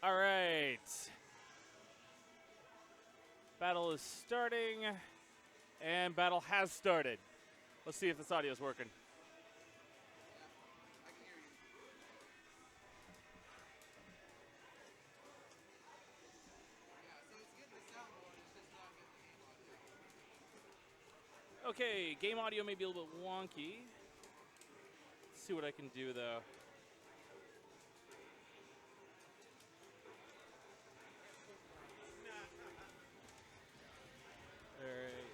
All right. Battle is starting, and battle has started. Let's see if this audio is working. Okay, game audio may be a little bit wonky. Let's see what I can do, though. All right.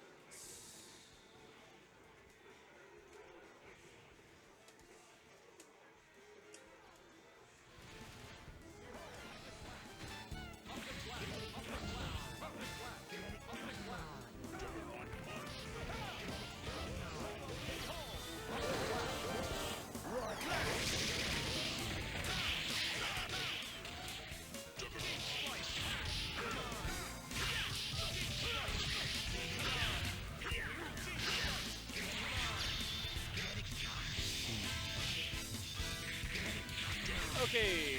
Okay,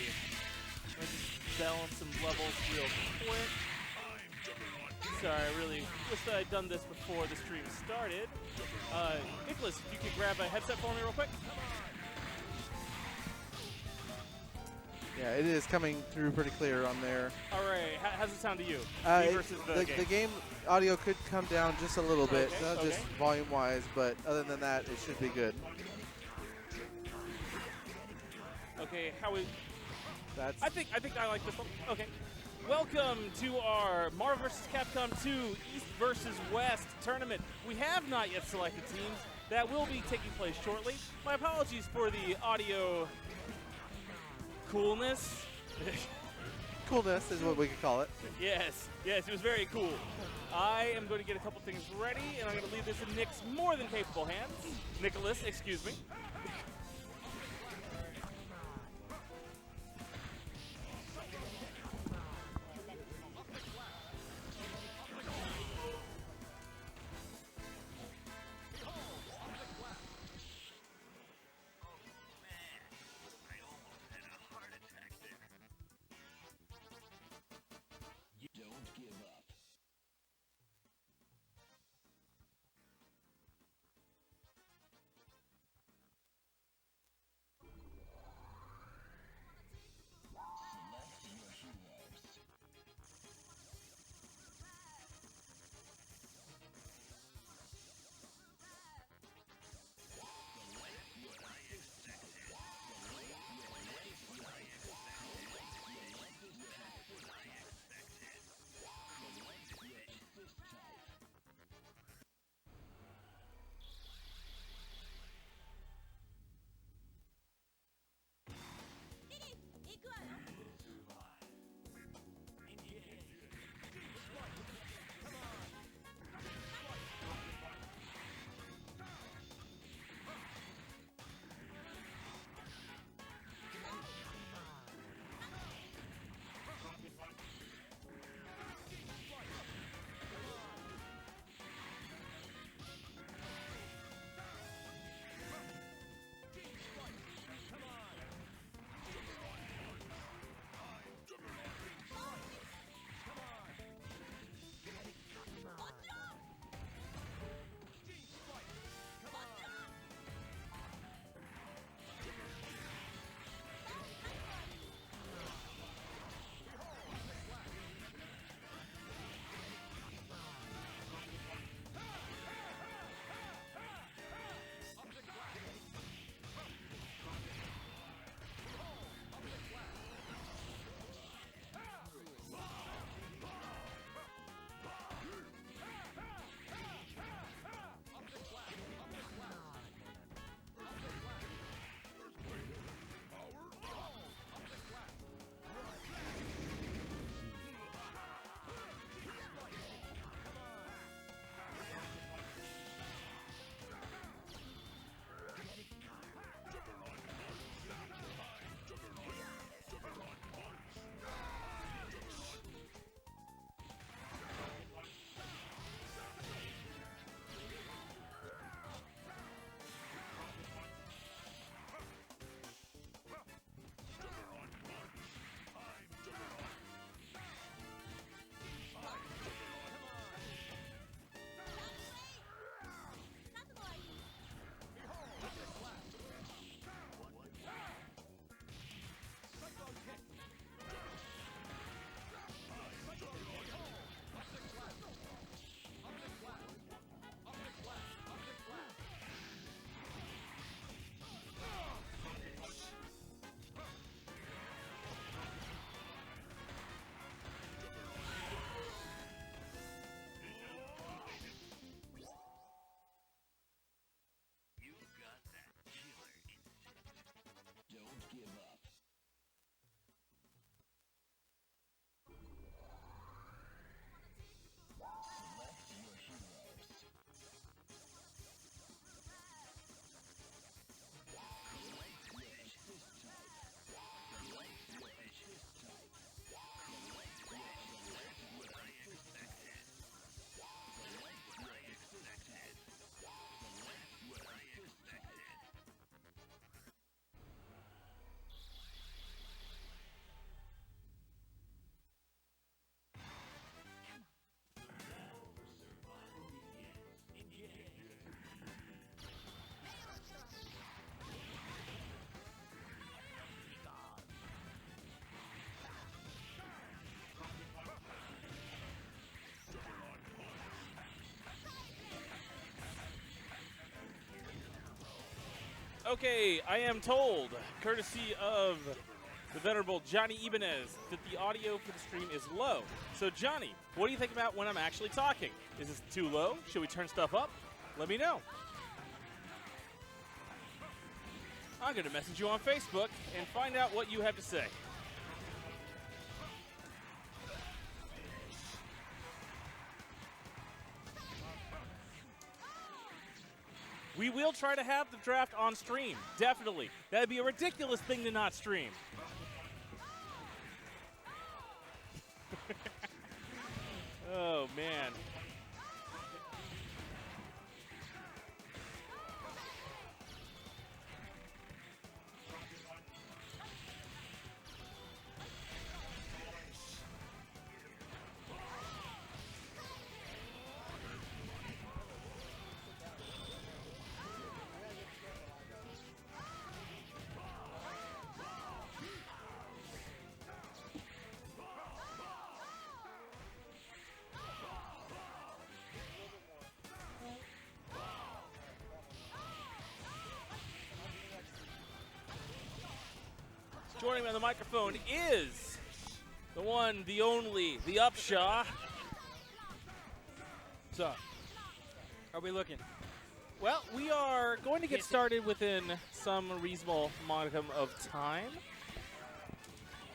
let's just balance some levels real quick. Sorry, I really wish that I'd done this before the stream started. Nicholas, if you could grab a headset for me real quick. Yeah, it is coming through pretty clear on there. All right, how's it sound to you? Me versus the game. The game audio could come down just a little bit, Okay. just volume-wise, but other than that, it should be good. Okay, how is? That's. I think I like this one. Okay. Welcome to our Marvel vs. Capcom 2 East vs. West tournament. We have not yet selected teams. That will be taking place shortly. My apologies for the audio coolness. Coolness is what we could call it. Yes, it was very cool. I am going to get a couple things ready, and I'm going to leave this in Nick's more than capable hands. Nicholas, excuse me. Okay, I am told, courtesy of the venerable Johnny Ibanez, that the audio for the stream is low. So Johnny, what do you think about when I'm actually talking? Is this too low? Should we turn stuff up? Let me know. I'm going to message you on Facebook and find out what you have to say. We will try to have the draft on stream, definitely. That'd be a ridiculous thing to not stream. Oh, man. Joining me on the microphone is the one, the only, the Upshaw. What's up? How are we looking? Well, we are going to get started within some reasonable modicum of time.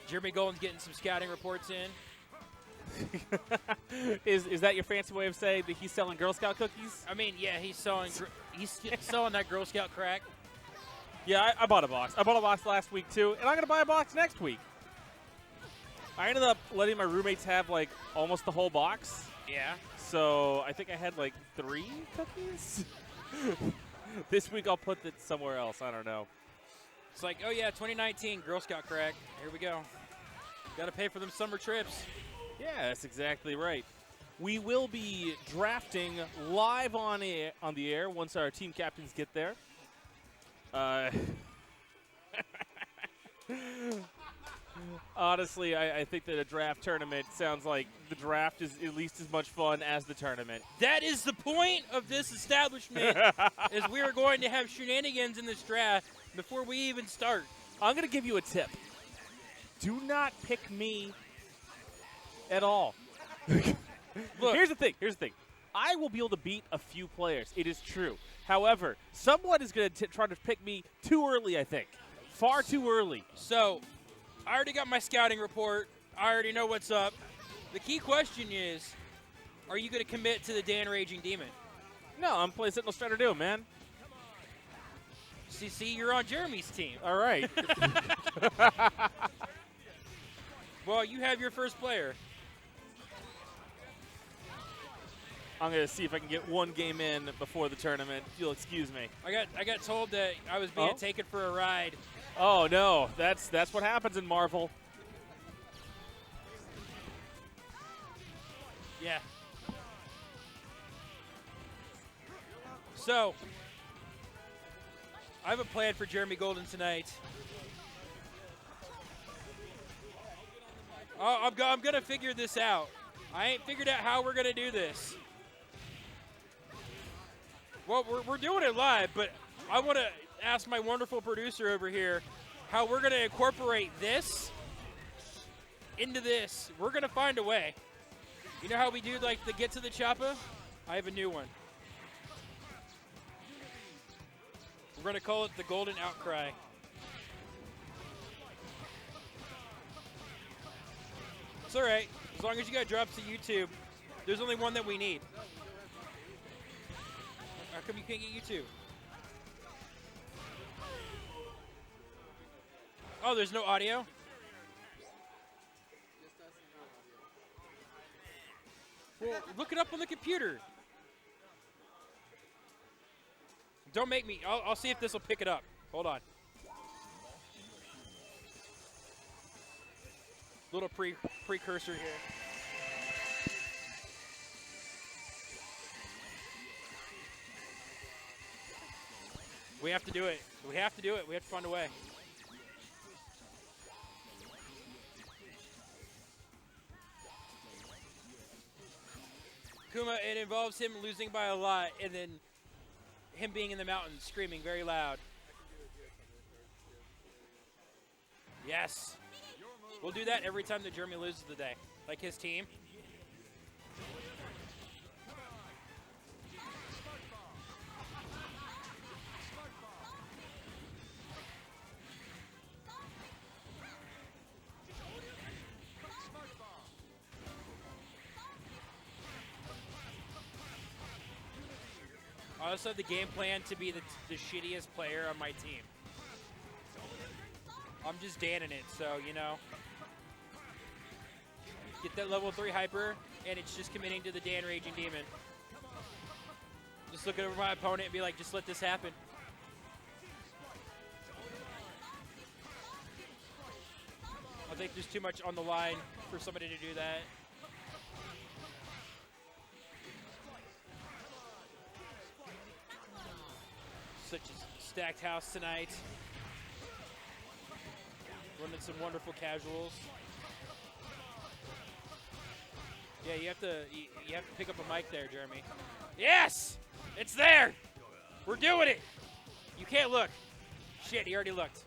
Jeremy Golden's getting some scouting reports in. Is that your fancy way of saying that he's selling Girl Scout cookies? I mean, yeah, he's selling that Girl Scout crack. Yeah, I bought a box. I bought a box last week, too, and I'm going to buy a box next week. I ended up letting my roommates have, like, almost the whole box. Yeah. So I think I had, like, 3 cookies. This week I'll put it somewhere else. I don't know. It's like, oh, yeah, 2019 Girl Scout crack. Here we go. Got to pay for them summer trips. Yeah, that's exactly right. We will be drafting live on the air once our team captains get there. Honestly, I think that a draft tournament sounds like the draft is at least as much fun as the tournament. That is the point of this establishment, is we are going to have shenanigans in this draft before we even start. I'm going to give you a tip. Do not pick me at all. Look, Here's the thing. I will be able to beat a few players. It is true. However, someone is going to try to pick me too early, I think. Far too early. So, I already got my scouting report. I already know what's up. The key question is, are you going to commit to the Dan Raging Demon? No, I'm playing Sentinel Strider Doom, man. See, you're on Jeremy's team. All right. Well, you have your first player. I'm going to see if I can get one game in before the tournament. If you'll excuse me. I got told that I was being taken for a ride. Oh, no. That's what happens in Marvel. Yeah. So, I have a plan for Jeremy Golden tonight. I'm going to figure this out. I ain't figured out how we're going to do this. Well, we're doing it live, but I want to ask my wonderful producer over here how we're going to incorporate this into this. We're going to find a way. You know how we do like the Get to the Choppa? I have a new one. We're going to call it the Golden Outcry. It's all right. As long as you got drops to YouTube, there's only one that we need. How come you can't get YouTube? Oh, there's no audio? Well, look it up on the computer. Don't make me. I'll see if this will pick it up. Hold on. Little precursor here. We have to do it. We have to do it. We have to find a way. Kuma, it involves him losing by a lot and then him being in the mountains screaming very loud. Yes. We'll do that every time that Jeremy loses the day. Like his team. I also have the game plan to be the shittiest player on my team. I'm just danning it, so, you know. Get that level 3 hyper, and it's just committing to the Dan Raging Demon. Just looking over my opponent and be like, just let this happen. I think there's too much on the line for somebody to do that. Such a stacked house tonight. Running some wonderful casuals. Yeah, you have to pick up a mic there, Jeremy. Yes! It's there! We're doing it! You can't look. Shit, he already looked.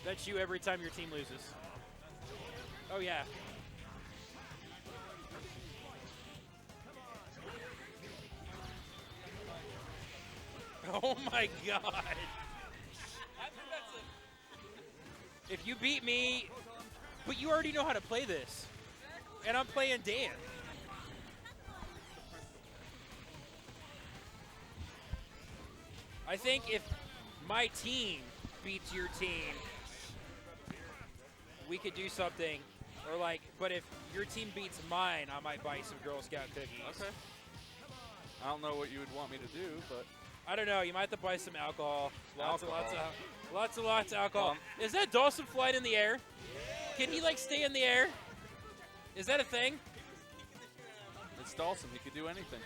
That's you every time your team loses. Oh, yeah. Oh, my God. If you beat me, but you already know how to play this, and I'm playing Dan. I think if my team beats your team, we could do something. Or like, but if your team beats mine, I might buy some Girl Scout cookies. Okay. I don't know what you would want me to do, but I don't know. You might have to buy some alcohol. Lots of alcohol. Well, Is that Dawson flying in the air? Can he like stay in the air? Is that a thing? it's Dawson. He could do anything.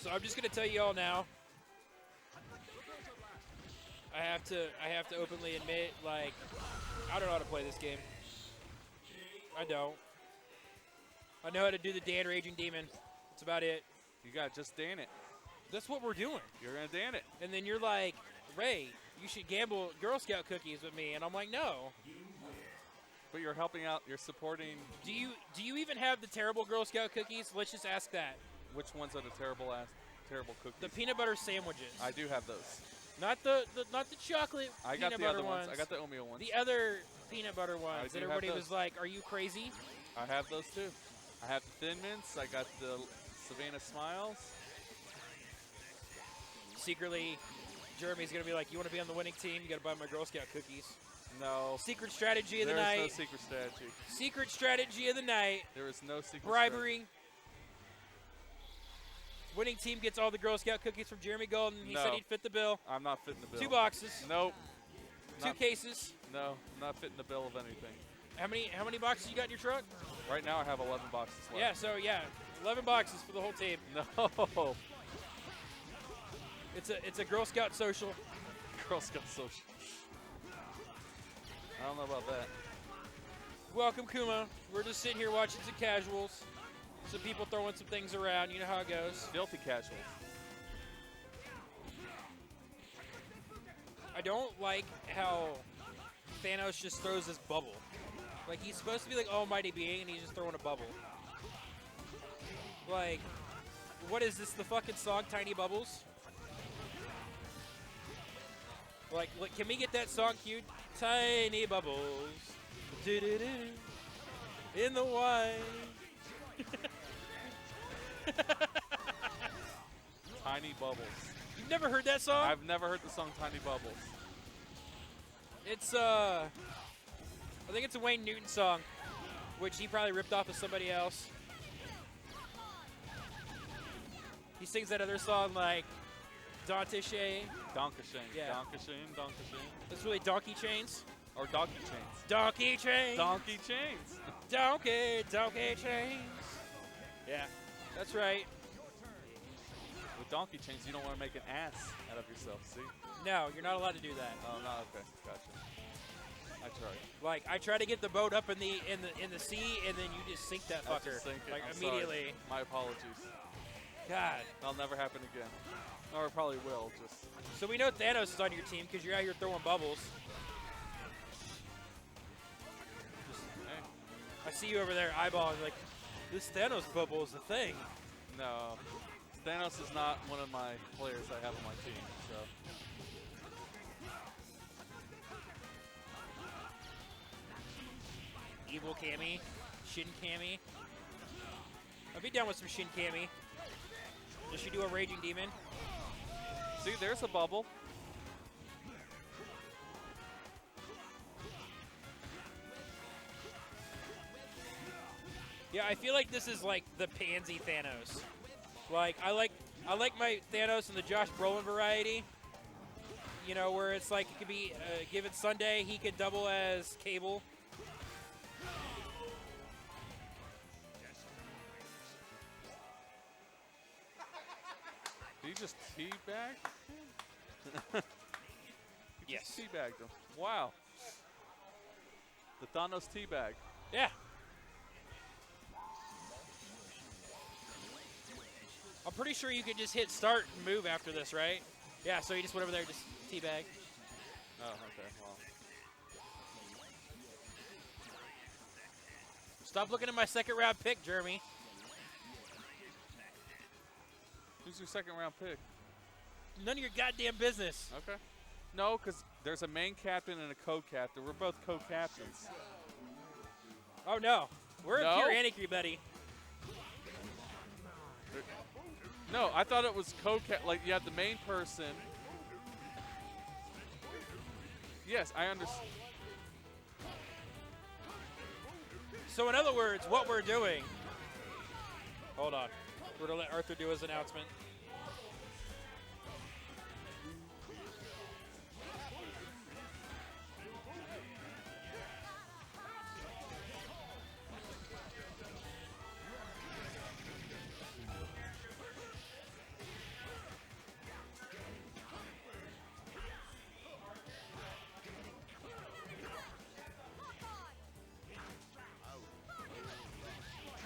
So I'm just gonna tell you all now. I have to openly admit, like, I don't know how to play this game. I don't. I know how to do the Dan Raging Demon. That's about it. You got to just Dan it. That's what we're doing. You're going to Dan it. And then you're like, Ray, you should gamble Girl Scout cookies with me. And I'm like, no. But you're helping out. You're supporting. Do you even have the terrible Girl Scout cookies? Let's just ask that. Which ones are the terrible cookies? The peanut butter sandwiches. I do have those. Not the chocolate I got peanut the butter other ones. I got the oatmeal ones. The other peanut butter ones do that have everybody those. was like, are you crazy? I have those too. I have the Thin Mints. I got the Savannah Smiles. Secretly, Jeremy's going to be like, you want to be on the winning team? You got to buy my Girl Scout cookies. No. Secret strategy of the There is night. no secret strategy. Secret strategy of the night. There is no secret Bribery. Winning team gets all the Girl Scout cookies from Jeremy Golden. He said No. he'd fit the bill. I'm not fitting the bill. 2 boxes. Nope. 2 cases. No, I'm not fitting the bill of anything. How many boxes you got in your truck? Right now I have 11 boxes left. Yeah, so yeah, 11 boxes for the whole team. No. It's a Girl Scout social. Girl Scout social. I don't know about that. Welcome, Kuma. We're just sitting here watching some casuals. Some people throwing some things around. You know how it goes. Filthy casuals. I don't like how Thanos just throws this bubble. Like, he's supposed to be like almighty being, and he's just throwing a bubble. Like, what is this, the fucking song Tiny Bubbles? Like, can we get that song cued? Tiny bubbles, do-do-do, in the wine. Tiny Bubbles. You've never heard that song? I've never heard the song Tiny Bubbles. It's, I think it's a Wayne Newton song, which he probably ripped off of somebody else. He sings that other song like Dante Shay. Donkashane. Yeah. Donkashane. That's really Donkey Chains. Or Donkey Chains. Donkey Chains. Donkey Chains. Donkey Chains. Yeah, that's right. With Donkey Chains, you don't want to make an ass out of yourself, see? No, you're not allowed to do that. Oh, no, okay. Gotcha. I tried. Like I try to get the boat up in the sea, and then you just sink that I fucker just sink it. like I'm immediately. Sorry. My apologies. God. That'll never happen again. Or it probably will. Just. So we know Thanos is on your team because you're out here throwing bubbles. Hey. I see you over there eyeballing like, this Thanos bubble is a thing. No. Thanos is not one of my players I have on my team. So. Evil Cammy, Shin Cammy. I'd be down with some Shin Cammy. Does she do a Raging Demon? See, there's a bubble. Yeah, I feel like this is like the pansy Thanos. Like I like my Thanos in the Josh Brolin variety. You know, where it's like it could be given Sunday, he could double as Cable. Did he just teabag? He Yes. just teabagged him. Wow. The Thanos teabag. Yeah. I'm pretty sure you could just hit start and move after this, right? Yeah, so you just went over there, just teabag. Oh, okay. Well. Stop looking at my second round pick, Jeremy. Who's your second round pick? None of your goddamn business. Okay. No, because there's a main captain and a co-captain. We're both co-captains. Oh no, we're No? a pure anarchy, buddy. No, I thought it was co-cap. Like you had the main person. Yes, I understand. So in other words, what we're doing. Hold on. We're gonna let Arthur do his announcement.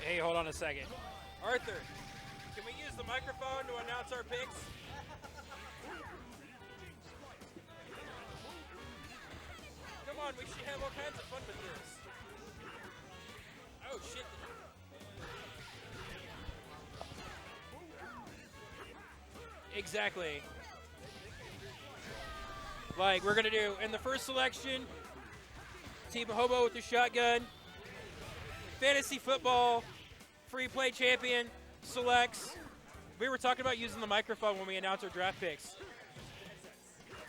Hey, hold on a second. Arthur, can we use the microphone to announce our picks? Come on, we should have all kinds of fun with this. Oh, shit. Exactly. Like, we're going to do, in the first selection, Team Hobo with the shotgun, fantasy football, free play champion, selects. We were talking about using the microphone when we announced our draft picks.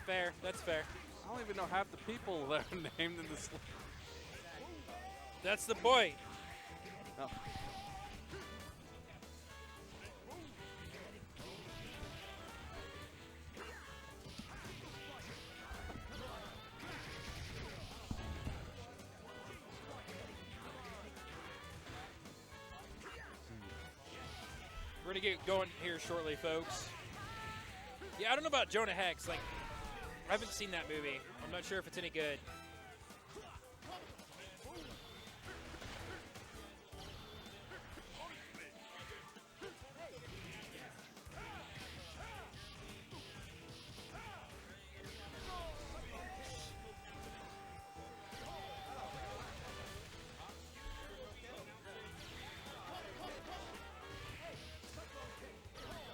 Fair, that's fair. I don't even know half the people that are named in this. That's the point. Oh. We're going to get going here shortly, folks. Yeah, I don't know about Jonah Hex. Like, I haven't seen that movie. I'm not sure if it's any good.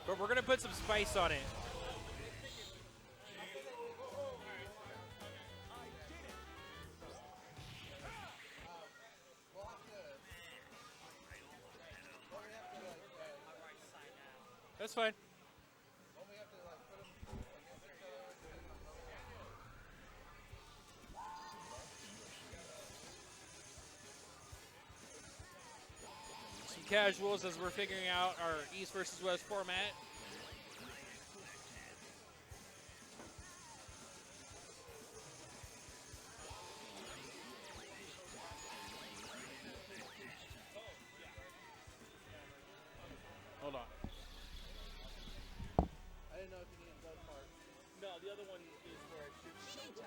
But we're going to put some spice on it. That's fine. Some casuals as we're figuring out our East versus West format. Hold on. I didn't know if you needed those parts. No, the other one is where it should be.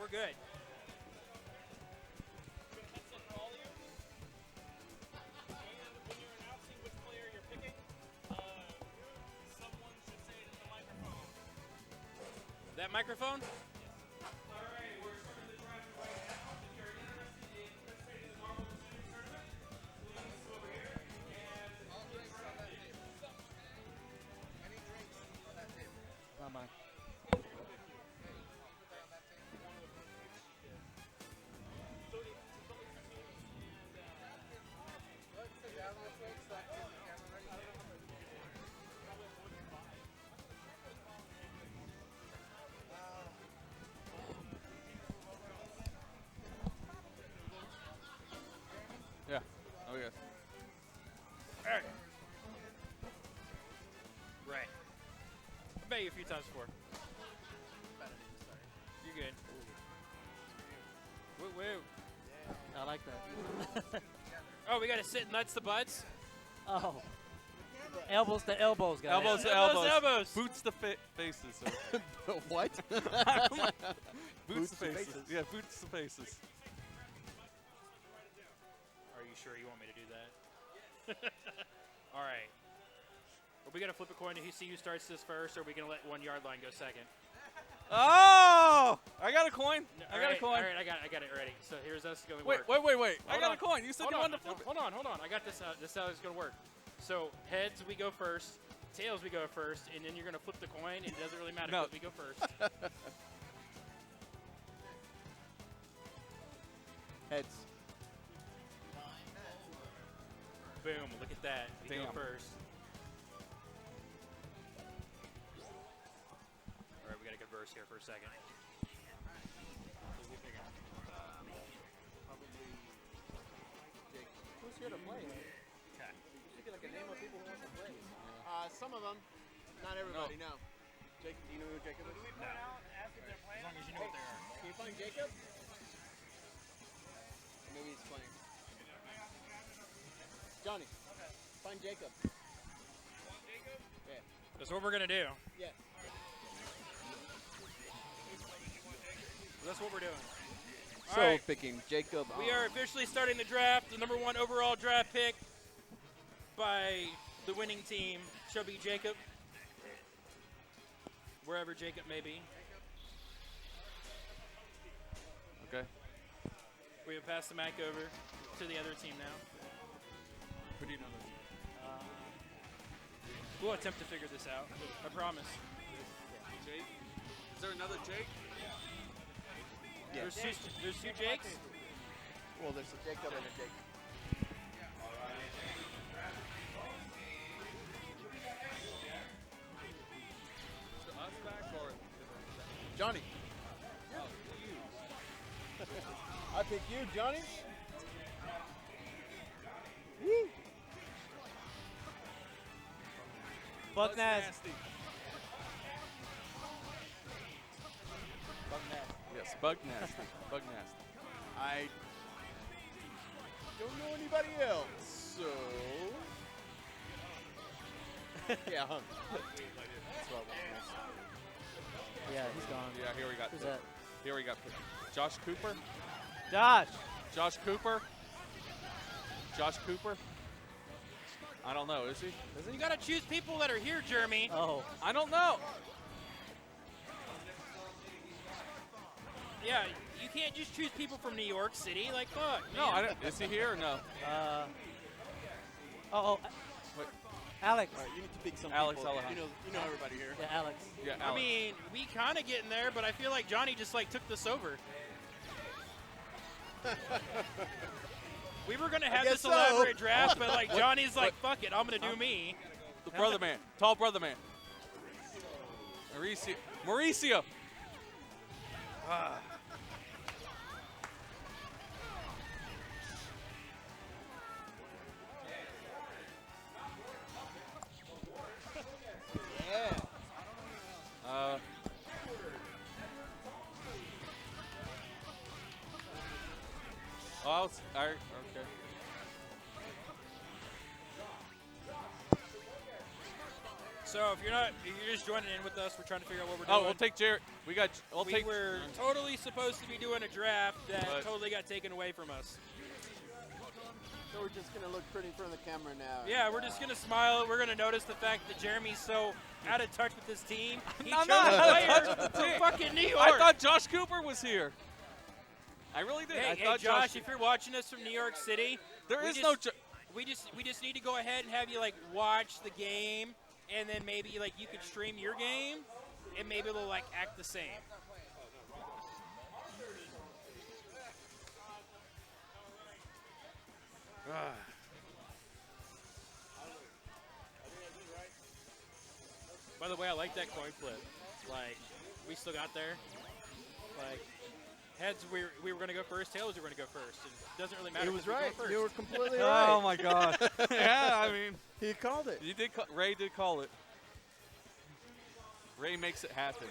We're good. When you're announcing which player you're picking, someone should say it in the microphone. That microphone? All right, we're starting the draft right now. If you're interested in participating in the Marvel Series tournament, please go over here and get drafted. Any drinks on that table? Not mine. Yeah. Oh, yes. Alright. Right. I bet you a few times before. You're good. Woo woo. I like that. Oh, we gotta sit nuts to butts? Oh. Elbows to elbows, guys. Elbows to Elbows, elbows. elbows. Boots to faces. Sir. What? Boots to faces. Yeah, boots to faces. Are you sure you want me to do that? Alright. Are we gonna flip a coin to see who starts this first, or are we gonna let 1 yard line go second? Oh! I got a coin. I got a coin. Alright, I got it ready. So here's us going to Wait, work. wait. I Hold got on. a coin. You said you wanted to flip it. Hold on. I got this. This is how it's gonna work. So heads we go first, tails we go first, and then you're gonna flip the coin, and it doesn't really matter No. because we go first. Heads. Boom! Look at that. We go Damn. first. All right, we got a good verse here for a second. Who's here to play? Okay. You should get like a name of people who want to play. Some of them. Not everybody, no. Jacob, do you know who Jacob is? No. As long as you know what they are. Can you find Jacob? Maybe he's playing. Johnny, find Jacob. Yeah. That's what we're gonna do. Yeah. That's what we're doing. So All right. picking Jacob. We are officially starting the draft. The number 1 overall draft pick by the winning team shall be Jacob, wherever Jacob may be. Okay. We have passed the mic over to the other team now. Who do you know? We'll attempt to figure this out. I promise. Jake? Is there another Jake? Yeah. There's two Jakes. Well, there's a Jacob and a Jake. Is it us back or? Johnny. I pick you, Johnny. Woo. Buck Nasty. Yes, Bug Nasty. Bug Nasty. I don't know anybody else, so yeah, Hunt. That's what I want. Yeah, he's gone. Yeah, here we got. Who's that? Here we got Josh Cooper. Josh. Josh Cooper. Josh Cooper. I don't know. Is he? You gotta choose people that are here, Jeremy. Oh. I don't know. Yeah, you can't just choose people from New York City. Like, fuck. No, man. I don't. Is he here or no? Oh. Wait. Alex. All right, you need to pick some Alex people. Alejandro. You know everybody here. Yeah, Alex. Yeah, I Alex. mean, we kind of getting there, but I feel like Johnny just like took this over. We were gonna have guess this so. elaborate draft, but like Johnny's like, fuck it, I'm gonna do me. The brother man. Tall brother man. Mauricio. Yeah. Okay. So if you're just joining in with us, we're trying to figure out what we're doing. Oh, we'll take Jared. We were totally supposed to be doing a draft that But- totally got taken away from us. So we're just gonna look pretty in front of the camera now. Yeah, we're just gonna smile. We're gonna notice the fact that Jeremy's so out of touch with his team. He I'm chose not a out of player touch with the from team. fucking New York. I thought Josh Cooper was here. I really did. Hey, I hey thought Josh, if you're watching us from New York City, there we is just- no. Jo we just need to go ahead and have you like watch the game, and then maybe like you could stream your game, and maybe it'll like act the same. By the way, I like that coin flip. Like, we still got there. Like, heads, we were going to go first. Tails, we were going to go first. It doesn't really matter. He was 'cause we go right. first. You were completely right. Oh my God. Yeah, I mean, He called it. you did. Ray did call it. Ray makes it happen.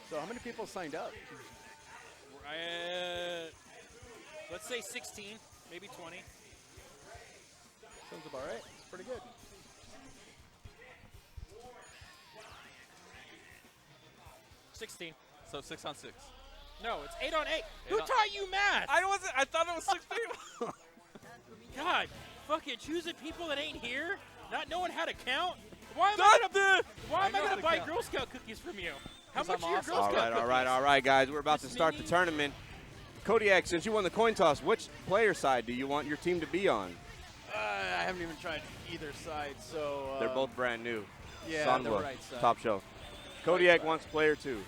So how many people signed up? Let's say 16, maybe 20. Sounds about right. It's pretty good. $16. So 6 on 6. No, it's 8 on 8. Who on- taught you math? I wasn't. I thought it was 6 people. God, fucking choosing people that ain't here, not knowing how to count. Why am I I know how gonna to buy count. Girl Scout cookies from you? How 'Cause much I'm are your awesome. Girl All Scout right, cookies? all right, guys. We're about to Just start the maybe- tournament. Kodiak, since you won the coin toss, which player side do you want your team to be on? I haven't even tried either side, so They're both brand new. yeah, the Sanwa, right side. top shelf. Kodiak side. wants player 2.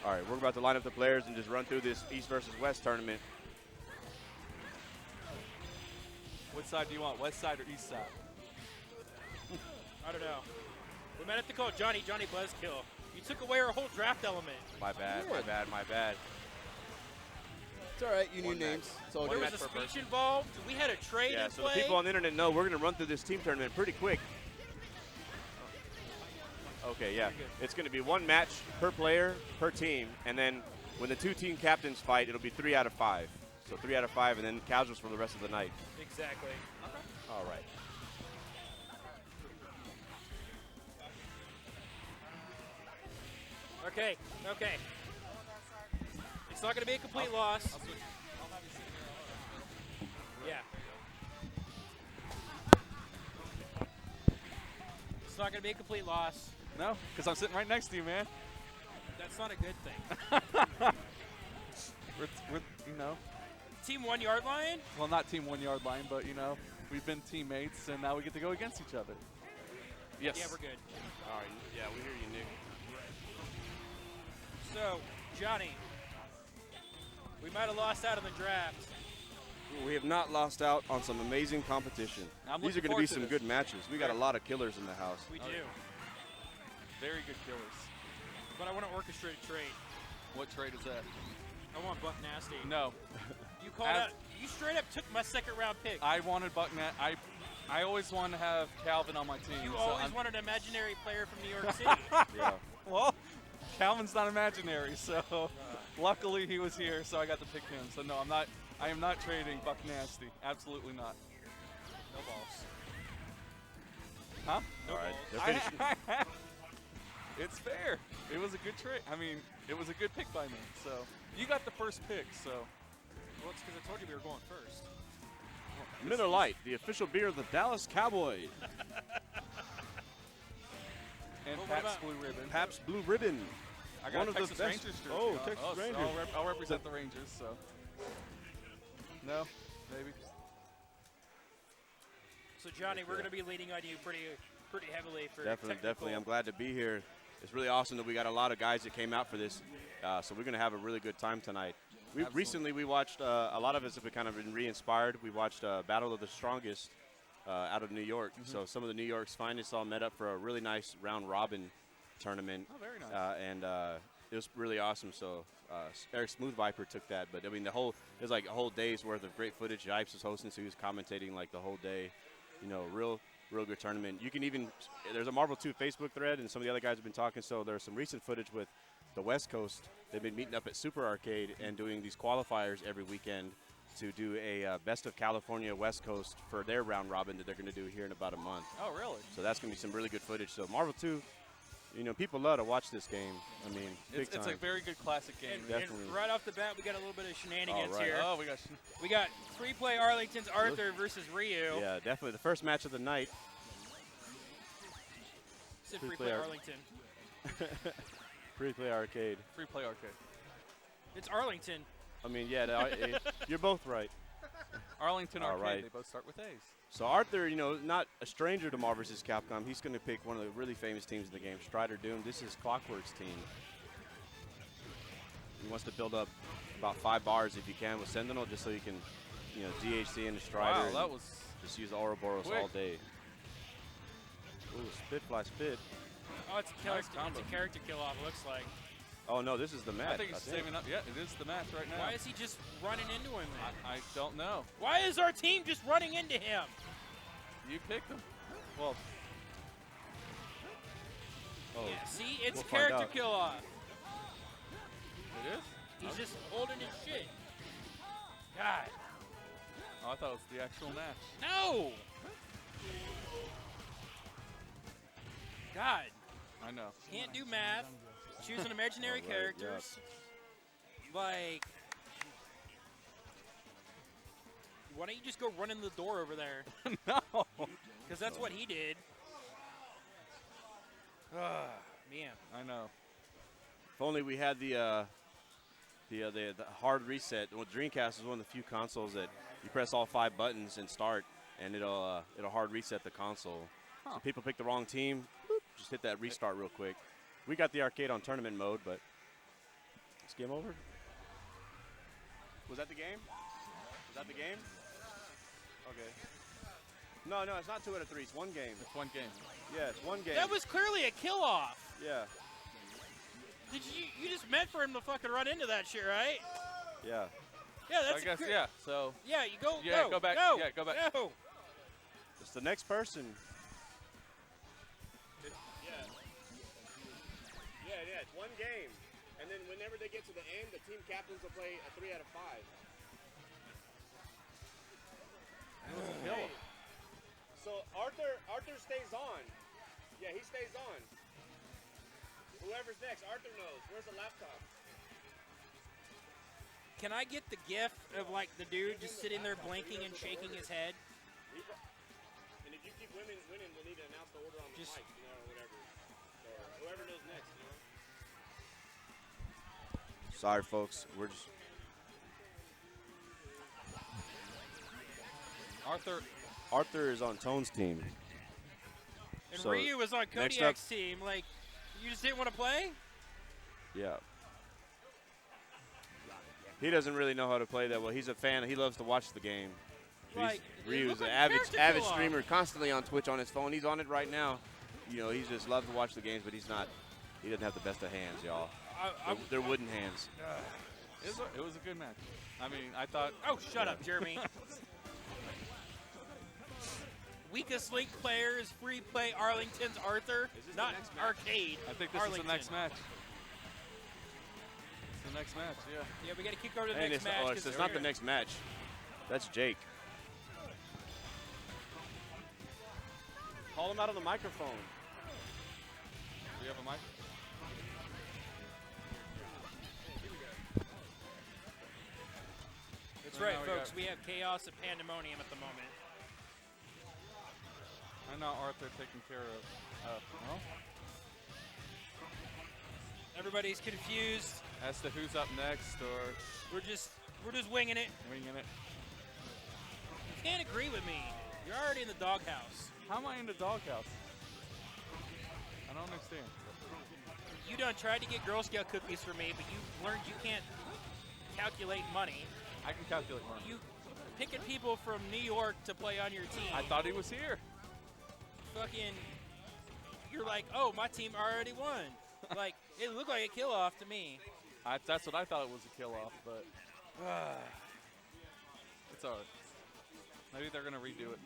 All right, we're about to line up the players and just run through this East versus West tournament. What side do you want? West side or east side? I don't know. We might have to call Johnny Buzzkill. You took away our whole draft element. My bad, my bad, my bad. It's all right. You knew One names. match. It's all There good. was a speech involved. We had a trade Yeah, in so play. the people on the internet know we're going to run through this team tournament pretty quick. Okay, yeah. It's going to be 1 match per player, per team, and then when the 2 team captains fight, it'll be 3 out of 5. So 3 out of 5, and then casuals for the rest of the night. Exactly. All right. Okay. It's not going to be a complete loss. Yeah. It's not going to be a complete loss. No, because I'm sitting right next to you, man. That's not a good thing. We're you know, Team 1 yard line? well, not team 1 yard line, but you know, we've been teammates, and now we get to go against each other. Yes. Yeah, we're good. All right. Yeah, we hear you, Nick. So, Johnny, we might have lost out on the draft. We have not lost out on some amazing competition. I'm These are looking going to be forward to some this. good matches. We got a lot of killers in the house. We do. Very good killers. But I want to orchestrate a trade. What trade is that? I want Buck Nasty. No. You called out. You straight up took my 2nd round pick. I wanted Bucknet. I always wanted to have Calvin on my team. You so always I'm- wanted an imaginary player from New York City. Yeah. Well, Calvin's not imaginary, so luckily he was here, so I got to pick him. So no, I am not trading Buck Nasty. Absolutely not. No balls. Huh? No All right. balls. They're finishing. It's fair. It was a good trade. I mean, it was a good pick by me. So you got the first pick. So Well, it's because I told you we were going first. Miller Lite, the official beer of the Dallas Cowboys. and Well, what Pat's about- Blue Ribbon. Pabst Blue Ribbon. I got one a of the Texas best- Rangers jersey. Oh, on. Texas so Rangers. I'll represent the Rangers. So no, maybe. So Johnny, we're going to be leaning on you pretty heavily for Definitely, technical. definitely. I'm glad to be here. It's really awesome that we got a lot of guys that came out for this. So we're going to have a really good time tonight. Recently we watched, a lot of us have kind of been re-inspired. We watched Battle of the Strongest out of New York. So some of the New York's finest all met up for a really nice round robin tournament. Oh, very nice. And it was really awesome. So Eric Smooth Viper took that. But I mean, it was like a whole day's worth of great footage. Yipes was hosting, so he was commentating like the whole day. You know, real good tournament. You can even, there's a Marvel 2 Facebook thread, and some of the other guys have been talking. So there's some recent footage with the West Coast. They've been meeting up at Super Arcade and doing these qualifiers every weekend. to do a Best of California West Coast for their round robin that they're going to do here in about a month. Oh, really? So that's going to be some really good footage. So Marvel 2, you know, people love to watch this game. I mean, big time. It's a very good classic game. And right off the bat, we got a little bit of shenanigans here. Oh, we got 3-play Arlington's Arthur versus Ryu. Yeah, definitely the first match of the night. Said 3-play Arlington. Free play arcade. Free play arcade. It's Arlington. I mean, yeah, you're both right. Arlington All arcade. right. They both start with A's. So Arthur, you know, not a stranger to Marvel vs. Capcom. He's going to pick one of the really famous teams in the game, Strider Doom. This is Clockwork's team. He wants to build up about 5 bars if you can with Sentinel, just so you can, you know, DHC into Strider. Wow, that was just use Ouroboros quick. all day. Ooh, spit fly spit. Oh, it's a character kill off. Looks like. Oh no, this is the match. I think he's saving up. Yeah, it is the match right now. Why is he just running into him? Then? I don't know. Why is our team just running into him? You picked him. Well. Oh, Yeah, see, it's we'll a character find out. kill off. It is? He's just holding his shit. God. Oh, I thought it was the actual match. No. God. I know. Can't do math. Choosing imaginary All right, characters. Like, why don't you just go run in the door over there? No. Because that's what he did. Man. I know. If only we had the hard reset. Well, Dreamcast is one of the few consoles that you press all 5 buttons and start, and it'll hard reset the console. Huh. So people pick the wrong team, boop, just hit that restart real quick. We got the arcade on tournament mode, but it's game over. Was that the game? Was that the game? Okay. No, it's not 2 out of 3. It's one game. It's one game. Yeah, it's one game. That was clearly a kill off. Yeah. Did you just meant for him to fucking run into that shit, right? Yeah. Yeah, that's I guess, yeah. So, Yeah, you go. Yeah, go back. Go, Yeah, go back. Go. It's the next person. Yeah, it's one game. And then whenever they get to the end, the team captains will play a 3 out of 5. Hey. So Arthur stays on. Yeah, he stays on. Whoever's next, Arthur knows. Where's the laptop? Can I get the gif of like the dude just sitting there blinking and shaking his head? And if you keep winning, we'll need to announce the order on the mic, you know, or whatever. So whoever knows next, you know. Sorry, folks. We're just. Arthur is on Tone's team. And So, Ryu was on next Kodiak's team. Like, you just didn't want to play? Yeah. He doesn't really know how to play that well. He's a fan. He loves to watch the game. Like, it Ryu's looked an like avid character kill-off. streamer, constantly on Twitch on his phone. He's on it right now. You know, he just loves to watch the games, but he's not. He doesn't have the best of hands, y'all. They're wooden hands. it was a good match. I mean, I thought. Oh, shut up, Jeremy. Weakest link player is free play Arlington's Arthur, Is this the not next match? arcade. I think this Arlington. is the next match. It's the next match, yeah. Yeah, we got to kick over to the And next match. oh, 'cause it's not the next match. That's Jake. Call him out on the microphone. Do you have a mic? That's So right, now we folks. got- We have chaos and pandemonium at the moment. I know Arthur taking care of. Well, Everybody's confused. as to who's up next or We're just winging it. winging it. You can't agree with me. You're already in the doghouse. How am I in the doghouse? I don't understand. You done tried to get Girl Scout cookies for me, but you learned you can't calculate money. I can calculate money. You picking people from New York to play on your team. I thought he was here. Fucking, you're like, oh, my team already won. Like, it looked like a kill off to me. That's what I thought it was a kill off, but it's alright. Maybe they're gonna redo it.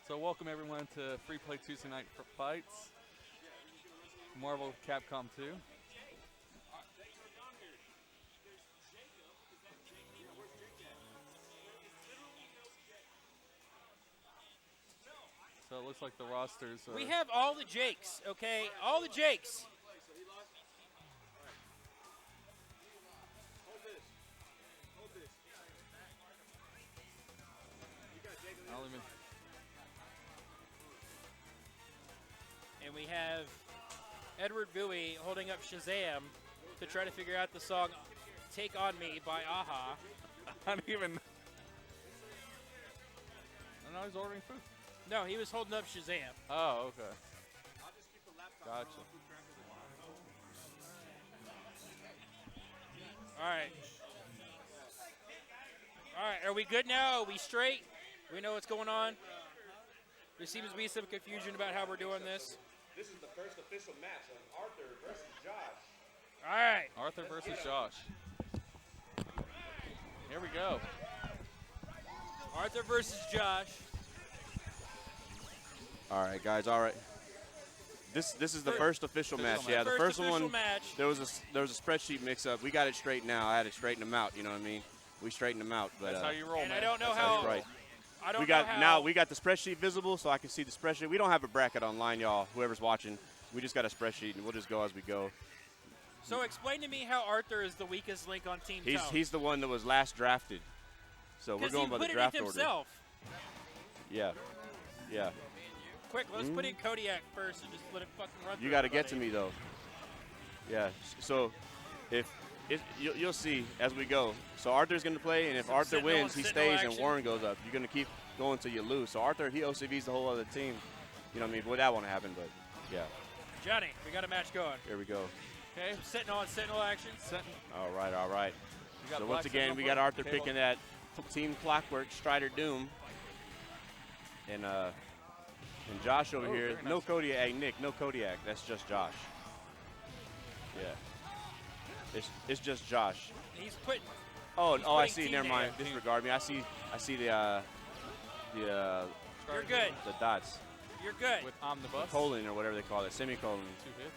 So welcome everyone to Free Play Tuesday Night Fights. Marvel Capcom 2. So it looks like the rosters are... We have all the Jakes, okay? All the Jakes. I don't even... And we have Edward Bowie holding up Shazam to try to figure out the song Take On Me by Aha. I don't even... Oh, no, he's ordering food. No, he was holding up Shazam. Oh, okay. Gotcha. All right. All right, are we good now? Are we straight? We know what's going on? There seems to be some confusion about how we're doing this. This is the first official match of Arthur versus Josh. All right. Arthur versus Josh. Here we go. Arthur versus Josh. All right, guys. All right. This is the first official match. match. Yeah, the first official one. match. There was a spreadsheet mix-up. We got it straight now. I had to straighten them out. You know what I mean? We straightened them out. But That's how you roll, And man. I don't know That's how. that's right. I don't We got know how. now. We got the spreadsheet visible, so I can see the spreadsheet. We don't have a bracket online, y'all. Whoever's watching, we just got a spreadsheet, and we'll just go as we go. So explain to me how Arthur is the weakest link on Team Tone. He's the one that was last drafted. So we're Because going he by put the it draft in order. himself. Yeah. Yeah. Quick, let's put in Kodiak first and just let it fucking run through You got to get to everybody. me though. Yeah. So if you'll see as we go. So Arthur's going to play, and if Some Arthur Sentinel wins, he and Sentinel stays, and action. Warren goes up. You're going to keep going until you lose. So Arthur, he OCVs the whole other team. You know what I mean? Well, that won't happen, but yeah. Johnny, we got a match going. Here we go. Okay. Sentinel on Sentinel action. All right, all right. You got So Black once again, Sentinel we for got Arthur table. picking that Team Clockwork Strider Doom, and Josh over Oh, here. very No nice. Kodiak. Hey Nick, no Kodiak. That's just Josh. Yeah. It's just Josh. He's putting. Oh, He's oh, I putting see. team Never mind. name. Disregard me. I see the You're good. the dots, You're good. With Omnibus. colon or whatever they call it, semicolon. 2 hits.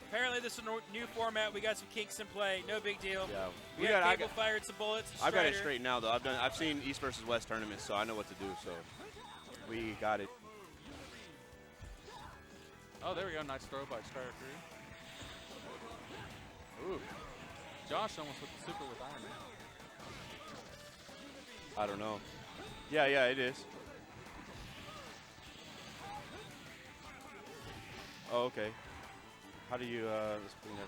Apparently, this is a new format. We got some kinks in play. No big deal. Yeah. We got Cable fired some bullets. I've got it Strider. straight now though. I've seen East versus West tournaments, so I know what to do. So we got it. Oh, there we go. Nice throw by Strider 3. Ooh. Josh almost with the super with Iron Man. I don't know. Yeah, yeah, it is. Oh, okay. How do you, let's put in there.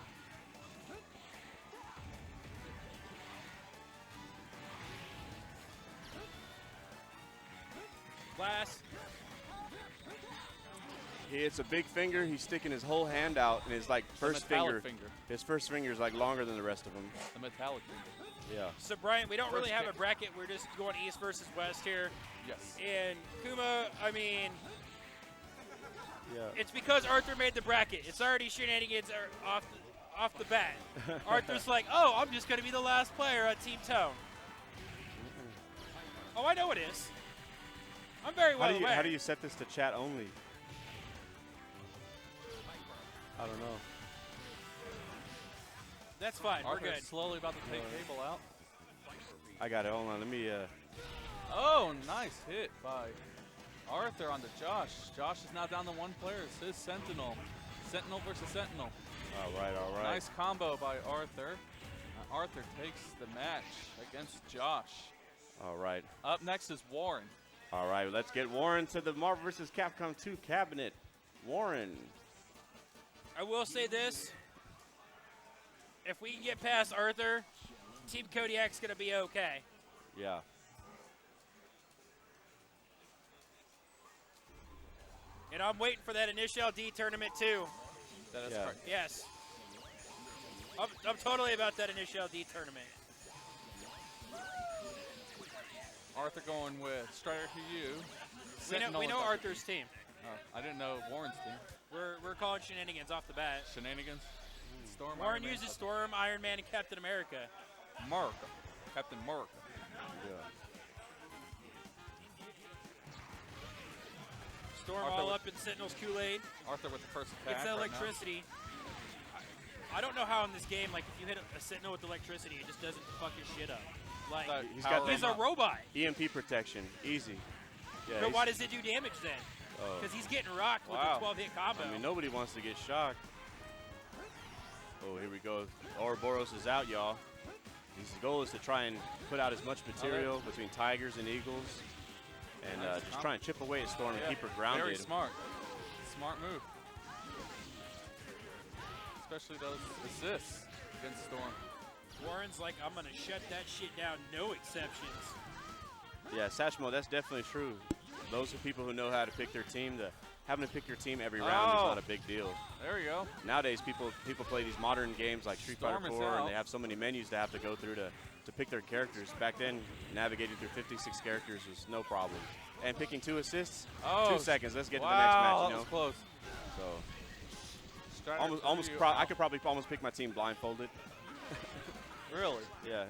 Glass. He hits a big finger. He's sticking his whole hand out, and his like first metallic finger. His first finger is like longer than the rest of them. The metallic finger. Yeah. So, Brian, we don't really First have kick. a bracket. We're just going East versus West here. Yes. And Kuma, I mean, Yeah. it's because Arthur made the bracket. It's already shenanigans are off the bat. Arthur's like, oh, I'm just going to be the last player on Team Tone. Oh, I know it is. I'm very well aware. How do you set this to chat only? I don't know. That's fine. We're Arthur's good. slowly about to take Cable out. I got it. Hold on. Let me. Oh, nice hit by Arthur onto Josh. Josh is now down to 1 player. It's his Sentinel. Sentinel versus Sentinel. All right. All right. Nice combo by Arthur. Arthur takes the match against Josh. All right. Up next is Warren. All right. Let's get Warren to the Marvel vs. Capcom 2 cabinet. Warren. I will say this. If we can get past Arthur, Team Kodiak's going to be okay. Yeah. And I'm waiting for that initial D tournament too. That is Yeah. correct. Yes. I'm totally about that initial D tournament. Arthur going with Strider Hugh. We know Arthur's team. Oh, I didn't know Warren's team. We're calling shenanigans off the bat. Shenanigans. Storm. Warren Iron Man. uses Storm, Iron Man, and Captain America. America. Captain America. Yeah. Storm Arthur all with- up in Sentinel's Kool-Aid. Arthur with the first attack. Gets that right now. electricity. I don't know how in this game, like, if you hit a Sentinel with electricity, it just doesn't fuck his shit up. Like, He's got power he's that- a robot. EMP protection, easy. Yeah, But he's- why does it do damage then? oh. Because he's getting rocked with Wow. a 12-hit combo. I mean, nobody wants to get shocked. Oh, here we go. Ouroboros is out, y'all. His goal is to try and put out as much material between Tigers and Eagles, and Nice just combo. try and chip away at Storm and Yeah, keep her grounded. Very smart. Smart move. Especially those assists against Storm. Warren's like, I'm going to shut that shit down. No exceptions. Yeah, Sashmo, that's definitely true. Those are people who know how to pick their team. Having to pick your team every round is Oh. not a big deal. There we go. Nowadays, people play these modern games like Street Storm Fighter is 4, out. and they have so many menus to have to go through to pick their characters. Back then, navigating through 56 characters was no problem. And picking 2 assists, Oh, 2 seconds. Let's get to wow, the next match. that You know, was close. so Strider almost. threw you I out. could probably almost pick my team blindfolded. Really? Yeah,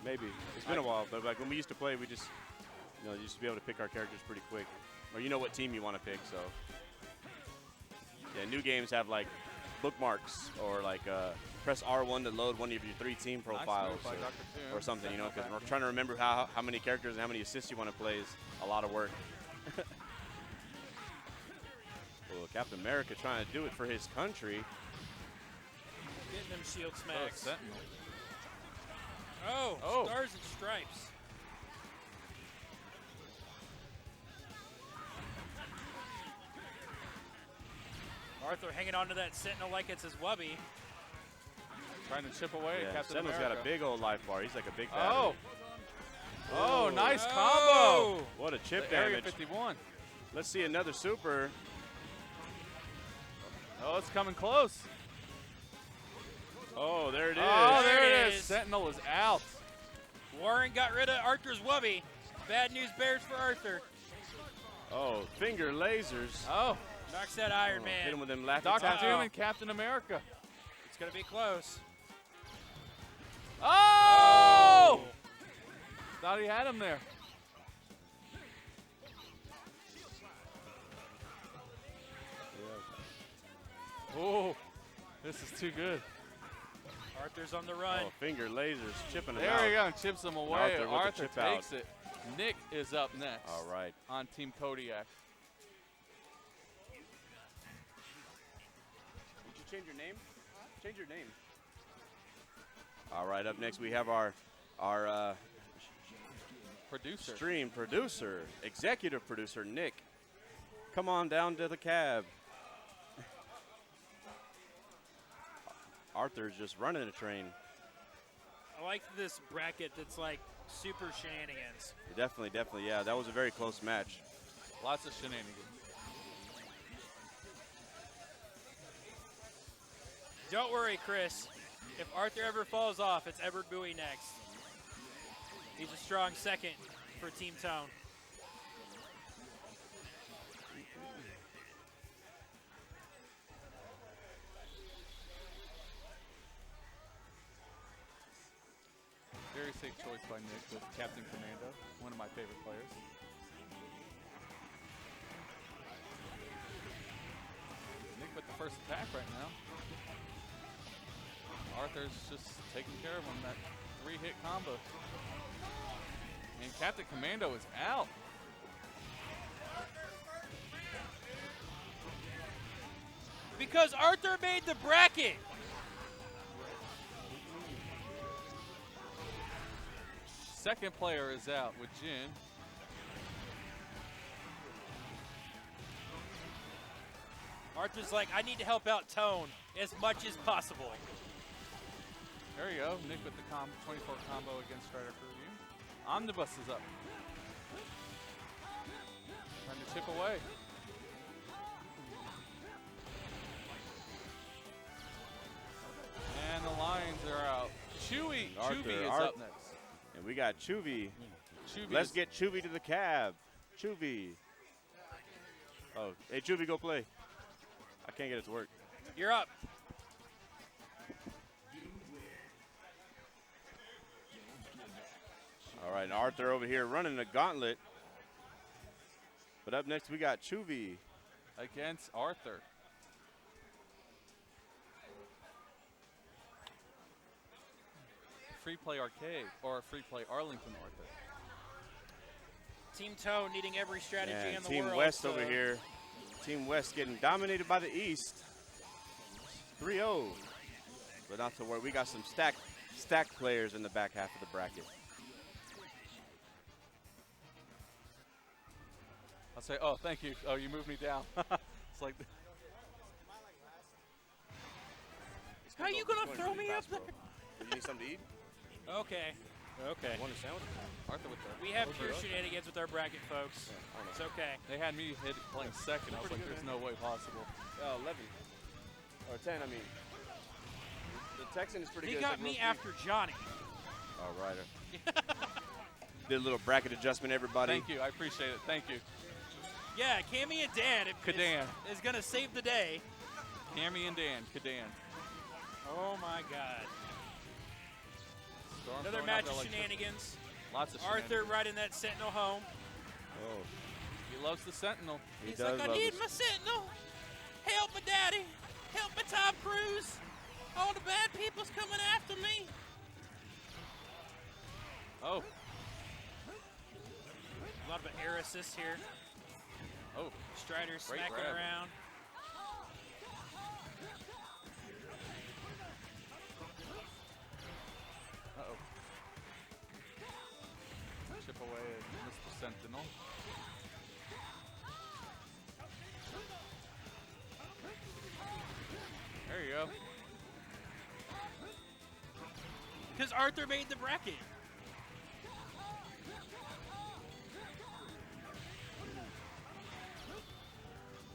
maybe. It's been a while, but like when we used to play, we just used to be able to pick our characters pretty quick, or you know what team you want to pick. So yeah, new games have like bookmarks or like press R1 to load one of your 3 team profiles Nice move by Dr. Toon. or something. You know, because Setting we're trying to remember how many characters and how many assists you want to play is a lot of work. Well, Captain America trying to do it for his country. Getting them shield Oh, smacks. Sentinel. Oh, Oh. Stars and Stripes. Arthur hanging on to that Sentinel like it's his wubby. Trying to chip away Yeah, at Captain Sentinel's America. got a big old life bar. He's like a big Oh. battery. Oh, nice combo. Oh. What a chip The Area damage. 51. Let's see another super. Oh, it's coming close. Oh, there it is. Oh, There there it it is. is. Sentinel is out. Warren got rid of Arthur's wubby. Bad news bears for Arthur. Oh, finger lasers. Oh, Knocks that Iron Hit him Man. with them laffy Dr. taps. Doom and Captain America. It's going to be close. Oh! Thought he had him there. Oh, this is too good. Arthur's on the run. Oh, finger lasers chipping him There out. you go, and chips him away. Arthur with the Arthur chip out. takes it. Nick is up next. All right. On Team Kodiak. Did you change your name? Change your name. All right, up next we have our Producer. stream producer, executive producer, Nick. Come on down to the cab. Arthur's just running a train. I like this bracket that's like super shenanigans. Definitely, yeah. That was a very close match. Lots of shenanigans. Don't worry, Chris. If Arthur ever falls off, it's Edward Bowie next. He's a strong second for Team Tone. Very safe choice by Nick with Captain Commando, one of my favorite players. Nick with the first attack right now. Arthur's just taking care of him, that 3-hit combo. And Captain Commando is out. Because Arthur made the bracket. Second player is out with Jin. Arthur's like, I need to help out Tone as much as possible. There you go. Nick with the 24 combo against Strider for review. Omnibus is up. Trying to chip away. And the Lions are out. Chewy is up next. And we got Chuvy. Chewy Let's is- get Chuvy to the cab. Chuvy. Oh, hey, Chuvy, go play. I can't get it to work. You're up. All right, and Arthur over here running the gauntlet. But up next, we got Chuvy. Against Arthur. Free Play Arcade or Free Play Arlington Arthur. Team Toe needing every strategy in the Team world. West over here. Team West getting dominated by the East. 3-0. But not to worry, we got some stacked players in the back half of the bracket. I'll say, oh, thank you. Oh, you moved me down. It's like, How are you gonna throw me up there? You need something to eat? Okay. Okay. Want a sandwich? Arthur with the. We have pure shenanigans with our bracket, folks. It's okay. They had me playing second. I was like, there's no way possible. 11. Or 10, I mean. The Texan is pretty He good. got me after Johnny. All right. Did a little bracket adjustment, everybody. Thank you. I appreciate it. Thank you. Yeah, Cammy and Dan Kadan. is going to save the day. Cammy and Dan. Kadan. Oh, my God. Storm Another throwing out match of the electricity. shenanigans. Lots of Arthur shenanigans. riding that Sentinel home. Oh, He loves the Sentinel. he He's does like, I love need this. my Sentinel. Help me, Daddy. Help me, Tom Cruise. All the bad people's coming after me. Oh. A lot of air assists here. Oh. Strider Great smacking grab. around. Uh-oh. Chip away at Mr. Sentinel. There you go. Because Arthur made the bracket.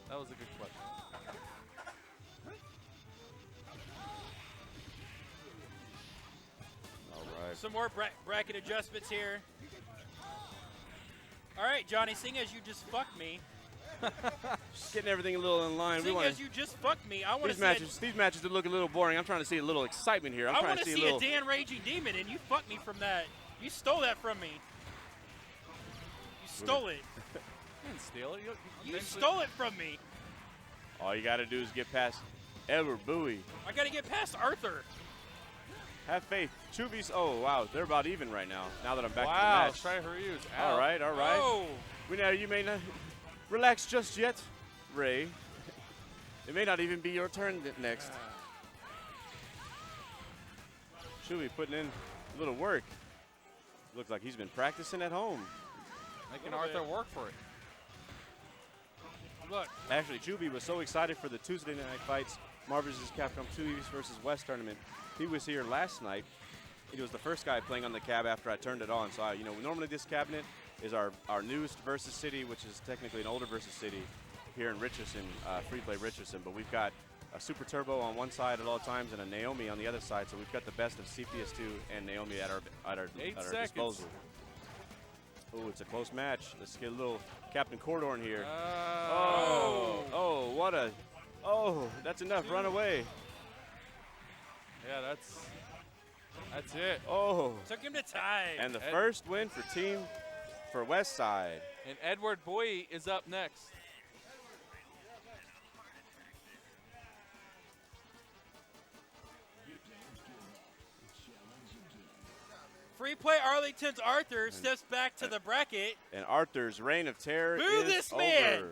That was a good clip. All right. Some more bracket adjustments here. All right, Johnny, seeing as you just fucked me, Just getting everything a little in line. seeing as you just fucked me, I want to These matches do look a little boring. I'm trying to see a little excitement here. I'm I trying want to to see a a little. Dan Raging Demon, and you fucked me from that. You stole that from me. You stole it. You didn't steal it. You stole it from me. All you got to do is get past Edward Bowie. I got to get past Arthur. Have faith. Chuvy's. Oh wow, they're about even right now. Now that I'm back Wow. to the match. Try-Haryu's All out. right, all right. Oh, We know you may not relax just yet, Ray. It may not even be your turn next. Chuvy putting in a little work. Looks like he's been practicing at home. Making Little Arthur bit. work for it. look. Actually, Chuvy was so excited for the Tuesday night fights, Marvel's Capcom 2 East versus West tournament. He was here last night. He was the first guy playing on the cab after I turned it on. So, normally this cabinet is our newest versus city, which is technically an older versus city here in Richardson, Free Play Richardson. But we've got a Super Turbo on one side at all times and a Naomi on the other side. So we've got the best of CPS2 and Naomi at our 8 seconds. disposal. Oh, it's a close match. Let's get a little Captain Cordor in here. That's enough. Run away. Yeah, that's it. Oh, Took him to tie. and the first win for West Side. And Edward Bowie is up next. Free Play Arlington's Arthur steps back to the bracket. And Arthur's reign of terror Boo is this over. man!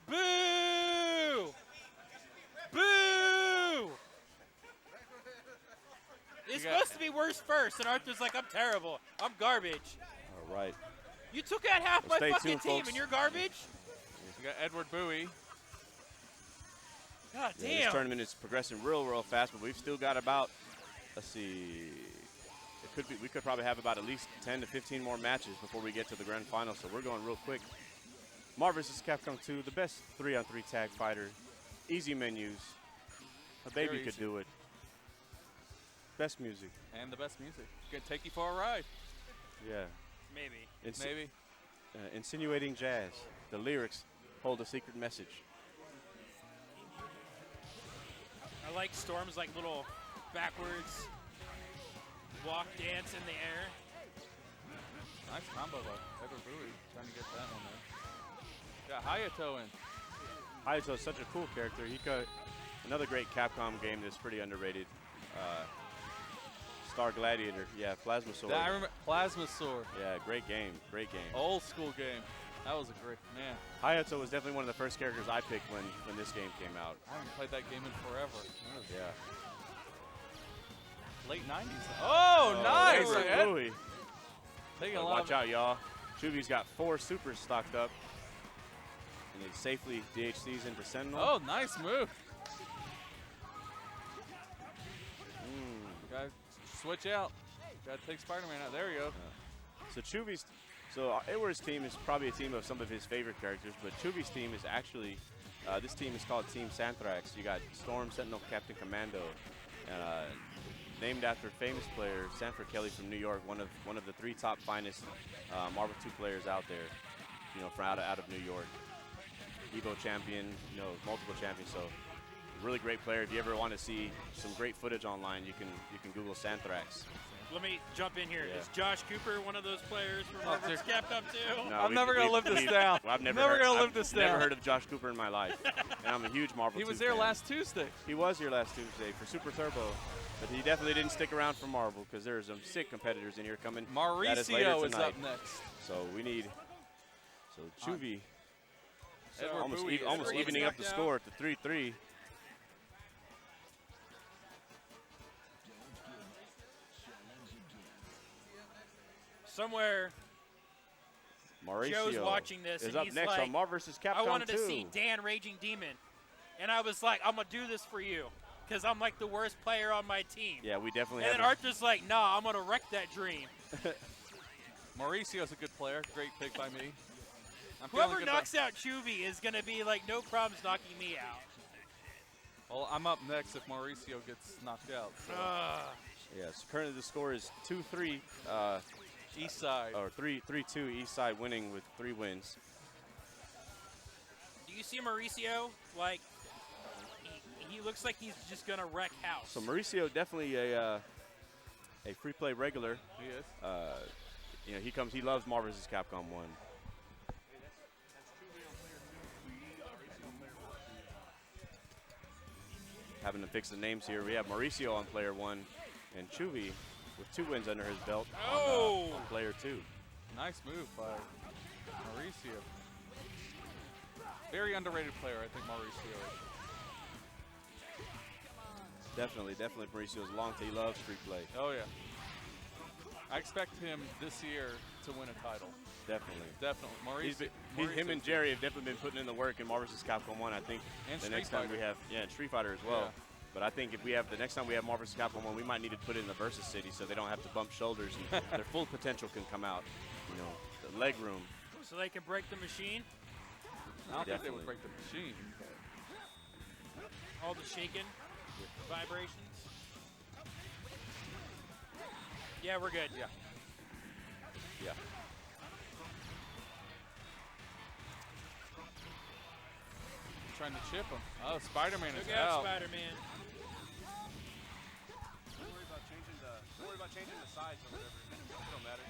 Boo! Boo! It's supposed to be worse first, and Arthur's like, I'm terrible. I'm garbage. All right. You took out half Well, my stay fucking tuned, team, folks. and you're garbage? We got Edward Bowie. God Yeah, damn. this tournament is progressing real fast, but we've still got about, let's see, we could probably have about at least 10 to 15 more matches before we get to the grand final, so we're going real quick. Marv vs. Capcom 2, the best 3-on-3 tag fighter. Easy menus. A baby Very could easy. do it. Best music. And the best music. Gonna take you for a ride. Yeah. Maybe. Maybe. Insinuating jazz. The lyrics hold a secret message. I like Storm's like little backwards walk dance in the air. Nice combo though. Edward Bowie trying to get that one there. Got Hayato in. Hayato's such a cool character. He could another great Capcom game that's pretty underrated. Star Gladiator, yeah, Plasma Sword. I remember Plasma Sword. Yeah, great game, great game. Old school game. That was a great, man. Hayato was definitely one of the first characters I picked when this game came out. I haven't played that game in forever. Yeah. Late 90s. Oh, nice. There's Ed. Louis. Taking a But lot watch out, y'all. Chuvi's got 4 supers stocked up. And he safely DHCs into Sentinel. Oh, nice move. Gotta switch out. Gotta take Spider-Man out. There you go. So Chuvi's, Ewar's team is probably a team of some of his favorite characters, but Chuvi's team is actually, this team is called Team Santhrax. You got Storm, Sentinel, Captain Commando, named after famous player Sanford Kelly from New York, one of the 3 top finest Marvel 2 players out there, you know, from out of New York. Evo champion, you know, multiple champions. So really great player. If you ever want to see some great footage online, you can Google Santhrax. Let me jump in here. Yeah. Is Josh Cooper one of those players from Marvel vs. Capcom 2? No, I'm never going to live this down. Well, I've never down. heard of Josh Cooper in my life. And I'm a huge Marvel 2 He was there fan. last Tuesday. He was here last Tuesday for Super Turbo. But he definitely didn't stick around for Marvel because there's some sick competitors in here coming. That is later Mauricio is tonight. up next. So we need, Chuvi Edward almost, Bowie is almost great. evening up the knocked out. score at the 3-3. Somewhere Mauricio Joe's watching this is and up he's next like, on Marvel vs. Capcom 2. I wanted to see Dan Raging Demon. And I was like, I'm going to do this for you because I'm like the worst player on my team. Yeah, we definitely And then have. Arthur's like, nah, I'm going to wreck that dream. Mauricio's a good player. Great pick by me. I'm feeling Whoever good knocks out Chuvy is going to be like, no problems knocking me out. Well, I'm up next if Mauricio gets knocked out. So. Yes, currently the score is 2-3. East side. Or 3-2. East side winning with 3 wins. Do you see Mauricio? Like, he looks like he's just going to wreck house. So Mauricio definitely a free play regular. He is. You know, he loves Marvel vs. Capcom 1. Having to fix the names here. We have Mauricio on player 1 and Chuvi with 2 wins under his belt on player 2. Nice move by Mauricio. Very underrated player, I think Mauricio is. Definitely Mauricio's long. He loves free play. Oh, yeah. I expect him this year to win a title. Definitely. Mauricio. Him and Jerry have definitely been putting in the work in Marvel vs. Capcom 1. I think And the Street next time we Fighter. have, and Street Fighter as well. Yeah. But I think if we have the next time we have Marvel vs. Capcom 1, we might need to put it in the Versus City so they don't have to bump shoulders and their full potential can come out. You know, the leg room. So they can break the machine? I don't think they Definitely. would break the machine. All the shaking vibrations? Yeah, we're good. Yeah. Yeah. Trying to chip him. Oh, Spider-Man is Look out, out. Spider-Man. Don't worry about changing the sides or whatever. It don't matter.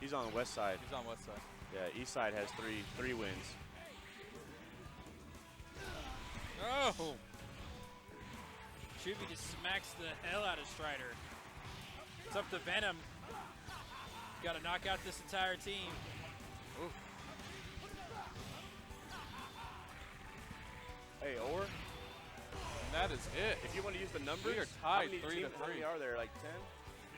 He's on the west side. He's on west side. Yeah, east side has three wins. Oh! Chubby just smacks the hell out of Strider. It's up to Venom. Got to knock out this entire team. Ooh. Hey, or And that is it. if you want to use the numbers, We are how tied many 3-3. teams, how many are there? Like 10?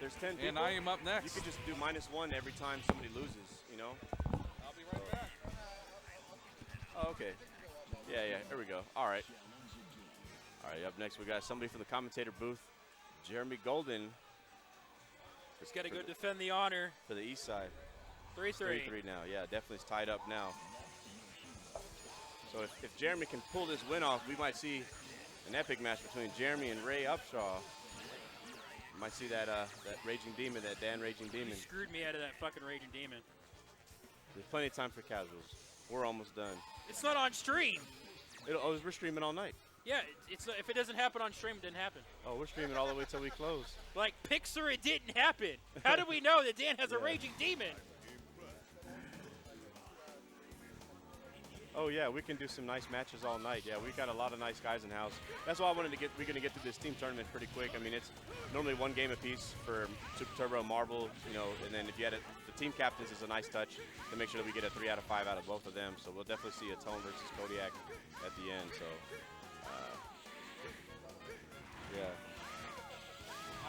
There's 10 people. And I am up next. You could just do -1 every time somebody loses, you know? I'll be right back. Oh, okay. Yeah, here we go. All right. All right, up next we got somebody from the commentator booth, Jeremy Golden Just got to go defend the honor. for the east side. 3-3. 3-3 now. Yeah, definitely it's tied up now. So if Jeremy can pull this win off, we might see an epic match between Jeremy and Ray Upshaw. You might see that Raging Demon, that Dan Raging You Demon. screwed me out of that fucking Raging Demon. There's plenty of time for casuals. We're almost done. It's not on stream. We're streaming all night. Yeah, it's if it doesn't happen on stream, it didn't happen. Oh, we're streaming all the way till we close. Like Pixar, it didn't happen. How do we know that Dan has a Yeah. Raging Demon? Oh yeah, we can do some nice matches all night. Yeah, we got a lot of nice guys in house. That's why I wanted to get. We're gonna get through this team tournament pretty quick. I mean, it's normally one game apiece for Super Turbo, Marvel, you know, and then if you had it, the team captains is a nice touch to make sure that we get a 3 out of 5 out of both of them. So we'll definitely see a Tone versus Kodiak at the end. So yeah.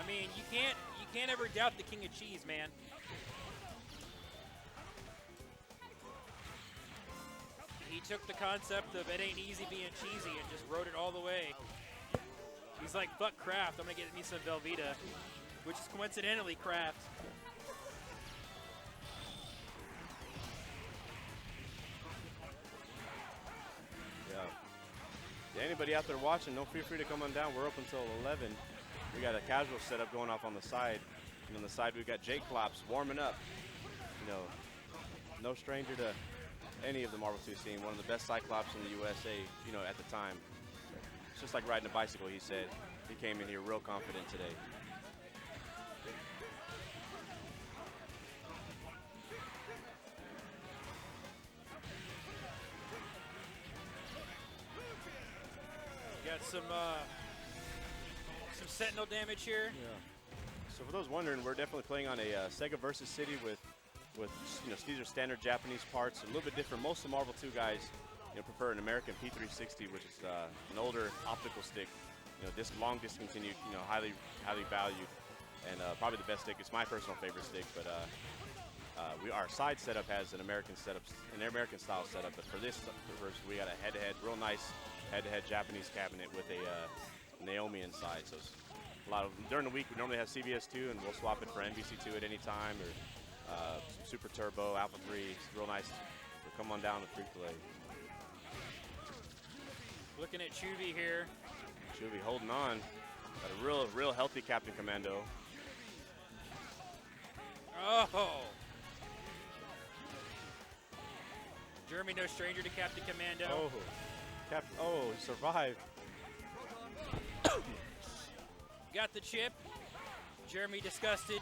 I mean, you can't ever doubt the King of Cheese, man. He took the concept of it ain't easy being cheesy and just wrote it all the way. He's like, fuck Kraft, I'm gonna get me some Velveeta, which is coincidentally Kraft. Yeah, anybody out there watching, don't feel free to come on down. We're open until 11. We got a casual setup going off on the side. And on the side, we've got Jake Klops warming up. You know, no stranger to any of the Marvel 2 scene. One of the best Cyclops in the USA, you know, at the time. It's just like riding a bicycle, he said. He came in here real confident today. Got some Sentinel damage here. Yeah. So for those wondering, we're definitely playing on a Sega versus City with you know, these are standard Japanese parts, a little bit different. Most of the Marvel 2 guys, you know, prefer an American P360, which is an older optical stick, you know, long discontinued, you know, highly valued, and probably the best stick. It's my personal favorite stick, but our side setup has an American style setup. But for this version, we got a head-to-head, real nice head-to-head Japanese cabinet with a Naomi inside. So it's a lot of during the week we normally have CBS 2, and we'll swap it for NBC 2 at any time, or Super Turbo, Alpha 3. It's real nice. So come on down to free play. Looking at Chuvy here. Chuvy holding on. Got a real healthy Captain Commando. Oh. Jeremy, no stranger to Captain Commando. Oh, he survived. Got the chip. Jeremy disgusted.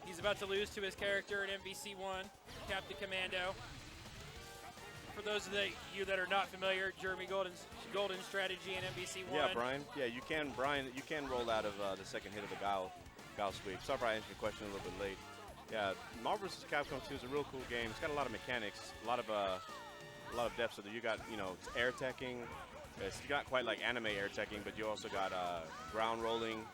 He's about to lose to his character in MVC1, Captain Commando. For those of you that are not familiar, Jeremy Golden's strategy in MVC1. Yeah, Brian. Yeah, you can roll out of the second hit of the Guile sweep. Sorry if I answered your question a little bit late. Yeah, Marvel vs. Capcom 2 is a real cool game. It's got a lot of mechanics, a lot of depth. So that you got, you know, air teching. It's not quite like anime air teching, but you also got ground rolling.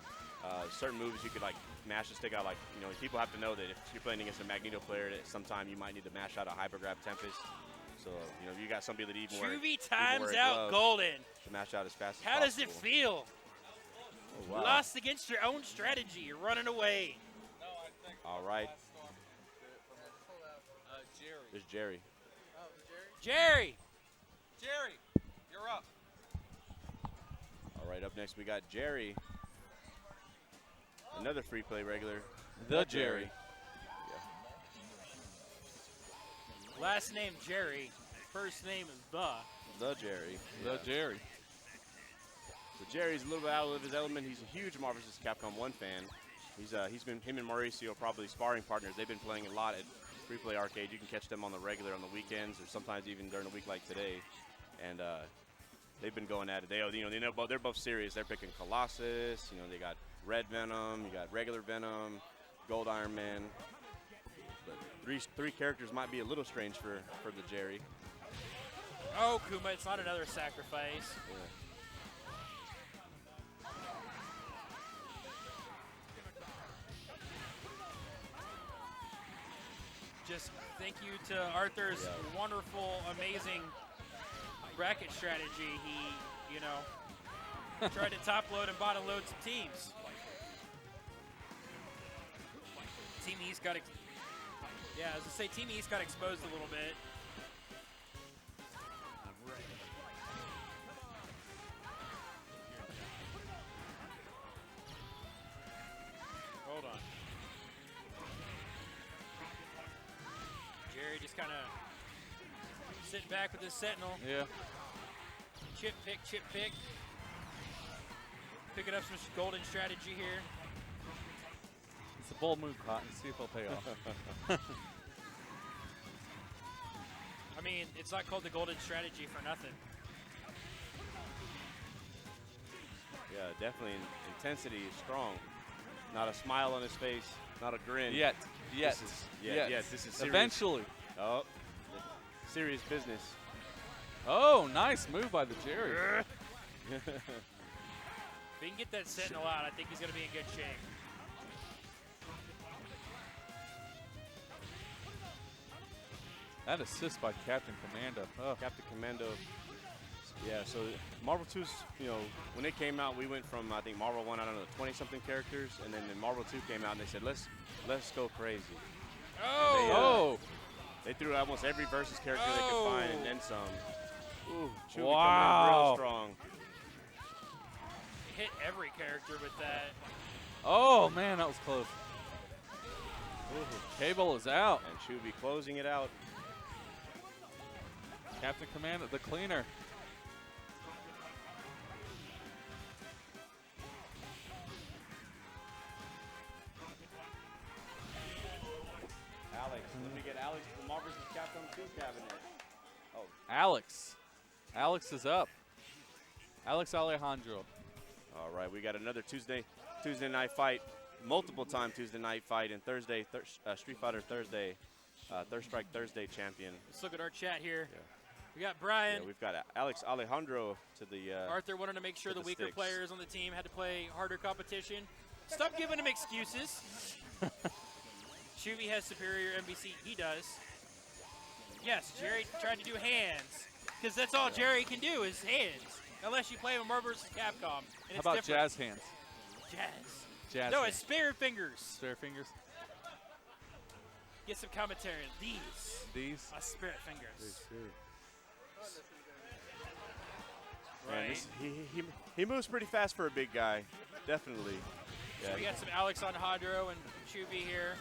Certain moves you could like mash the stick out. Like, you know, people have to know that if you're playing against a Magneto player, that sometime you might need to mash out a Hyper Grab Tempest. So, you know, you got somebody that even Chuvy times out Golden to mash out as fast as How possible. does it feel? Oh, wow. Lost against your own strategy. You're running away. All right. Jerry. There's Jerry. Oh, Jerry? Jerry! You're up. All right, up next we got Jerry. Another free play regular. The Jerry. Last name Jerry. First name is The Jerry. The Jerry. So Jerry's a little bit out of his element. He's a huge Marvel vs. Capcom 1 fan. Him and Mauricio probably sparring partners. They've been playing a lot at Free Play Arcade. You can catch them on the regular on the weekends, or sometimes even during the week like today. And they've been going at it. They're both serious. They're picking Colossus. You know, they got Red Venom. You got regular Venom, Gold Iron Man. But three characters might be a little strange for the Jerry. Oh, Kuma, it's not another sacrifice. Yeah. Just thank you to Arthur's wonderful, amazing bracket strategy. He, you know, tried to top load and bottom load some teams. Team East got, Team East got exposed a little bit. Hold on. Jerry just kind of sitting back with his Sentinel. Yeah. Chip pick, chip pick. Picking up some golden strategy here. It's a bold move, Cotton. See if it'll pay off. mean, it's not called the golden strategy for nothing. Yeah, definitely. Intensity is strong. Not a smile on his face. Not a grin. Yet. This is serious. Eventually. Oh, serious business. Oh, nice move by the Jerry. If he can get that Sentinel out, I think he's going to be in good shape. That assist by Captain Commando. Oh. Captain Commando. Yeah, so Marvel 2's, when it came out, we went from, I think, Marvel 1, I don't know, 20-something characters, and then Marvel 2 came out, and they said, let's go crazy. Oh! They threw almost every versus character they could find, and then some. Ooh, Chewie coming in real strong. Hit every character with that. Oh, man, that was close. Ooh, Cable is out. And Chewie closing it out. Captain Commando, the cleaner. Alex, let me get Alex to the Marvel vs. Capcom 2 cabinet. Oh, Alex. Alex is up. Alex Alejandro. all right, we got another Tuesday night fight, multiple-time Tuesday night fight, and Thursday, Street Fighter Thursday, Third Strike Thursday champion. Let's look at our chat here. Yeah. We got Brian. Yeah, we've got Alex Alejandro to the. Arthur wanted to make sure the weaker sticks. players on the team had to play harder competition. Stop giving him excuses. Chewie has superior NBC. He does. Yes, Jerry tried to do hands. Because that's all Jerry can do is hands. Unless you play him in Marvel vs. Capcom. And How it's about different. jazz hands? Jazz. Jazz No, hands. it's spare fingers. Spare fingers. Get some commentary. These are spare fingers. Man, Right. he moves pretty fast for a big guy, definitely. So Yeah, we got some Alex on Hydro and Chewie here.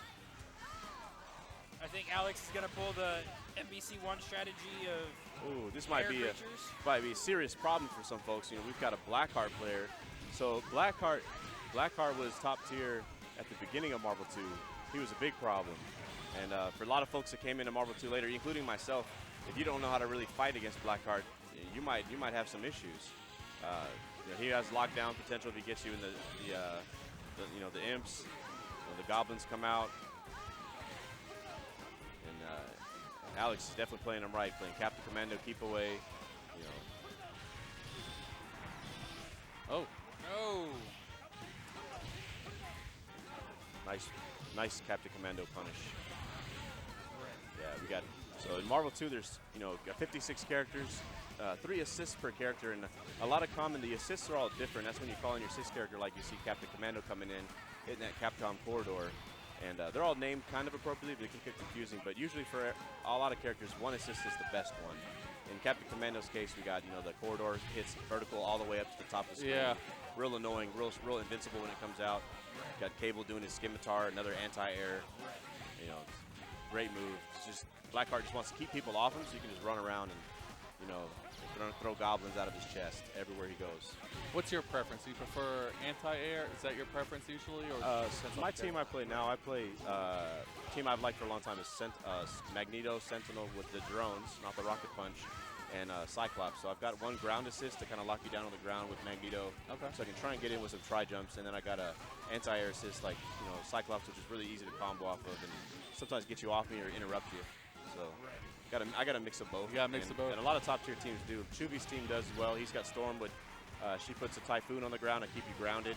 I think Alex is going to pull the NBC One strategy of ooh, this air might be creatures. a serious problem for some folks. We've got a Blackheart player. So Blackheart was top tier at the beginning of Marvel 2. He was a big problem. And for a lot of folks that came into Marvel 2 later, including myself, if you don't know how to really fight against Blackheart, you might have some issues. He has lockdown potential if he gets you in the imps, the goblins come out, and Alex is definitely playing him right, playing Captain Commando, keep away. Oh. Oh. Nice Captain Commando punish. Yeah, we got. So in Marvel 2, there's got 56 characters. 3 assists per character, and a lot of common. The assists are all different. That's when you call in your assist character, like you see Captain Commando coming in, hitting that Capcom corridor, and they're all named kind of appropriately, but it can get confusing. But usually for a lot of characters, one assist is the best one. In Captain Commando's case, we got the corridor hits vertical all the way up to the top of the screen. Yeah. Real annoying, real invincible when it comes out. Got Cable doing his scimitar, another anti-air. Great move. It's just Blackheart just wants to keep people off him, so you can just run around and throw goblins out of his chest everywhere he goes. What's your preference? Do you prefer anti-air? Is that your preference usually? Or My team I play now, team I've liked for a long time is Magneto, Sentinel with the drones, not the rocket punch, and Cyclops. So I've got one ground assist to kind of lock you down on the ground with Magneto. Okay. So I can try and get in with some tri-jumps, and then I got a anti-air assist like Cyclops, which is really easy to combo off of, and sometimes get you off me or interrupt you. So I got a mix of both. You got a mix of both. And a lot of top tier teams do. Chewie's team does as well. He's got Storm, but she puts a Typhoon on the ground to keep you grounded.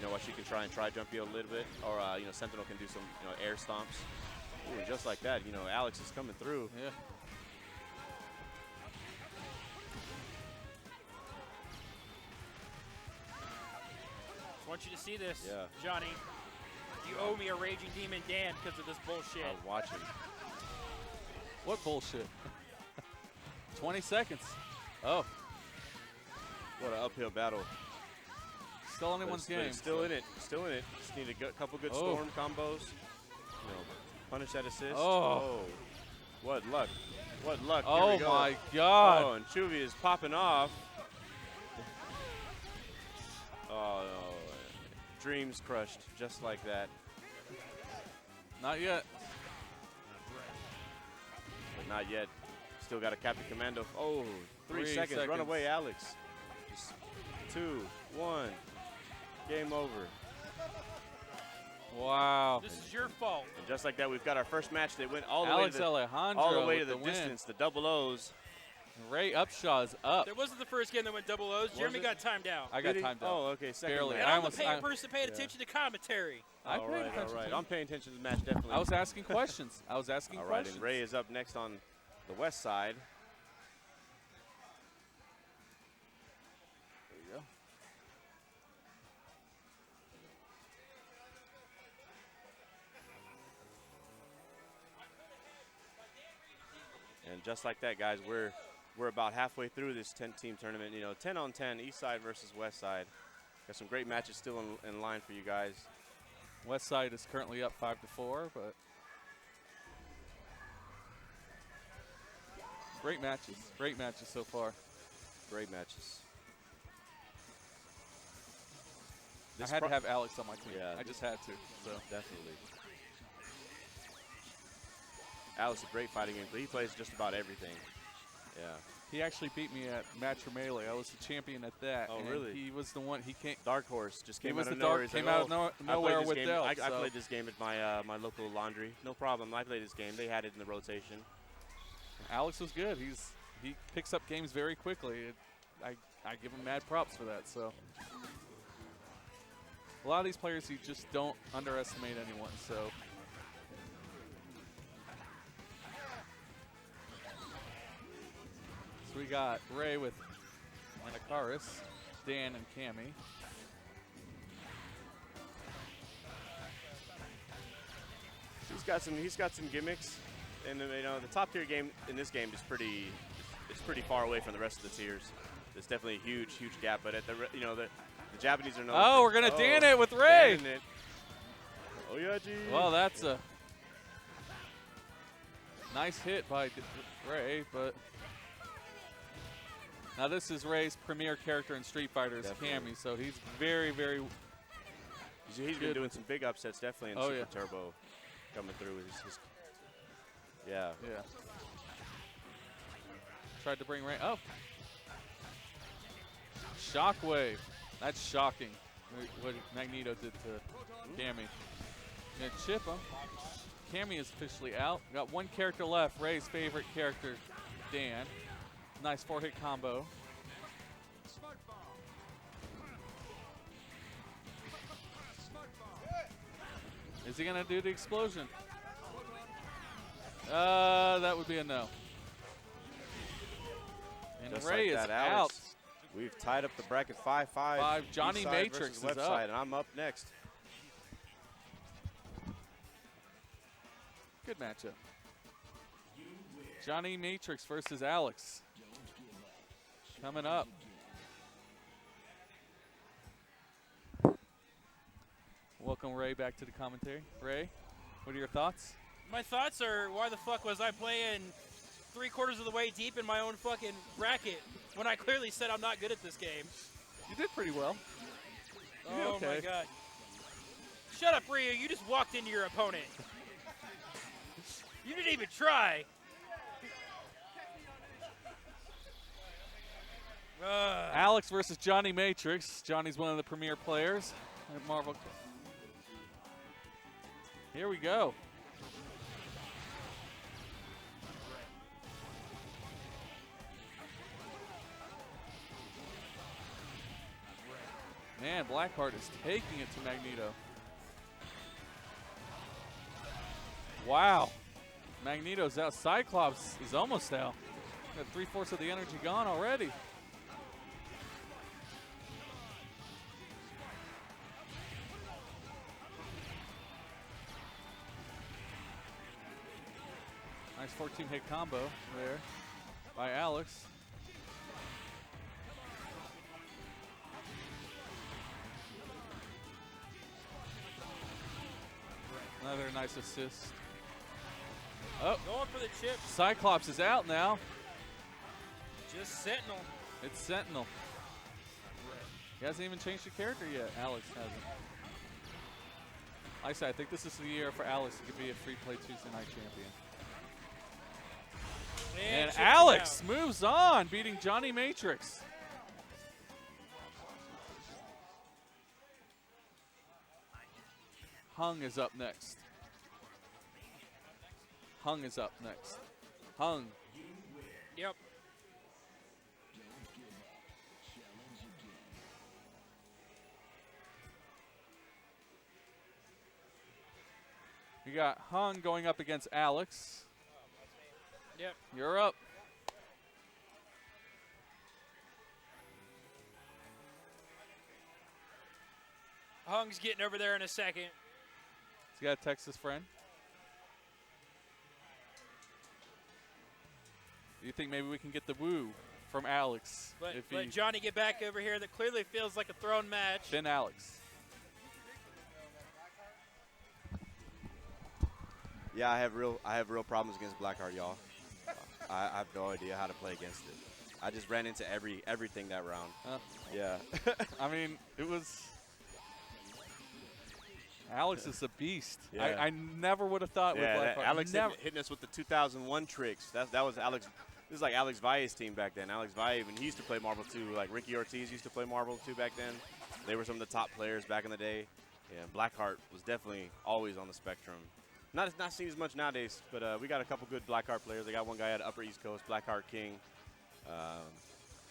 While she can try and jump you a little bit, or Sentinel can do some air stomps. Ooh, and just like that, Alex is coming through. Yeah. I want you to see this, Yeah. Johnny. You owe me a Raging Demon Dan because of this bullshit. I was watching. What bullshit? 20 seconds. Oh. What an uphill battle. Still But anyone's it's- but game. it's still in it. Still in it. Just need a couple good Oh. Storm combos. Punish that assist. Oh. What luck. What luck. Here Oh we go. my God. Oh, and Chewie is popping off. Oh, no. Dreams crushed just like that. Not yet. But not yet. Still got a Captain Commando. Oh, 3 seconds. Run away, Alex. Just 2, 1. Game over. Wow. This is your fault. And just like that, we've got our first match. They went all the Alex way to the, Alejandro all the, way to with the win. distance, the double O's. Ray Upshaw is up. That wasn't the first game that went double O's. Jeremy it? got timed out. I got Did he? timed out. Oh, okay. Second Barely. match. And I'm the almost- person paying attention to commentary. I All paid right, attention all right. to I'm paying attention to the match, definitely. I was asking questions. I was asking all right, questions. and Ray is up next on the west side. There you go. And just like that, guys, we're about halfway through this 10-team tournament. You know, 10 on 10, east side versus west side. Got some great matches still in line for you guys. West Side is currently up 5-4, but great matches. Great matches so far. Great matches. I had to have Alex on my team. Yeah, I just had to. So definitely. Alex is a great fighting game, but he plays just about everything. Yeah. he actually beat me at Match or Melee. I was the champion at that. Oh, and really? He was the one. He came. Dark Horse just came He was out of the nowhere. dark. He's Came like, out of "Oh, nowhere I played with this game. Dell. I so. played this game at my my local laundry. No problem. I played this game. They had it in the rotation. Alex was good. He picks up games very quickly. I give him mad props for that. So a lot of these players, you just don't underestimate anyone. So we got Ray with Anakaris, Dan and Cammy. He's got some gimmicks, and you know the top tier game in this game is pretty far away from the rest of the tiers. There's definitely a huge gap, but at the Japanese are known. Oh, we're gonna Dan it with Ray. Dan it. Oh yeah, gee. Well, that's a nice hit by Ray, but now this is Ray's premier character in Street Fighter, is Definitely. Cammy, so he's very He's been doing some big upsets, definitely in Oh, Super yeah. Turbo, coming through with his yeah. yeah. Tried to bring Ray up. Shockwave. That's shocking. What Magneto did to Cammy. Gonna chip him. Cammy is officially out. Got one character left. Ray's favorite character, Dan. Nice 4-hit combo. Is he gonna do the explosion? That would be a no. And Just Ray like is that, out. Alex. We've tied up the bracket 5-5. Johnny East side Matrix versus is west up. side, and I'm up next. Good matchup. Johnny Matrix versus Alex. Coming up. Welcome, Ray, back to the commentary. Ray, what are your thoughts? My thoughts are, why the fuck was I playing 3/4 of the way deep in my own fucking bracket when I clearly said I'm not good at this game? You did pretty well. You did Oh my okay. god. Shut up, Ryu. You just walked into your opponent. You didn't even try. Alex versus Johnny Matrix. Johnny's one of the premier players at Marvel. Here we go. Man, Blackheart is taking it to Magneto. Wow. Magneto's out. Cyclops is almost out. Got 3/4 of the energy gone already. Nice 14-hit combo there by Alex. Another nice assist. Oh, Going for the chip. Cyclops is out now. Just Sentinel. It's Sentinel. He hasn't even changed the character yet. Alex hasn't. Like I said, I think this is the year for Alex to be a free play Tuesday night champion. And chip Alex Alex moves on, beating Johnny Matrix. Hung is up next. Hung is up next. Hung. Yep. We got Hung going up against Alex. Yep. You're up. Hung's getting over there in a second. He's got a Texas friend. Do you think maybe we can get the woo from Alex? Let Johnny get back over here. That clearly feels like a thrown match. Then Alex. Yeah, I have real problems against Blackheart, y'all. I have no idea how to play against it. I just ran into everything that round. Yeah. I mean, it was. Alex is a beast. Yeah. I never would have thought with Blackheart. Alex hitting us with the 2001 tricks. That was Alex. This is like Alex Valle's team back then. Alex Valle, when he used to play Marble 2, like Ricky Ortiz used to play Marble 2 back then. They were some of the top players back in the day. Yeah, Blackheart was definitely always on the spectrum. Not seen as much nowadays, but we got a couple good Blackheart players. They got one guy at Upper East Coast, Blackheart King. I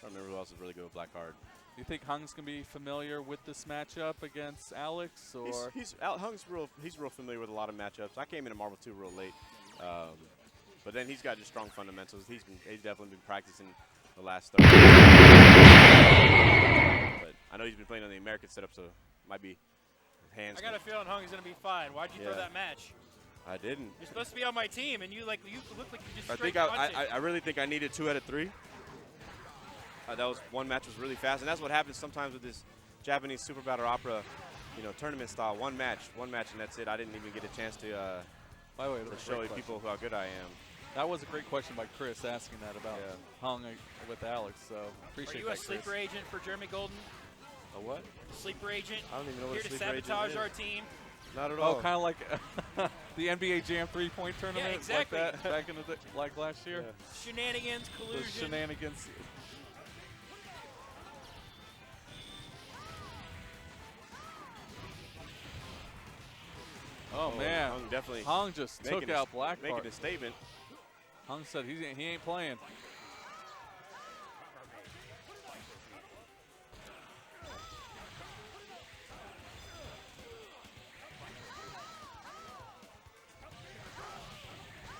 don't remember who else is really good with Blackheart. Do you think Hung's gonna be familiar with this matchup against Alex, or Hung's real familiar with a lot of matchups. I came into Marble 2 real late, but then he's got just strong fundamentals. He's definitely been practicing the last 30 years. But I know he's been playing on the American setup, so it might be his hands. I got a feeling Hung's gonna be fine. Why'd you throw that match? I didn't. You're supposed to be on my team, and you look like you just. I really think I needed 2 out of 3. That was one match was really fast, and that's what happens sometimes with this Japanese Super Battle Opera, tournament style. One match, and that's it. I didn't even get a chance to by the way, show people how good I am. That was a great question by Chris asking that about Hung with Alex. So appreciate that. Are you a sleeper agent for Jeremy Golden? A what? Sleeper agent. I don't even know what here a to sleeper agent sabotage is. our team. Not at all. Oh, kind of like the NBA Jam 3-point tournament, Yeah, exactly. like that back in the day, like last year. Yeah. Shenanigans, collusion. The shenanigans. Oh man, Hung definitely. Hung just took out Blackheart. Making a statement. Hung said he ain't playing.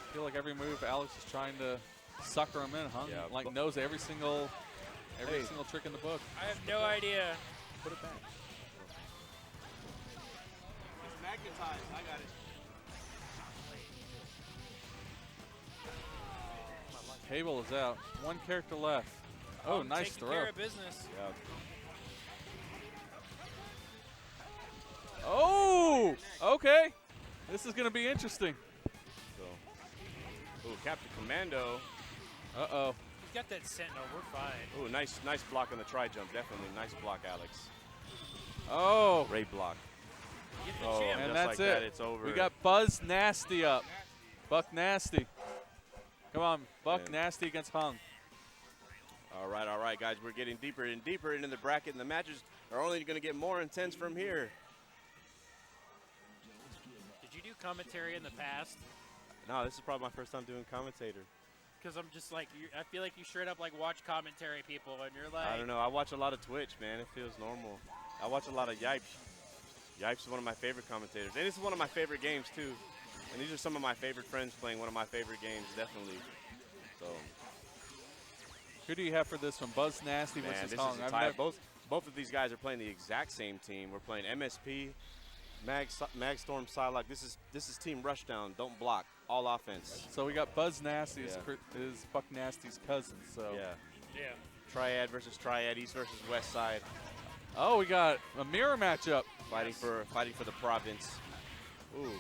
I feel like every move Alex is trying to sucker him in. Hung knows every single trick in the book. I have no idea. Put it back. It's magnetized. I got it. Cable is out. One character left. Oh, nice taking throw. Care of business. Yeah. Oh, okay. This is going to be interesting. Ooh, Captain Commando. Uh-oh. He's got that sentinel. We're fine. Ooh, nice block on the tri-jump. Definitely nice block, Alex. Oh. Great block. Get the Oh, champ. And just that's like it. that, it's over. We got Buzz Nasty up. Buck Nasty. Come on, Buck Yeah. Nasty against Hung. All right, guys. We're getting deeper and deeper into the bracket, and the matches are only going to get more intense from here. Did you do commentary in the past? No, this is probably my first time doing commentator. Because I'm just like, I feel like you straight up like watch commentary people, and you're like. I don't know. I watch a lot of Twitch, man. It feels normal. I watch a lot of Yipes. Yipes is one of my favorite commentators. And this is one of my favorite games, too. And these are some of my favorite friends playing one of my favorite games, definitely. So, Who do you have for this one? Buzz Nasty man, versus this Hung. is a tie. Both of these guys are playing the exact same team. We're playing MSP, Magstorm, Psylocke. This is Team Rushdown. Don't block. All offense. So we got Buzz Nasty Yeah. is Buck Nasty's cousin. So Yeah. Triad versus Triad, East versus West Side. Oh, we got a mirror matchup. Fighting for the province. Ooh.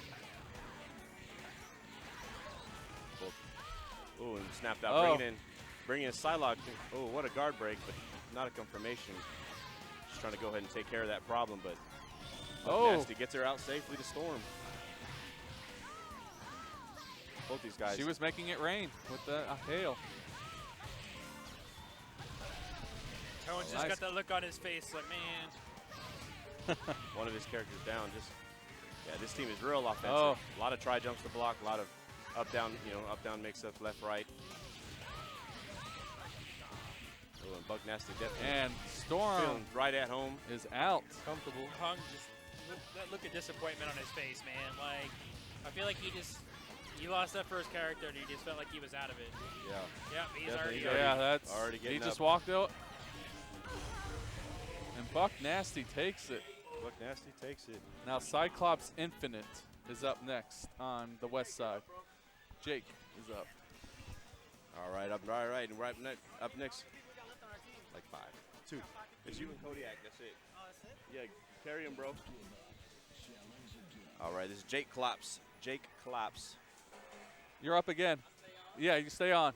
Ooh, and snapped out. Oh. Bringing in Psylocke. Oh, what a guard break, but not a confirmation. Just trying to go ahead and take care of that problem, but Nasty gets her out safely to Storm. Both these guys. She was making it rain with the hail. Cohen's just got that look on his face like, man. One of his characters down. Yeah, this team is real offensive. Oh. A lot of try jumps to block, a lot of up down, up down mix-ups, left right. Oh, and Buck Nasty definitely And Storm feeling right at home. is out. Comfortable. Hung just that look of disappointment on his face, man. Like, I feel like he lost that first character and he just felt like he was out of it. Yeah. Yeah, he's Definitely. already. Yeah, that's already getting he just up. walked out. And Buck Nasty takes it. Buck Nasty takes it. Now Cyclops Infinite is up next on the west side. Jake is up. All right, and up next, like 5, 2. It's you and Kodiak. That's it. Yeah, carry him, bro. All right, this is Jake Klops. Jake Klops. You're up again. Yeah, you stay on.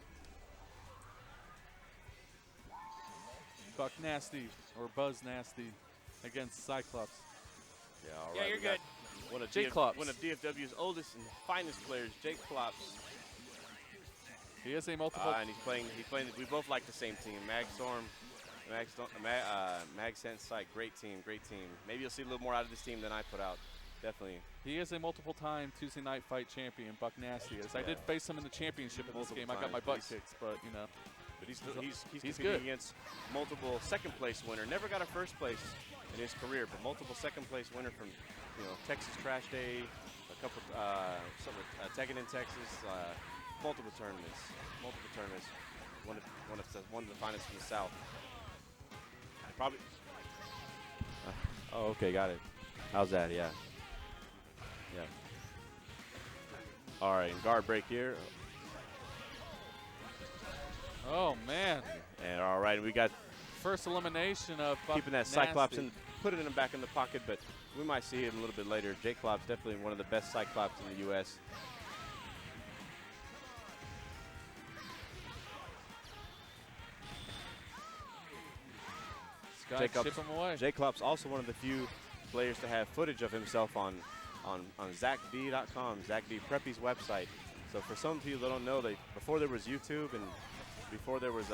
Buck Nasty or Buzz Nasty against Cyclops. Yeah, all right. Yeah, you're we got good. One of, Jake Klops. one of DFW's oldest and finest players, Jake Klops. He is a multiple. And he's playing. We both like the same team. Mag Sense Psych. Great team. Maybe you'll see a little more out of this team than I put out. Definitely. He is a multiple-time Tuesday Night Fight champion, Buck Nasty is. I did face him in the championship in this Multiple game. I got my times, butt but kicked, but But he's He's competing good. against multiple second-place winner. Never got a first place in his career, but multiple second-place winner from Texas Trash Day, a couple Tekken in Texas, multiple tournaments. One of the finest from the South. Probably. Oh, okay, got it. How's that? Yeah. All right, and guard break here. oh man, And all right, we got first elimination of Buck keeping that Nasty. Cyclops and putting him back in the pocket, but we might see him a little bit later. Jake Klops definitely one of the best Cyclops in the U.S. Scott, ship him away. Jake Klops also one of the few players to have footage of himself on ZachD.com, Zach D Preppy's website. So for some people that don't know, before there was YouTube and before there was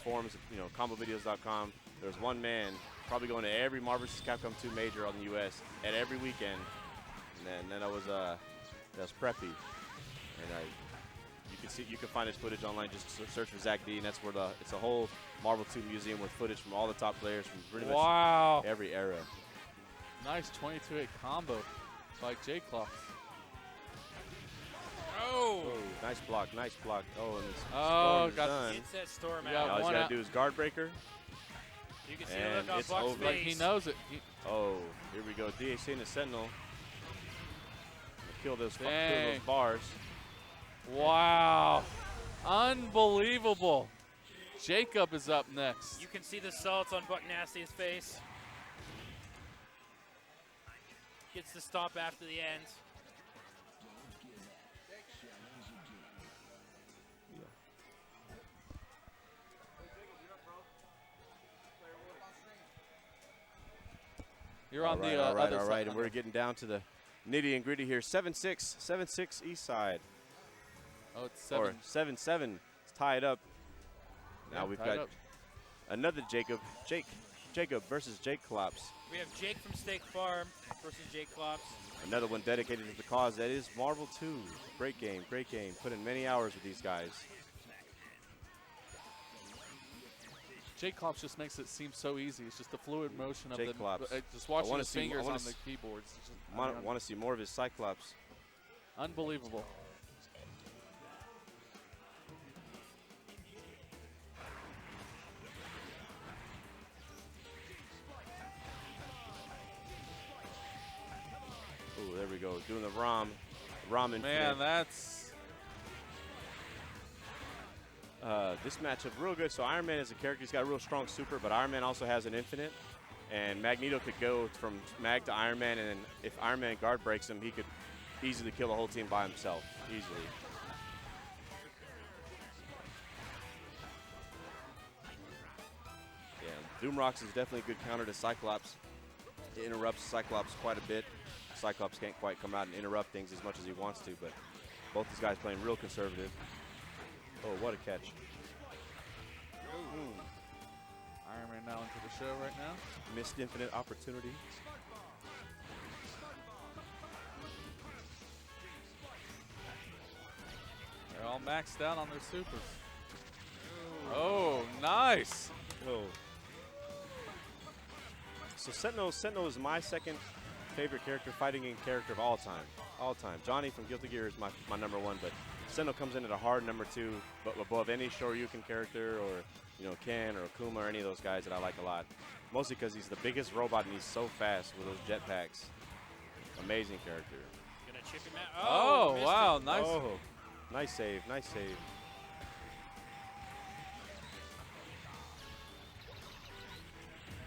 forums, combovideos.com, there was one man probably going to every Marvel vs. Capcom 2 major on the U.S. at every weekend, and then that was Preppy, and you can find his footage online. Just search for Zach D, and that's where it's a whole Marvel 2 museum with footage from all the top players from pretty much every era. Nice 22-8 combo by Jake Klops. Oh! Oh, nice block. Oh, and it's Oh, got done. Gets that Storm Yeah, out. All he's one got out. to do is guard breaker. You can see And the look on it's Buck's over. Like face. he knows it. Oh, here we go. DHC and the Sentinel. Kill those Dang. bars. Wow. Unbelievable. Jacob is up next. You can see the salts on Buck Nasty's face. Gets the stop after the end. You're on the all other right, side. and we're getting down to the nitty and gritty here. 7-6 East Side. Oh, it's Or 7-7. It's tied up. Now we've tied got up. another Jacob versus Jake Klops. We have Jake from Steak Farm versus Jake Klops. Another one dedicated to the cause. That is Marvel 2. Great game. Put in many hours with these guys. Jake Klops just makes it seem so easy. It's just the fluid motion of Jake Klops. just watching wanna his see- I fingers wanna on the s- keyboards. It's just, Want to see more of his Cyclops. unbelievable. Ooh, there we go. Doing the ROM Man, Infinite. that's This matchup real good. So Iron Man is a character. He's got a real strong super, but Iron Man also has an infinite. And Magneto could go from Mag to Iron Man, and then if Iron Man guard breaks him, he could easily kill a whole team by himself. Easily. Yeah, Doomrox is definitely a good counter to Cyclops. It interrupts Cyclops quite a bit. Cyclops can't quite come out and interrupt things as much as he wants to, but both these guys playing real conservative. Oh, what a catch. Iron Man now into the show right now. Missed infinite opportunity. They're all maxed out on their supers. Oh, nice. Oh. So Sentinel is my second favorite character, fighting game character of all time. All time. Johnny from Guilty Gear is my number one, but Sentinel comes in at a hard number two, but above any Shoryuken character or Ken or Akuma or any of those guys that I like a lot. Mostly because he's the biggest robot and he's so fast with those jetpacks. Amazing character. Gonna chip him out. Oh, missed wow, it. nice. Oh, nice save, nice save.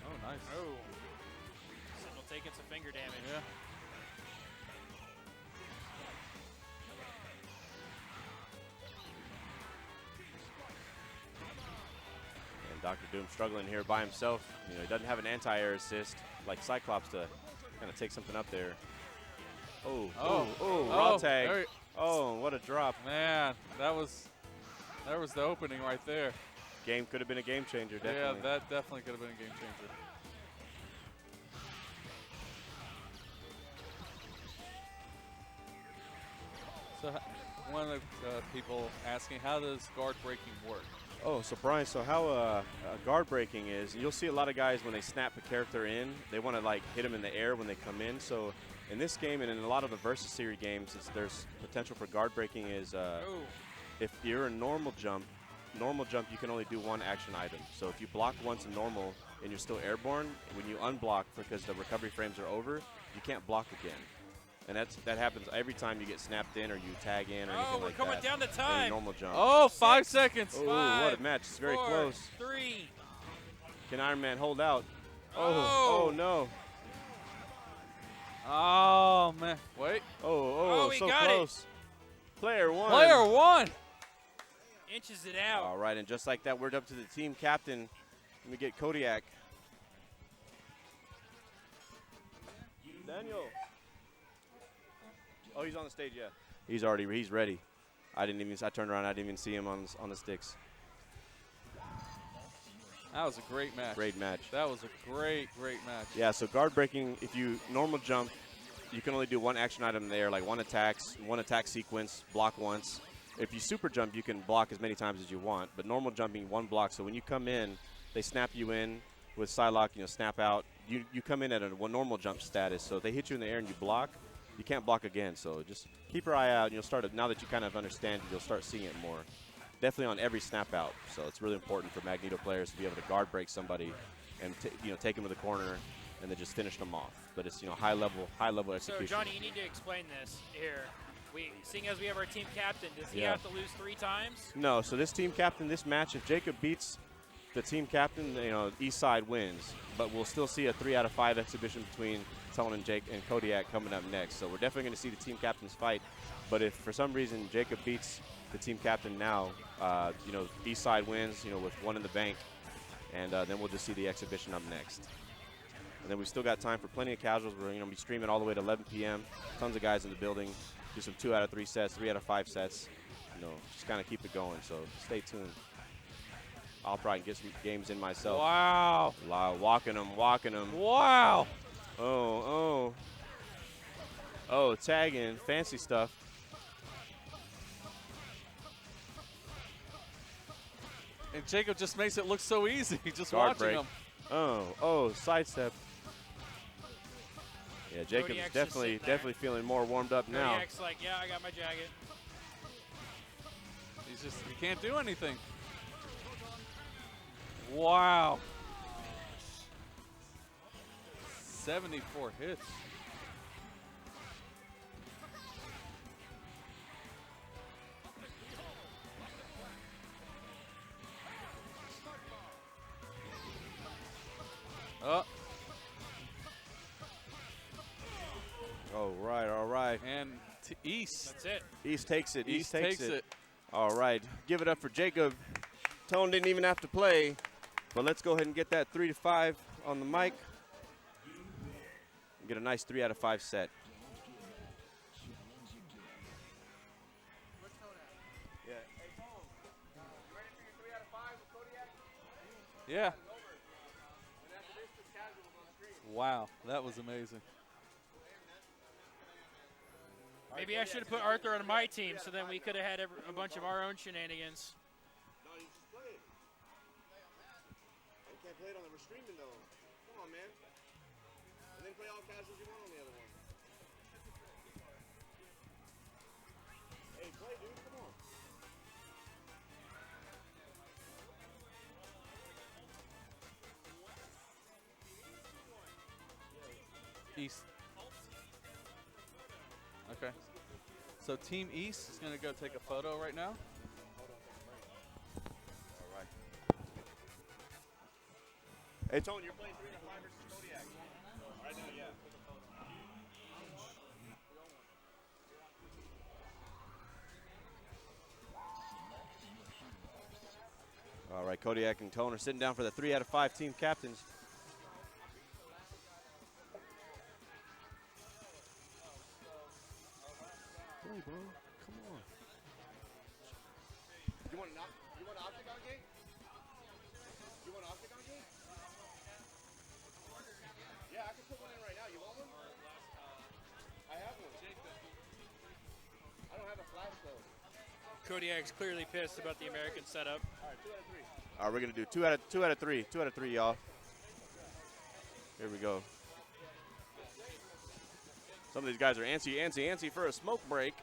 Oh, nice. Oh. Sentinel taking some finger damage. Yeah. And Dr. Doom struggling here by himself. He doesn't have an anti-air assist like Cyclops to kind of take something up there. Oh, raw tag. there- Oh, what a drop. Man, that was the opening right there. Game could have been a game changer, definitely. Yeah, that definitely could have been a game changer. So one of the people asking, how does guard breaking work? Oh, so Brian, so how guard breaking is, you'll see a lot of guys when they snap a character in, they want to hit them in the air when they come in. So in this game and in a lot of the Versus Series games, there's potential for guard breaking is if you're a normal jump, you can only do one action item. So if you block once in normal and you're still airborne, when you unblock because the recovery frames are over, you can't block again. And that happens every time you get snapped in or you tag in or anything like that. We're coming down to in a time. normal jump. Oh, 5 seconds. Oh, Five, what a match. It's very 4, close. 3. Can Iron Man hold out? Oh. Oh no. Oh, man. Wait. Oh, he so got it. close. Player one. Player one. Inches it out. All right, and just like that, we're up to the team captain. Let me get Kodiak. Daniel. Oh, he's on the stage, yeah. He's ready. I turned around, I didn't even see him on the sticks. That was a great match. Great match. That was a great match. Yeah, so guard breaking, if you normal jump, you can only do one action item there, like one attack sequence, block once. If you super jump, you can block as many times as you want, but normal jumping, one block. So when you come in, they snap you in with Psylocke, snap out. You come in at a normal jump status, so if they hit you in the air and you block, you can't block again. So just keep your eye out, and you'll start now that you kind of understand it, you'll start seeing it more. Definitely on every snap out. So it's really important for Magneto players to be able to guard break somebody and take them to the corner and then just finish them off. But it's high level execution. So Johnny, you need to explain this here. Seeing as we have our team captain, does he Yeah. have to lose 3 times? No, so this team captain, this match, if Jacob beats the team captain, East Side wins. But we'll still see a 3 out of 5 exhibition between Talon and Jake and Kodiak coming up next. So we're definitely going to see the team captains fight. But if for some reason Jacob beats the team captain now, East Side wins, with 1 in the bank. And then we'll just see the exhibition up next. And then we've still got time for plenty of casuals. We're going to be streaming all the way to 11 p.m. Tons of guys in the building. Do some 2 out of 3 sets, 3 out of 5 sets. Just kind of keep it going. So stay tuned. I'll probably get some games in myself. Wow. Walking them. Wow. Oh, tagging. Fancy stuff. And Jacob just makes it look so easy, just Guard watching break. him. Oh, sidestep. Yeah, Jacob's Kodiak's just definitely sitting there. feeling more warmed up now. Kodiak's like, yeah, I got my jacket. He can't do anything. Wow. 74 hits. Oh, All right. and to East. That's it. East takes it. East takes it. All right. Give it up for Jacob. Tone didn't even have to play. But let's go ahead and get that 3 to 5 on the mic. And get a nice 3 out of 5 set. Yeah. Wow, that was amazing. Maybe I should have put Arthur on my team, so then we could have had a bunch of our own shenanigans. No, you just play it. You can't play it on the streaming though. Come on, man. And then play all casuals you want on the other one. Hey, play, dude. Come on. East. Okay. So Team East is going to go take a photo right now. All right. Hey, Tony, you're playing 3 out of 5 versus Kodiak. Right now, yeah. All right, Kodiak and Tone are sitting down for the 3 out of 5 team captains. Hey, bro, come on. You want an octagon gate? You want an octagon gate? Yeah, I can put one in right now. You want one? I have one. I don't have a flash though. Kodiak's clearly pissed about the American setup. All right, 2 out of 3. All right, we're gonna do 2 out of 3. 2 out of 3, y'all. Here we go. Some of these guys are antsy for a smoke break.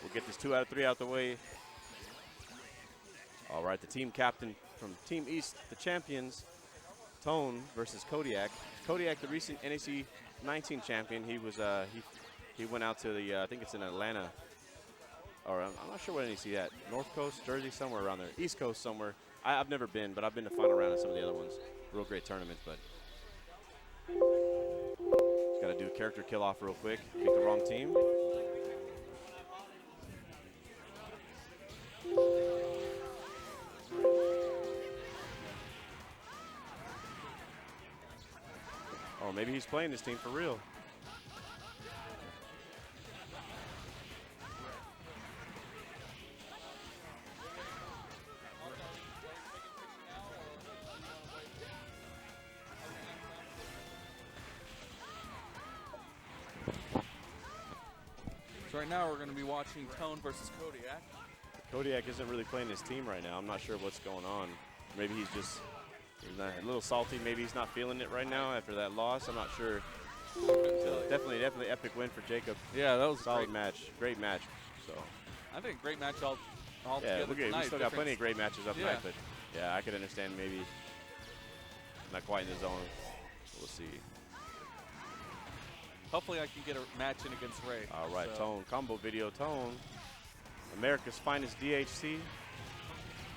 We'll get this 2 out of 3 out the way. All right, the team captain from Team East, the champions, Tone versus Kodiak. Kodiak, the recent NAC 19 champion. He was he went out to the I think it's in Atlanta, or I'm not sure what NAC at. North Coast, Jersey, somewhere around there. East Coast somewhere. I've never been, but I've been to final round of some of the other ones. Real great tournaments, but got to do a character kill off real quick. Pick the wrong team. Oh, maybe he's playing this team for real. So right now we're going to be watching Tone versus Kodiak. Kodiak isn't really playing his team right now. I'm not sure what's going on. Maybe he's just a little salty. Maybe he's not feeling it right now after that loss. I'm not sure. So definitely epic win for Jacob. Yeah, that was Solid match. Great match. So I think great match all yeah, together tonight. we still got plenty of great matches up Yeah. tonight, but yeah, I could understand maybe not quite in the zone. We'll see. Hopefully I can get a match in against Ray. All right, So- Tone, combo video Tone. America's finest DHC.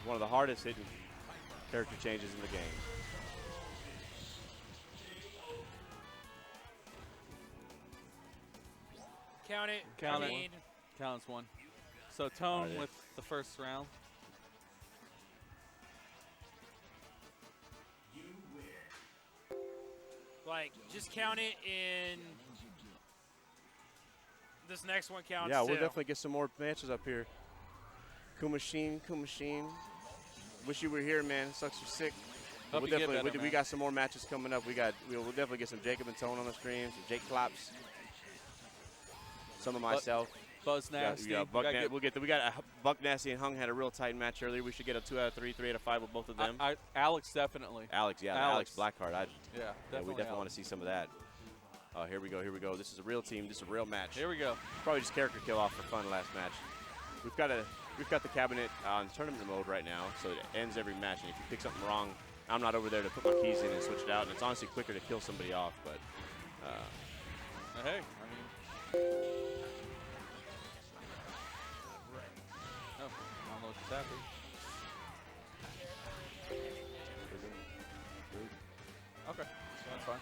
One of the hardest hitting character changes in the game. Count it. Count I it. mean, Counts one. So Tone Alright. with the first round. like, just count it in this next one counts Yeah, we'll too. definitely get some more matches up here. Kumashine. Wish you were here, man. Sucks you're sick. Hope We'll you get definitely, better, we man. got some more matches coming up. We'll definitely get some Jacob and Tone on the stream, some Jake Claps, some of myself. Buzz Nasty. Yeah, We gotta we got Buck Nasty and Hung had a real tight match earlier. We should get a 2 out of 3, 3 out of 5 with both of them. Alex definitely. Alex, yeah, Alex. Alex Blackheart. Yeah, We definitely want to see some of that. Oh, here we go. This is a real team. This is a real match. Here we go. Probably just character kill off for fun last match. We've got the cabinet on tournament mode right now, so it ends every match. And if you pick something wrong, I'm not over there to put my keys in and switch it out. And it's honestly quicker to kill somebody off. But Hey, I mean. Oh, I don't know what just happened. Okay, so that's fine.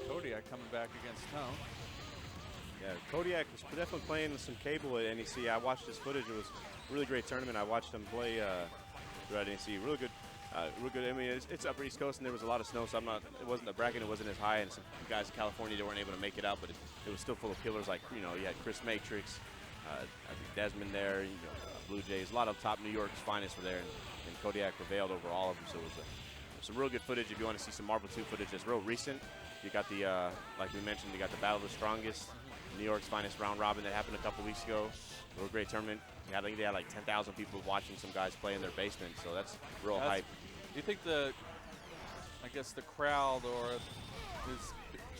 Kodiak coming back against Tone. yeah, Kodiak was definitely playing with some cable at NEC. I watched his footage. It was a really great tournament. I watched him play throughout NEC. Really good. We're good. I mean, it's Upper East Coast, and there was a lot of snow, so the bracket wasn't as high, and some guys in California, they weren't able to make it out, but it was still full of killers. Like, you had Chris Matrix, I think Desmond there, Blue Jays. A lot of top New York's finest were there, and Kodiak prevailed over all of them. So it was some real good footage. If you want to see some Marble 2 footage that's real recent, you got the, like we mentioned, you got the Battle of the Strongest, New York's finest round robin that happened a couple weeks ago. Real great tournament. I think they had like 10,000 people watching some guys play in their basement, so that's real hype. Do you think the crowd is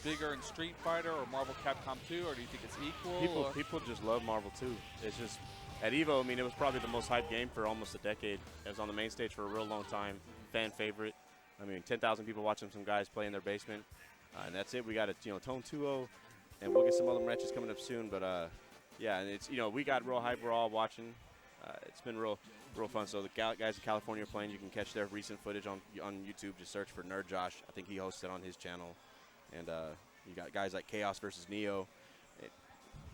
bigger in Street Fighter or Marvel Capcom 2, or do you think it's equal? People just love Marvel 2. It's just, at EVO, I mean, it was probably the most hyped game for almost a decade. It was on the main stage for a real long time. Fan favorite. I mean, 10,000 people watching some guys play in their basement. And that's it. We got a Tone 2-0, and we'll get some other matches coming up soon. But, yeah, and it's, we got real hype. We're all watching. It's been real fun. So the guys in California are playing. You can catch their recent footage on YouTube. Just search for Nerd Josh. I think he hosts it on his channel. And you got guys like Chaos versus Neo,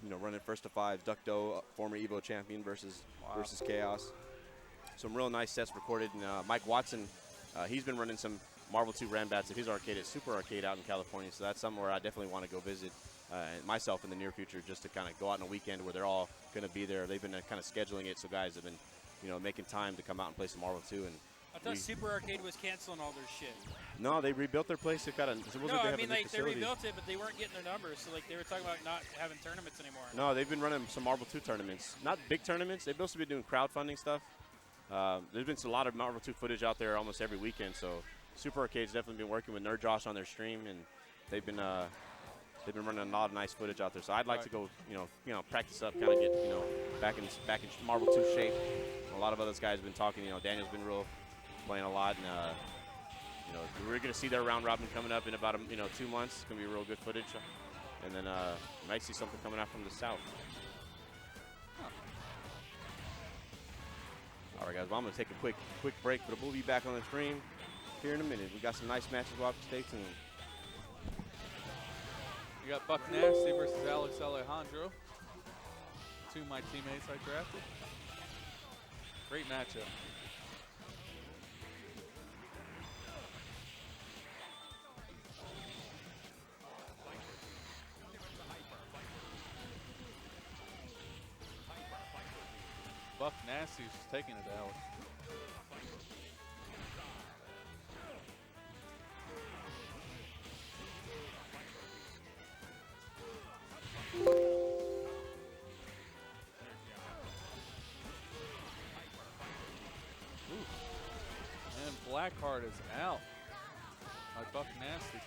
running first to 5. Ducto, former Evo champion versus Chaos. Some real nice sets recorded. And Mike Watson, he's been running some Marvel 2 Rambats at his arcade at Super Arcade out in California. So that's somewhere I definitely want to go visit myself in the near future, just to kind of go out on a weekend where they're all going to be there. They've been kind of scheduling it, so guys have been, making time to come out and play some Marvel 2. And I thought Super Arcade was canceling all their shit. No, they rebuilt their place. They've got a. They rebuilt it, but they weren't getting their numbers. So they were talking about not having tournaments anymore. No, they've been running some Marvel 2 tournaments. Not big tournaments. They've also been doing crowdfunding stuff. There's been a lot of Marvel 2 footage out there almost every weekend. So Super Arcade's definitely been working with Nerd Josh on their stream, and they've been running a lot of nice footage out there. So I'd like to go, practice up, kind of get, back in Marvel 2 shape. A lot of other guys have been talking. Daniel's been playing a lot, and we're going to see their round robin coming up in about 2 months. It's going to be real good footage, and then might see something coming out from the south. All right, guys. Well, I'm going to take a quick break, but we'll be back on the stream here in a minute. We got some nice matches. We'll have to stay tuned. You got Buck Nasty versus Alex Alejandro. 2 of my teammates I drafted. Great matchup. Buck Nasty's just taking it to Alex. And Blackheart is out by Buck Nasty.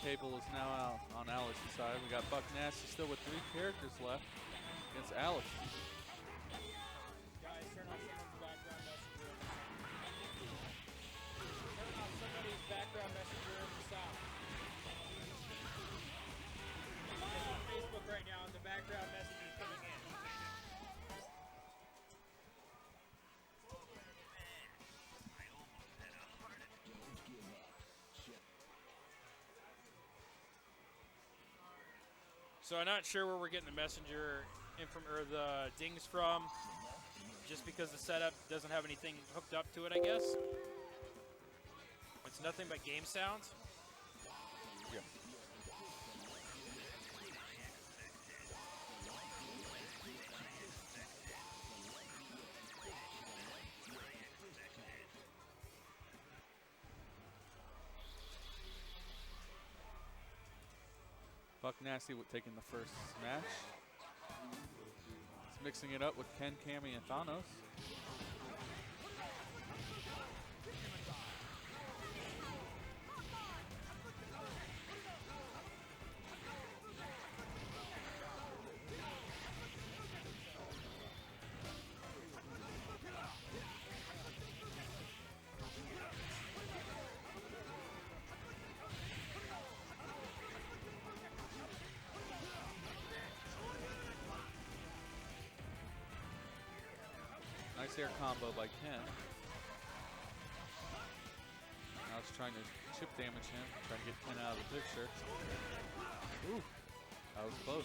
Cable is now out on Alex's side. We got Buck Nasty still with 3 characters left against Alex. Guys, turn off someone's background messenger. Turn off somebody's background messenger in the south. It's on Facebook right now, and the background message is coming in. So I'm not sure where we're getting the messenger or the dings from, just because the setup doesn't have anything hooked up to it, I guess. It's nothing but game sounds. Yeah. Buck Nasty taking the first smash. He's mixing it up with Ken, Cammy, and Thanos. Nice air combo by Ken. Now it's trying to chip damage him, trying to get Ken out of the picture. Ooh, that was close.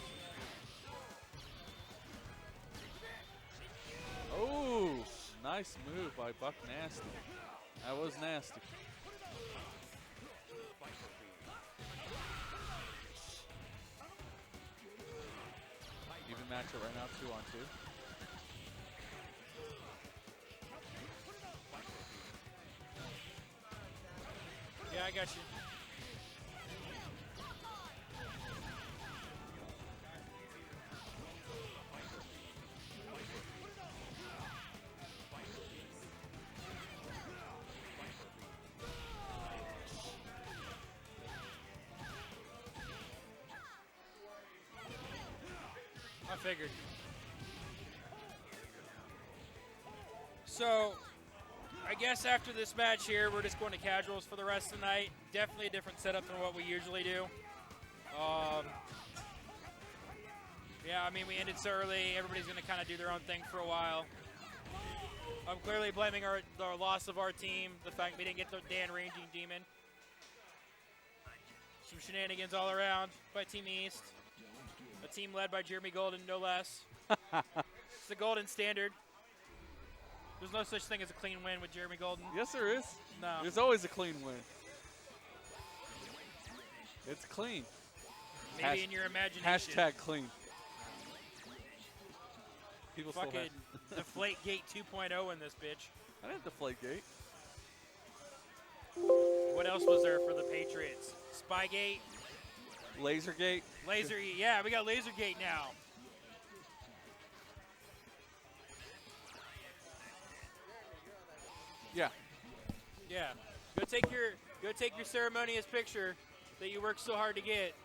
Oh, nice move by Buck Nasty. That was nasty. Even matchup right now, 2-on-2. Yeah, I got you. I figured. So, I guess after this match here, we're just going to casuals for the rest of the night. Definitely a different setup than what we usually do. Yeah, I mean, we ended so early. Everybody's going to kind of do their own thing for a while. I'm clearly blaming the loss of our team, the fact we didn't get the Dan Ranging Demon. Some shenanigans all around by Team East. A team led by Jeremy Golden, no less. It's the golden standard. There's no such thing as a clean win with Jeremy Golden. Yes, there is. No. There's always a clean win. It's clean. Maybe in your imagination. Hashtag clean. People still Fucking have. Deflate Gate 2.0 in this bitch. I didn't deflate gate. What else was there for the Patriots? Spygate? Laser gate. Laser, yeah, we got Laser Gate now. Yeah. Yeah. Go take your ceremonious picture that you worked so hard to get.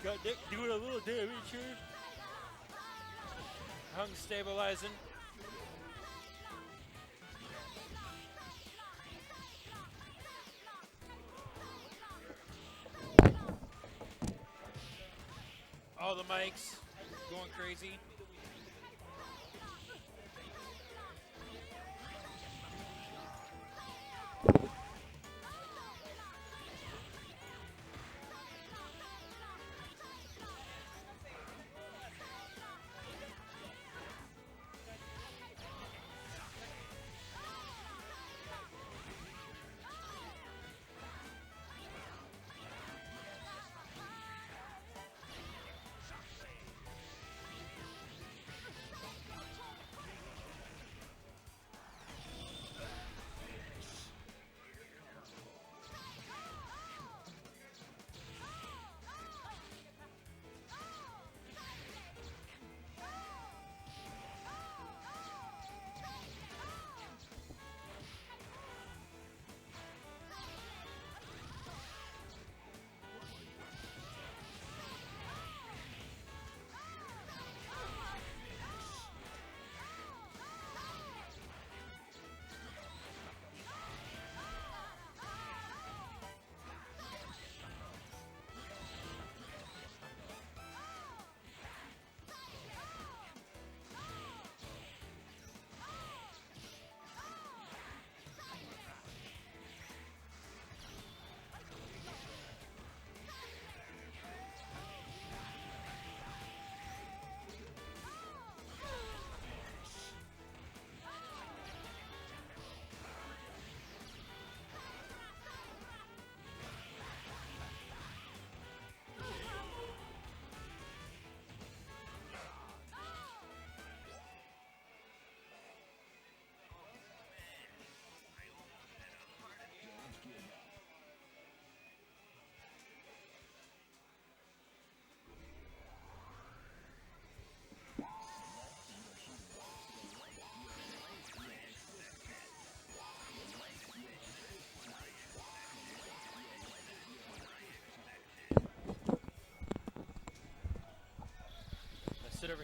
Got Nick doing a little damage here. Hung stabilizing. All the mics going crazy.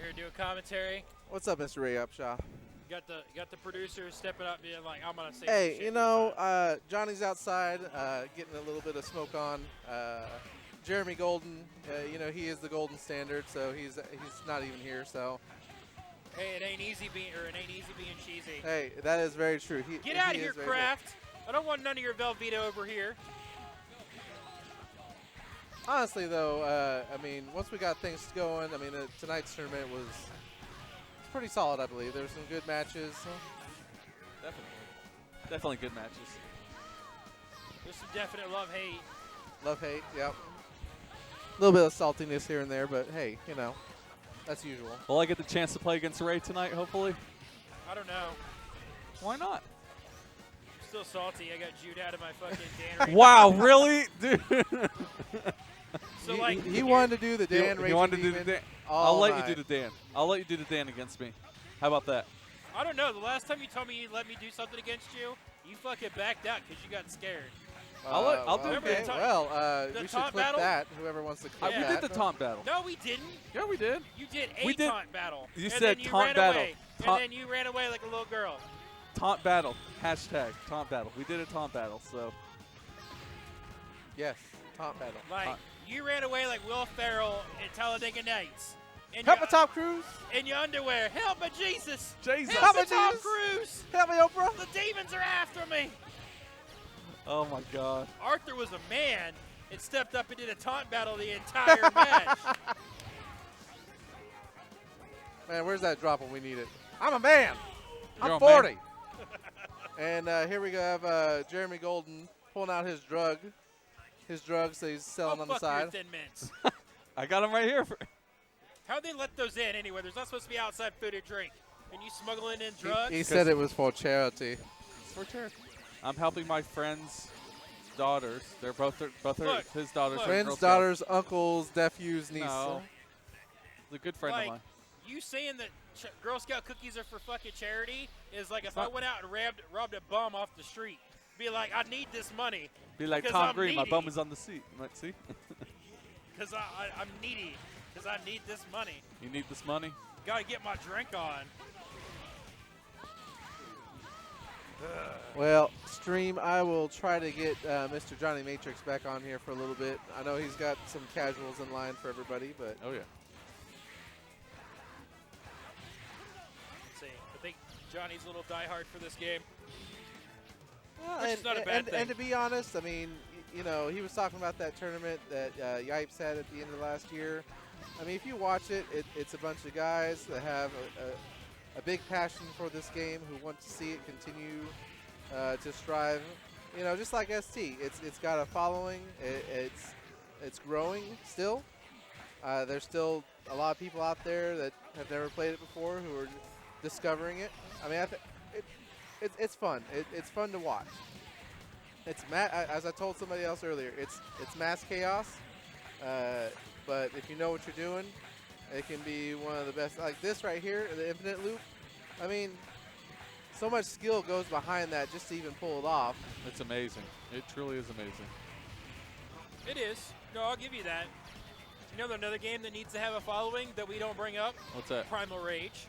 here doing commentary. What's up, Mr. Ray Upshaw? Got the producers stepping up, being like, "I'm gonna say." Hey, some shit you this know, time." Johnny's outside getting a little bit of smoke on. Jeremy Golden, you know, he is the golden standard, so he's not even here. So Hey, it ain't easy being cheesy. hey, that is very true. Get out of he here, is very Kraft. I don't want none of your Velveeta over here. good. Honestly, though, I mean, once we got things going, I mean, tonight's tournament was pretty solid, I believe. There were some good matches. Definitely good matches. There's some definite love-hate. Love, hate, yep. A little bit of saltiness here and there, but hey, you know, that's usual. Will I get the chance to play against Ray tonight, hopefully? I don't know. Why not? I'm still salty. I got Jude out of my fucking Dan Ray. Wow, really? Dude. So, like, He wanted to do the Dan He Raging wanted to do Demon the Dan. all I'll let night. you do the Dan. I'll let you do the Dan against me. How about that? I don't know. The last time you told me you'd let me do something against you, you fucking backed out because you got scared. I'll do Remember okay. the ta- Well, the we should taunt clip battle? that. Whoever wants to clip We that. did the taunt battle. No, we didn't. Yeah, we did. You did We a did- taunt battle. You and said then you taunt ran battle. Away, Taunt- and then you ran away like a little girl. Taunt battle. Hashtag taunt battle. We did a taunt battle, so. Yes, taunt battle. Like, you ran away like Will Ferrell in Talladega Nights. In Help your, me, Tom Cruise. In your underwear. Help me, Jesus. Jesus. Help me, me, Tom Jesus. Cruise. Help me, Oprah. The demons are after me. Oh my God. Arthur was a man and stepped up and did a taunt battle the entire match. Man, where's that drop when we need it? I'm a man. You're I'm a 40. man. And here we go. Have Jeremy Golden pulling out his drug. His drugs that he's selling Oh, on the fuck your side. Thin Mints. I got him right here. How'd they let those in anyway? There's not supposed to be outside food or drink. And you smuggling in drugs? He said it was for charity. For charity. I'm helping my friend's daughters. They're both Look, his daughters. look. are Girl Friends, Scouts. daughters, uncles, nephews, nieces. No. He's a good friend Like, of mine. you saying that Girl Scout cookies are for fucking charity is like if not- I went out and robbed a bum off the street. Be like, I need this money Be like because Tom I'm Green. My needy. bum is on the seat. You might see. because I'm needy because I need this money. You need this money? Gotta get my drink on. Well, stream, I will try to get Mr. Johnny Matrix back on here for a little bit. I know he's got some casuals in line for everybody, but Oh, yeah. Let's see. I think Johnny's a little diehard for this game. well, Which is not a bad and to thing. be honest, I mean, you know, he was talking about that tournament that Yipes had at the end of last year. I mean, if you watch it, it's a bunch of guys that have a big passion for this game who want to see it continue to strive. You know, just like ST, it's got a following. It's growing still. There's still a lot of people out there that have never played it before who are discovering it. I mean, it's fun. It's fun to watch. It's as I told somebody else earlier. It's mass chaos, but if you know what you're doing, it can be one of the best. Like this right here, the infinite loop. I mean, so much skill goes behind that just to even pull it off. It's amazing. It truly is amazing. It is. No, I'll give you that. You know another game that needs to have a following that we don't bring up? What's that? Primal Rage.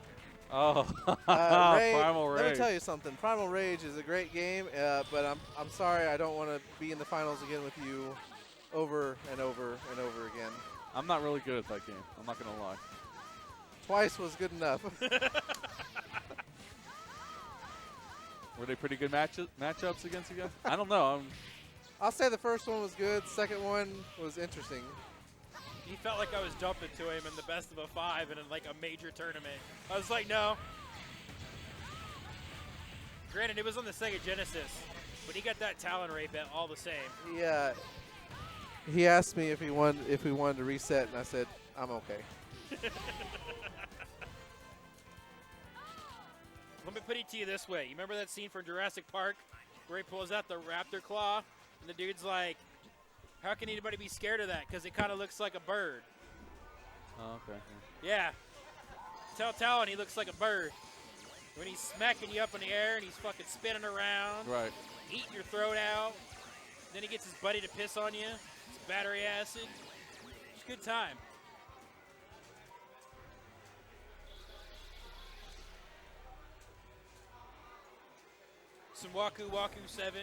Oh, Ray, Primal Rage. Let me tell you something. Primal Rage is a great game, but I'm sorry I don't want to be in the finals again with you over and over and over again. I'm not really good at that game. I'm not going to lie. Twice was good enough. Were they pretty good matchups against you guys? I don't know. I'll say the first one was good. Second one was interesting. He felt like I was dumping to him in the best of a 5 in like a major tournament. I was like, no. Granted, it was on the Sega Genesis, but he got that Talon Ray bet all the same. Yeah. He asked me if we wanted to reset, and I said I'm okay. Let me put it to you this way. You remember that scene from Jurassic Park where he pulls out the raptor claw, and the dude's like, how can anybody be scared of that? Because it kind of looks like a bird. Oh, okay. Yeah. Tell Talon he looks like a bird. When he's smacking you up in the air and he's fucking spinning around, Right. eating your throat out. Then he gets his buddy to piss on you. It's battery acid. It's a good time. Some Waku Waku 7.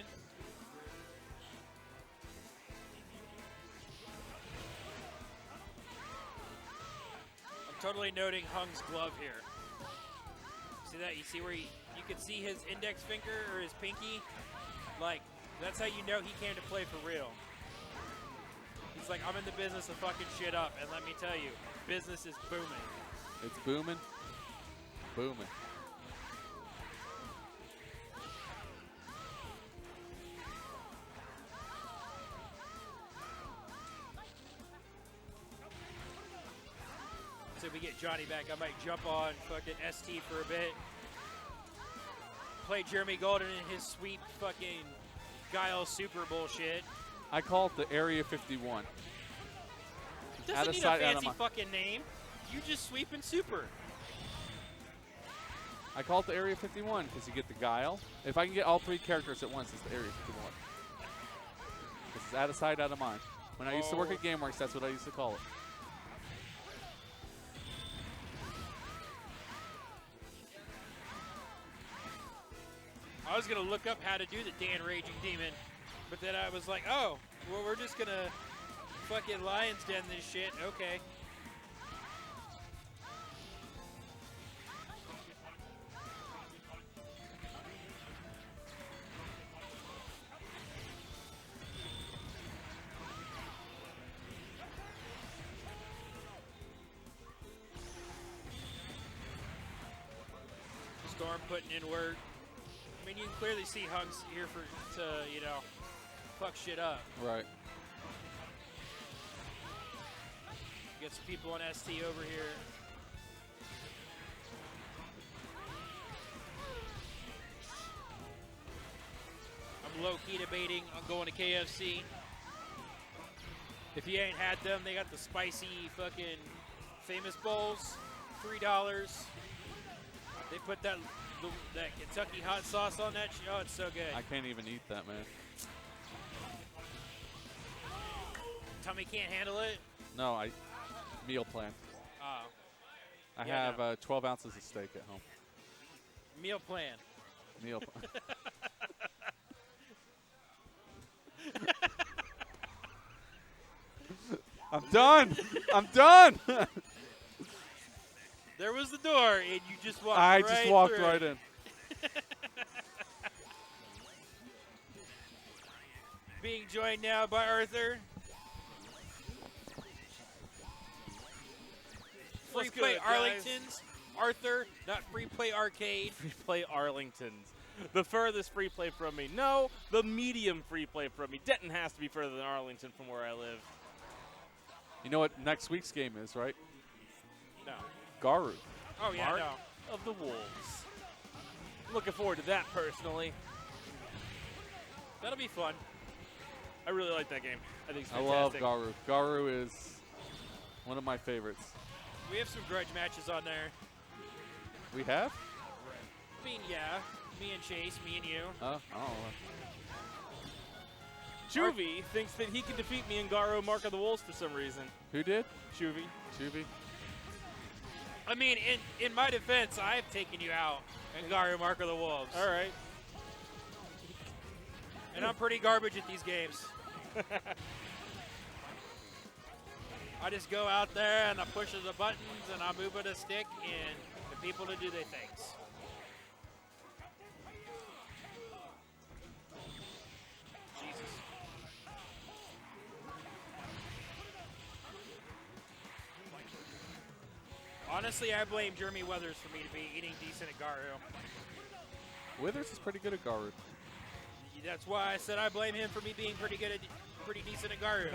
I'm totally noting Hung's glove here. See that? You see where you can see his index finger or his pinky? Like, that's how you know he came to play for real. He's like, I'm in the business of fucking shit up, and let me tell you, business is booming. It's booming. Booming. So if we get Johnny back, I might jump on fucking ST for a bit. Play Jeremy Golden in his sweep fucking Guile Super bullshit. I call it the Area 51. Doesn't need a fancy fucking name. You just sweep and super. I call it the Area 51 because you get the Guile. If I can get all 3 characters at once, it's the Area 51. This is out of sight, out of mind. When I used to work at GameWorks, that's what I used to call it. I was going to look up how to do the Dan Raging Demon, but then I was like, oh, well, we're just going to fucking Lion's Den this shit. Okay. Storm putting in work. I mean, you can clearly see Hung's here to, you know, fuck shit up. Right. Get some people on ST over here. I'm low-key debating on going to KFC. If you ain't had them, they got the spicy fucking famous bowls, $3. They put that Kentucky hot sauce on that. Oh, it's so good. I can't even eat that, man. Tummy can't handle it? No, meal plan. Oh. I Yeah, have 12 ounces of steak at home. Meal plan. Meal plan. I'm done. I'm done. There was the door, and you just walked I right just walked through right it. in. Being joined now by Arthur. Free What's play good, guys? Arlington's. Arthur, not free play arcade. Free play Arlington's. The furthest free play from me. No, the medium free play from me. Denton has to be further than Arlington from where I live. You know what next week's game is, right? No. Garu. Oh, yeah, Mark no. of the Wolves. Looking forward to that personally. That'll be fun. I really like that game. I think it's I love fantastic. Garu. Garu is one of my favorites. We have some grudge matches on there. We have? I mean, yeah. Me and Chase, me and you. I don't know. Chuvy thinks that he can defeat me in Garo Mark of the Wolves for some reason. Who did? Chuvy. Chuvy. I mean, in my defense, I've taken you out in Garu Mark of the Wolves. All right. And I'm pretty garbage at these games. I just go out there and I push the buttons and I move with a stick and the people to do their things. Jesus. Honestly, I blame Jeremy Weathers for me to be eating decent at Garu. Withers is pretty good at Garu. That's why I said I blame him for me being pretty decent at Garu.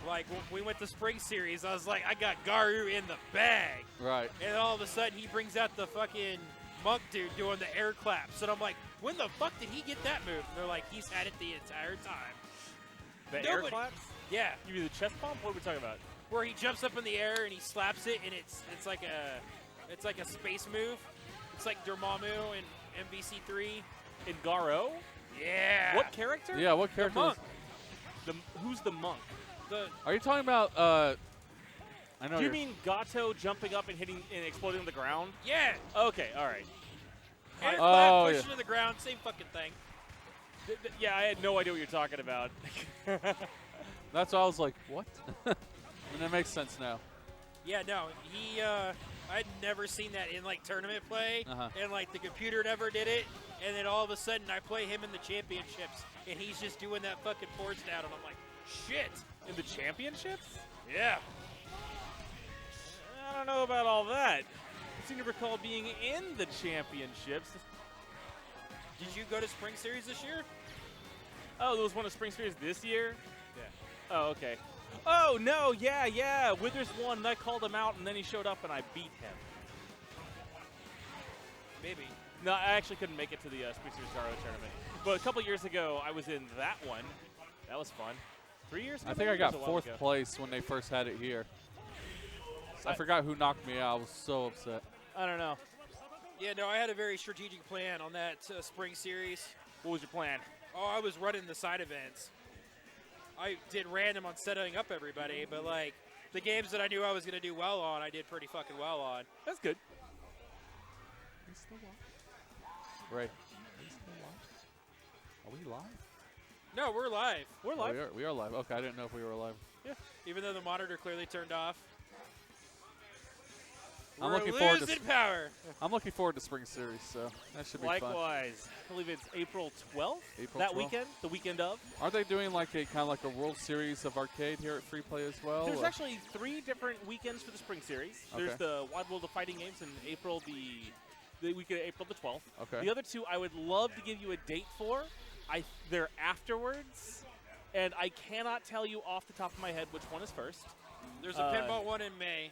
Like, when we went to Spring Series, I was like, I got Garu in the bag. Right. And all of a sudden, he brings out the fucking monk dude doing the air claps. And I'm like, when the fuck did he get that move? And they're like, he's had it the entire time. The air claps? Yeah. You mean the chest bump? What are we talking about? Where he jumps up in the air and he slaps it, and it's like a space move. It's like Dormammu in MVC3. In Garo? Yeah. What character? Yeah, what character? monk. Who's the monk? Are you talking about, I know Do you you're- mean Gato jumping up and hitting and exploding on the ground? Yeah. Okay, all right. Air Oh, clap, yeah. pushing to the ground. down, same fucking thing. Yeah, I had no idea what you're talking about. That's why I was like, what? And it makes sense now. Yeah, no, he, I'd never seen that in, like, tournament play, Uh-huh. and, like, the computer never did it, and then all of a sudden I play him in the championships, and he's just doing that fucking force down, and I'm like, shit. In the championships? Yeah. I don't know about all that. I seem to recall being in the championships. Did you go to Spring Series this year? Oh, there was one of Spring Series this year? Yeah. Oh, okay. Oh, no, yeah. Withers won, and I called him out, and then he showed up, and I beat him. Maybe. No, I actually couldn't make it to the Spring Series Zaro tournament. But a couple years ago, I was in that one. That was fun. 3 years ago? I think I maybe? got It was a while 4th ago. place when they first had it here. I forgot who knocked me out. I was so upset. I don't know. Yeah, no, I had a very strategic plan on that Spring Series. What was your plan? Oh, I was running the side events. I did random on setting up everybody, but, like, the games that I knew I was going to do well on, I did pretty fucking well on. That's good. Right. Are we live? No, we're live. We're Oh, live. we are live. Okay, I didn't know if we were live. Even though the monitor clearly turned off. I'm We're looking forward to losing power. I'm looking forward to Spring Series, so that should be fun. Likewise. I believe it's April 12th. April that 12th. weekend, the weekend of. Aren't they doing like a kind of like a World Series of arcade here at Free Play as well? There's or- actually 3 different weekends for the Spring Series. There's Okay. the Wide World of Fighting Games in April, the weekend of April the 12th. Okay. The other 2 I would love to give you a date for. They're afterwards, and I cannot tell you off the top of my head which one is first. There's a pinball one in May.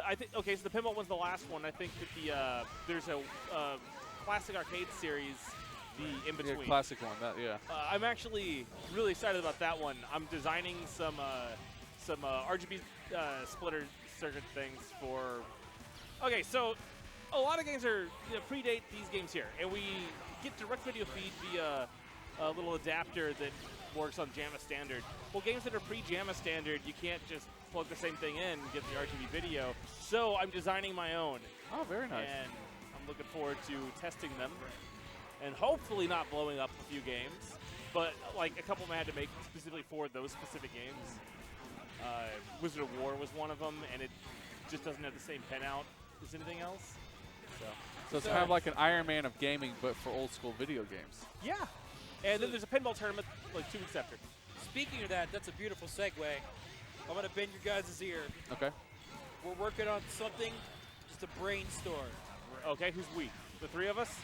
I think okay, so the pinball one's the last one. I think that there's a classic arcade series, the in Yeah, between. classic one. That yeah. I'm actually really excited about that one. I'm designing some RGB splitter circuit things for. Okay, so a lot of games predate these games here, and we get direct video feed via a little adapter that works on JAMA standard. Well, games that are pre-JAMA standard, you can't just plug the same thing in and get the RGB video. So I'm designing my own, Oh, very nice. and I'm looking forward to testing them, and hopefully not blowing up a few games. But like a couple of them I had to make specifically for those specific games. Wizard of War was one of them, and it just doesn't have the same pinout as anything else. So it's kind of like an Iron Man of gaming, but for old school video games. Yeah. And then there's a pinball tournament like 2 weeks after. Speaking of that, that's a beautiful segue. I'm going to bend your guys' ear. Okay. We're working on something, just a brainstorm. Okay, who's we? The 3 of us?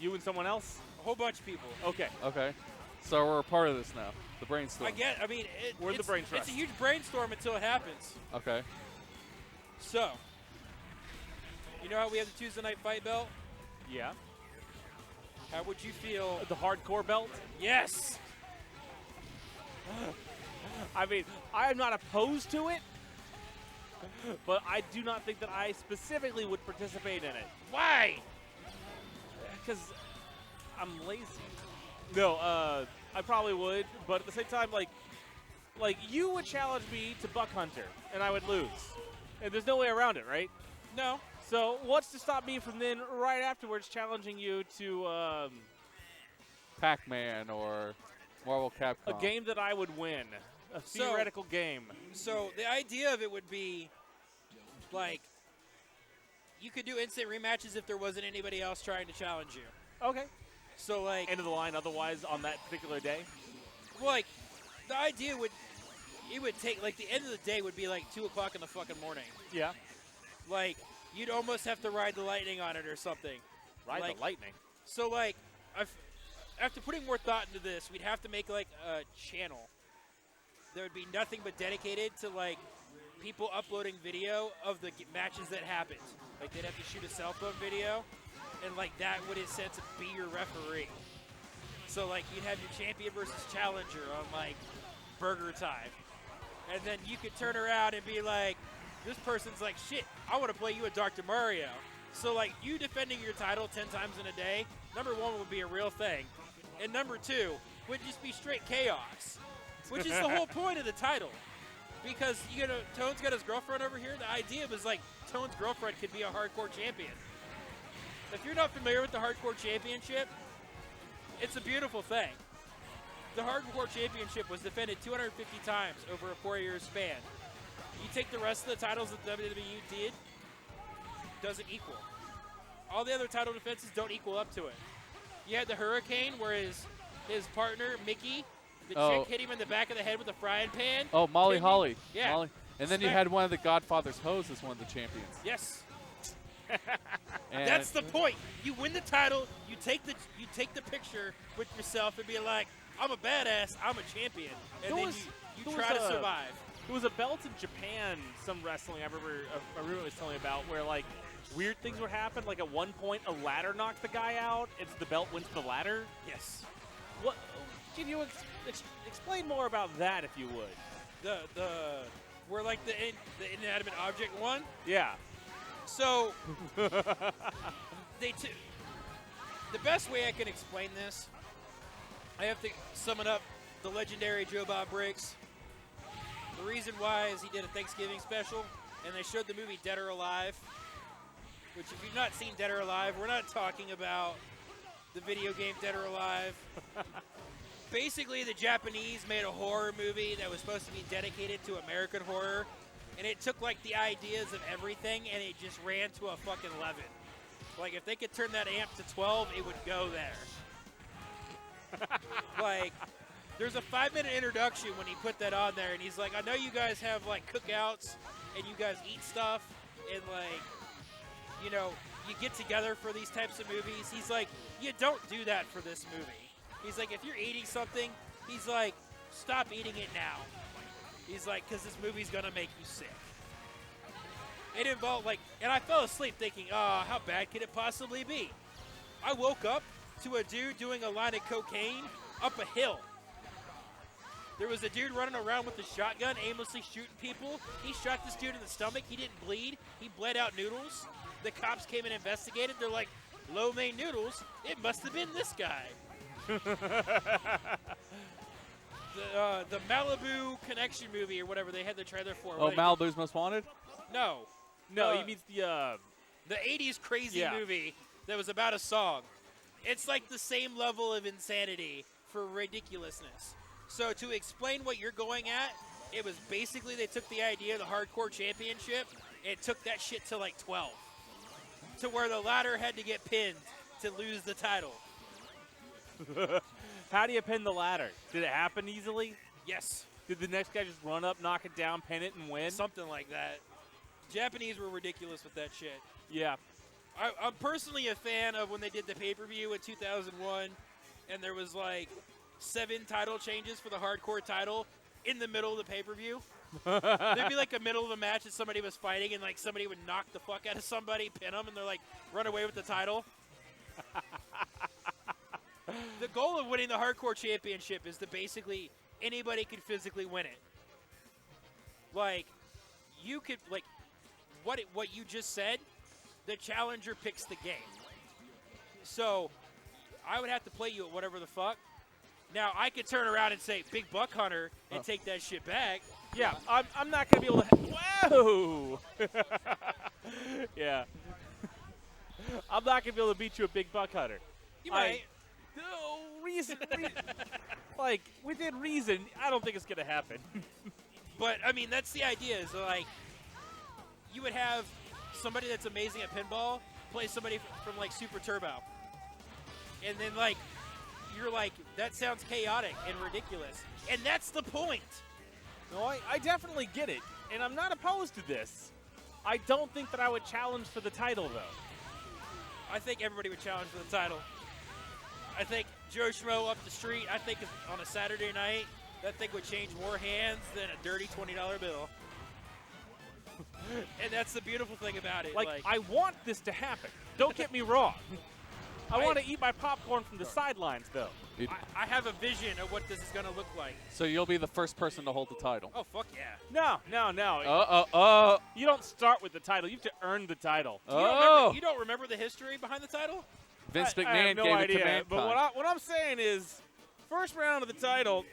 You and someone else? A whole bunch of people. Okay. Okay. So we're a part of this now. The brainstorm. We're the brain trust. It's a huge brainstorm until it happens. Okay. So, you know how we have the Tuesday night fight belt? Yeah. How would you feel? The hardcore belt? Yes! I mean, I am not opposed to it, but I do not think that I specifically would participate in it. Why? Because I'm lazy. No, I probably would, but at the same time, like you would challenge me to Buck Hunter, and I would lose. And there's no way around it, right? No. So what's to stop me from then right afterwards challenging you to Pac-Man or Marvel Capcom. a game that I would win? A theoretical game. So the idea of it would be, like, you could do instant rematches if there wasn't anybody else trying to challenge you. Okay. So, like, End of the line otherwise on that particular day? well, like, the idea would, it would take, like, the end of the day would be, like, 2 o'clock in the fucking morning. Yeah. Like, you'd almost have to ride the lightning on it or something. Ride Like- the lightning. So, like, after putting more thought into this, we'd have to make, like, a channel. There would be nothing but dedicated to, like, people uploading video of the matches that happened. Like, they'd have to shoot a cell phone video, and, like, that would, in a sense, be your referee. So, like, you'd have your champion versus challenger on, like, Burger Time. And then you could turn around and be like, this person's like, shit, I want to play you at Dr. Mario. So, like, you defending your title 10 times in a day, number 1 would be a real thing. And number 2 would just be straight chaos, which is the whole point of the title. Because, you know, Tone's got his girlfriend over here. The idea was, like, Tone's girlfriend could be a hardcore champion. If you're not familiar with the Hardcore Championship, It's a beautiful thing. The Hardcore Championship was defended 250 times over a 4-year span. You take the rest of the titles that WWE did, doesn't equal. All the other title defenses don't equal up to it. You had the Hurricane, where his partner, Mickey, the chick hit him in the back of the head with a frying pan. Oh, Molly Didn't Holly. you? Yeah. Molly. And then you had one of the Godfather's hoes as one of the champions. Yes. And That's the point. You win the title, you take the picture with yourself and be like, I'm a badass, I'm a champion. And then you try to survive. There was a belt in Japan, some wrestling I remember was telling me about, where like weird things would happen. Like at one point, a ladder knocked the guy out, and so the belt went to the ladder. Yes. What? Can you explain more about that, if you would? Where like the inanimate object won. Yeah. So the best way I can explain this, I have to summon up the legendary Joe Bob Briggs. The reason why is he did a Thanksgiving special, and they showed the movie Dead or Alive, which if you've not seen Dead or Alive, we're not talking about the video game Dead or Alive. Basically, the Japanese made a horror movie that was supposed to be dedicated to American horror, and it took like the ideas of everything, and it just ran to a fucking 11. Like, if they could turn that amp to 12, it would go there. Like, there's a 5-minute introduction when he put that on there, and he's like, I know you guys have, like, cookouts, and you guys eat stuff, and, like, you know, you get together for these types of movies. He's like, you don't do that for this movie. He's like, if you're eating something, he's like, stop eating it now. He's like, because this movie's going to make you sick. It involved, like, and I fell asleep thinking, oh, how bad could it possibly be? I woke up to a dude doing a line of cocaine up a hill. There was a dude running around with a shotgun, aimlessly shooting people. He shot this dude in the stomach. He didn't bleed. He bled out noodles. The cops came and investigated. They're like, lo mein noodles? It must have been this guy. The Malibu Connection movie or whatever they had the trailer for. Oh, Malibu's Most Wanted? No. No, he means the 80s crazy movie that was about a song. It's like the same level of insanity for ridiculousness. So to explain what you're going at, it was basically they took the idea of the Hardcore Championship and took that shit to like 12. To where the ladder had to get pinned to lose the title. How do you pin the ladder? Did it happen easily? Yes. Did the next guy just run up, knock it down, pin it, and win? Something like that. Japanese were ridiculous with that shit. Yeah. I'm personally a fan of when they did the pay-per-view in 2001, and there was like 7 title changes for the Hardcore title in the middle of the pay-per-view. There'd be like a middle of a match that somebody was fighting, and like somebody would knock the fuck out of somebody, pin them, and they're like, run away with the title. The goal of winning the Hardcore Championship is to basically anybody can physically win it. Like, you could, like, what you just said, the challenger picks the game. So, I would have to play you at whatever the fuck. Now, I could turn around and say, Big Buck Hunter, and take that shit back. Yeah, I'm not going to be able to... Whoa! Yeah. I'm not going to be able to beat you a Big Buck Hunter. You might. No, reason, like, within reason, I don't think it's going to happen. But, I mean, that's the idea. Is like, you would have somebody that's amazing at pinball play somebody from, like, Super Turbo. And then, like, you're like, that sounds chaotic and ridiculous. And that's the point. No, I definitely get it. And I'm not opposed to this. I don't think that I would challenge for the title, though. I think everybody would challenge for the title. I think Joe Schmo up the street, I think on a Saturday night, that thing would change more hands than a dirty $20 bill. And that's the beautiful thing about it. Like, I want this to happen. Don't get me wrong. I want to eat my popcorn from the sidelines, though. I have a vision of what this is going to look like. So you'll be the first person to hold the title. Oh, fuck yeah. No. You don't start with the title. You have to earn the title. You don't remember the history behind the title? Vince McMahon I have no gave idea, it to Mankind. But what I'm saying is, first round of the title,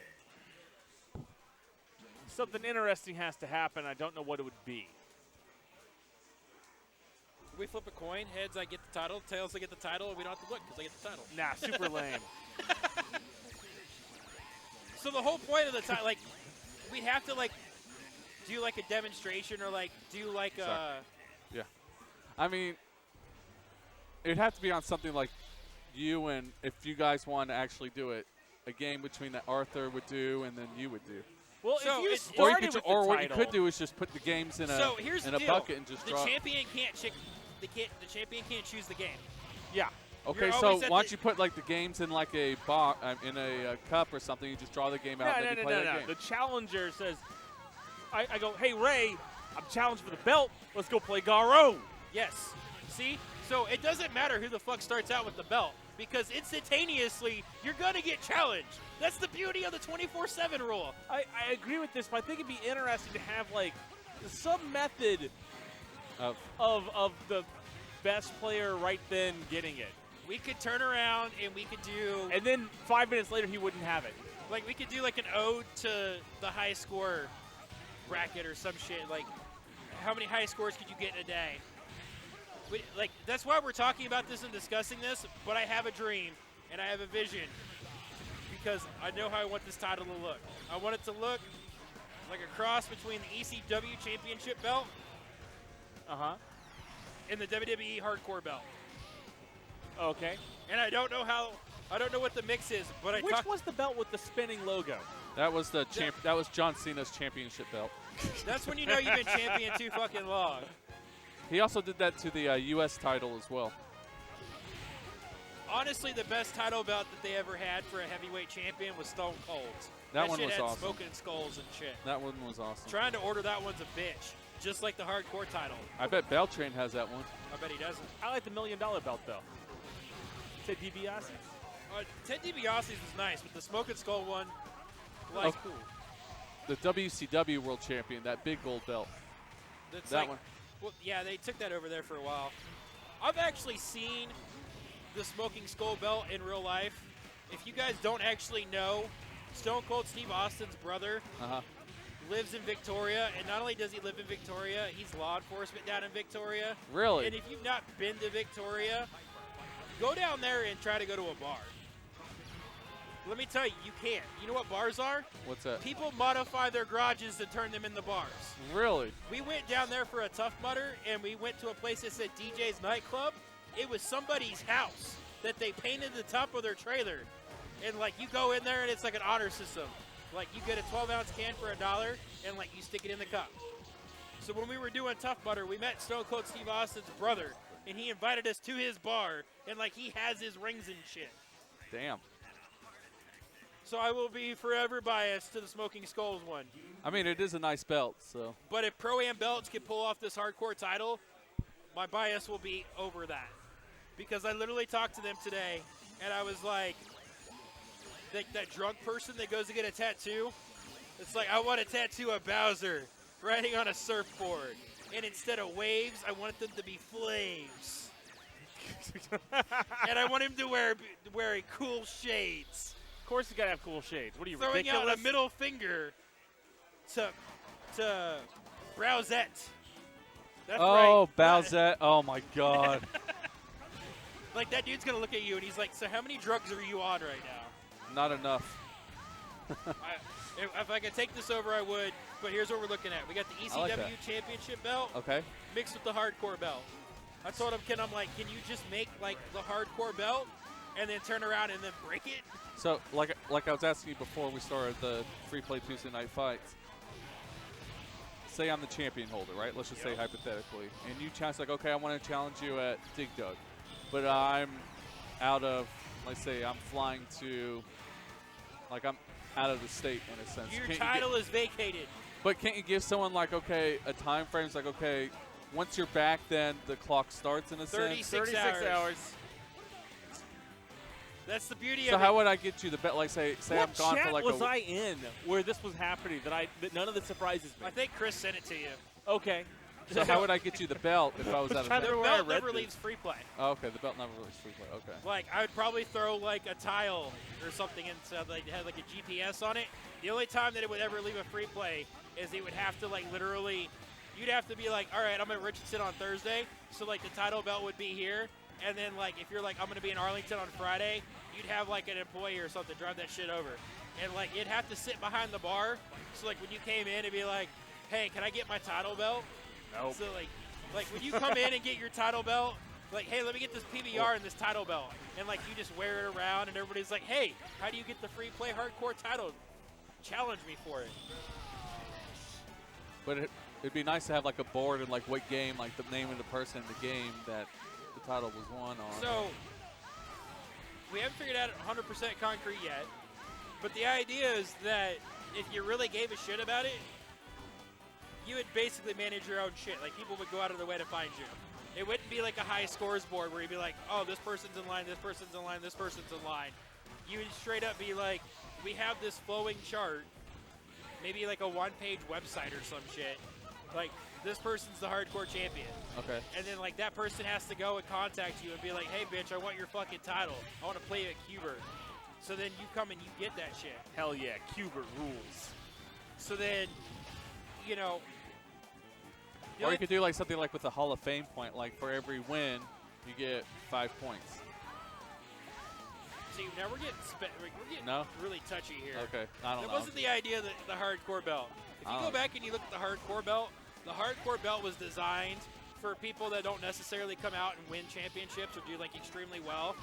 something interesting has to happen. I don't know what it would be. We flip a coin. Heads, I get the title. Tails, I get the title. We don't have to look because I get the title. Nah, super lame. So the whole point of the title, like, we'd have to, like, do, like, a demonstration or, like, do, like, a... Yeah. I mean, it'd have to be on something like you and if you guys want to actually do it, a game between that Arthur would do and then you would do. Well, So if you it's- Or, you started could, with or the what you title, could do is just put the games in So here's in the a deal. bucket and just The draw. champion can't the champion can't choose the game. yeah. Okay, You're so always at why the- don't you put like the games in like a box, in a cup or something? You just draw the game out and then you play that game. The challenger says, I go, hey, Ray, I'm challenged for the belt. Let's go play Garo. Yes. See? So it doesn't matter who the fuck starts out with the belt because instantaneously you're going to get challenged. That's the beauty of the 24/7 rule. I agree with this, but I think it'd be interesting to have, like, some method of the best player right then getting it. We could turn around and we could do And then 5 minutes later, he wouldn't have it. like we could do like an ode to the high score bracket or some shit. Like how many high scores could you get in a day? Like that's why we're talking about this and discussing this, but I have a dream and I have a vision because I know how I want this title to look. I want it to look like a cross between the ECW Championship belt Uh-huh. and the WWE Hardcore belt. Okay. And I don't know what the mix is, but I Which talked. was the belt with the spinning logo? That was the That was John Cena's championship belt. That's when you know you've been champion too fucking long. He also did that to the U.S. title as well. Honestly, the best title belt that they ever had for a heavyweight champion was Stone Cold's. That one shit was had awesome. smoking skulls and shit. That one was awesome. Trying to order that one's a bitch, just like the hardcore title. I bet Beltran has that one. I bet he doesn't. I like the $1 million belt, though. Ted DiBiase? Ted DiBiase's was nice, but the smoking skull one was Oh. cool. The WCW World Champion, that big gold belt. That's That like, one. Well, yeah, they took that over there for a while. I've actually seen the smoking skull belt in real life. If you guys don't actually know, Stone Cold Steve Austin's brother Uh-huh. lives in Victoria, and not only does he live in Victoria, he's law enforcement down in Victoria. Really? And if you've not been to Victoria, go down there and try to go to a bar. Let me tell you, you can't. You know what bars are? What's that? People modify their garages to turn them into bars. Really? We went down there for a Tough Mudder, and we went to a place that said DJ's Nightclub. It was somebody's house that they painted the top of their trailer. And, like, you go in there, and it's like an honor system. Like, you get a 12-ounce can for $1, and, like, you stick it in the cup. So when we were doing Tough Mudder, we met Stone Cold Steve Austin's brother, and he invited us to his bar, and, like, he has his rings and shit. Damn. So I will be forever biased to the Smoking Skulls one. I mean, it is a nice belt, so. But if Pro-Am belts can pull off this hardcore title, my bias will be over that. Because I literally talked to them today, and I was like, that drunk person that goes to get a tattoo, it's like, I want a tattoo of Bowser riding on a surfboard. And instead of waves, I want them to be flames. And I want him to wear cool shades. Of course he's got to have cool shades. What are you, Throwing ridiculous? out a middle finger to Browsette. That's Oh, right. Bowsette. Oh, my God. Like, that dude's going to look at you, and he's like, so how many drugs are you on right now? Not enough. If I could take this over, I would. But here's what we're looking at. We got the I like ECW that. Championship belt Okay. mixed with the hardcore belt. I told him, I'm like, can you just make, like, the hardcore belt and then turn around and then break it? So, like I was asking you before we started the free play Tuesday night fights. Say I'm the champion holder, right? Let's just say hypothetically. And you challenge, like, okay, I want to challenge you at Dig Dug. But I'm out of, let's say I'm flying to, like, I'm out of the state in a sense. Your Can't you title is vacated. But can't you give someone, like, okay, a time frame? It's like, okay, once you're back, then the clock starts in a sense? 36 hours. That's the beauty So of how it. would I get you the bet? Like, say What I'm gone chat for like was a I in where this was happening that none of this surprises me? I think Chris sent it to you. Okay. So how would I get you the belt if I was out of trying The to town? remember where I belt read never this. leaves free play. Oh, okay, the belt never really free play. Okay. Like, I would probably throw, like, a tile or something into, like, it had, like, a GPS on it. The only time that it would ever leave a free play is he would have to, like, literally you'd have to be like, all right, I'm in Richardson on Thursday, so like the title belt would be here. And then like if you're like, I'm gonna be in Arlington on Friday, you'd have like an employee or something drive that shit over. And like you'd have to sit behind the bar. So like when you came in, it'd be like, hey, can I get my title belt? Nope. So like when you come in and get your title belt, like, hey, let me get this PBR and this title belt. And like you just wear it around and everybody's like, hey, how do you get the free play hardcore title? Challenge me for it. But it'd be nice to have like a board and like what game, like the name of the person in the game that the title was won on. So we haven't figured out 100% concrete yet. But the idea is that if you really gave a shit about it, you would basically manage your own shit. Like people would go out of their way to find you. It wouldn't be like a high scores board where you'd be like, oh, this person's in line, this person's in line, this person's in line. You would straight up be like, we have this flowing chart, maybe like a one-page website or some shit. Like, this person's the hardcore champion. Okay. And then like that person has to go and contact you and be like, hey, bitch, I want your fucking title. I want to play you at Cubert. So then you come and you get that shit. Hell yeah, Cubert rules. So then, you know. Or you could do like something like with the Hall of Fame point, like for every win, you get 5 points. See, now we're getting No? really touchy here. Okay, I don't That know. wasn't the idea of the hardcore belt. If you go back and you look at the hardcore belt was designed for people that don't necessarily come out and win championships or do like extremely well.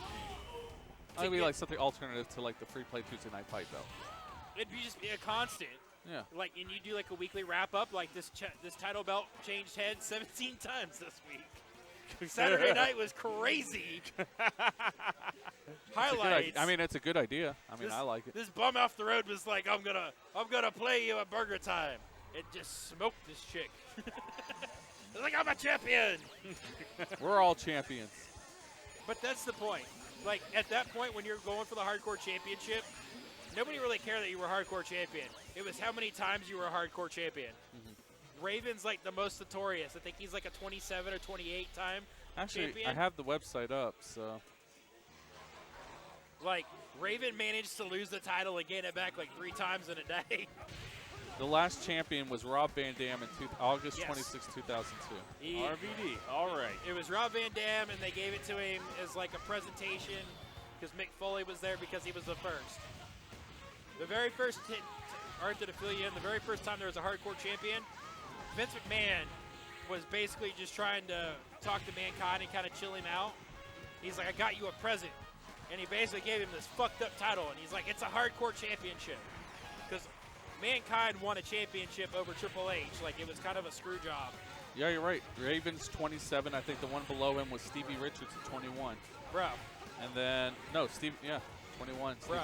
I'd be like something alternative to like the free play Tuesday night fight belt. It'd be just be a constant. Yeah. Like, and you do like a weekly wrap up. Like this title belt changed heads 17 times this week. Saturday night was crazy. Highlights. I mean, it's a good idea. I mean, I like it. This bum off the road was like, I'm gonna play you at Burger Time. It just smoked this chick. It's like, I'm a champion. We're all champions. But that's the point. Like at that point, when you're going for the hardcore championship, nobody really cared that you were a hardcore champion. It was how many times you were a hardcore champion. Mm-hmm. Raven's like the most notorious. I think he's like a 27 or 28 time champion. I have the website up, so. Like, Raven managed to lose the title and gain it back like 3 times in a day. The last champion was Rob Van Dam in August Yes. 26, 2002. RVD. All right. It was Rob Van Dam, and they gave it to him as like a presentation because Mick Foley was there because he was the first. The very first Art to fill you in, the very first time there was a hardcore champion, Vince McMahon was basically just trying to talk to Mankind and kind of chill him out. He's like, I got you a present. And he basically gave him this fucked up title, and he's like, it's a hardcore championship. Because Mankind won a championship over Triple H. Like, it was kind of a screw job. Yeah, you're right. Raven's 27. I think the one below him was Stevie Richardson, 21. Bro. And then, no, 21. Bro.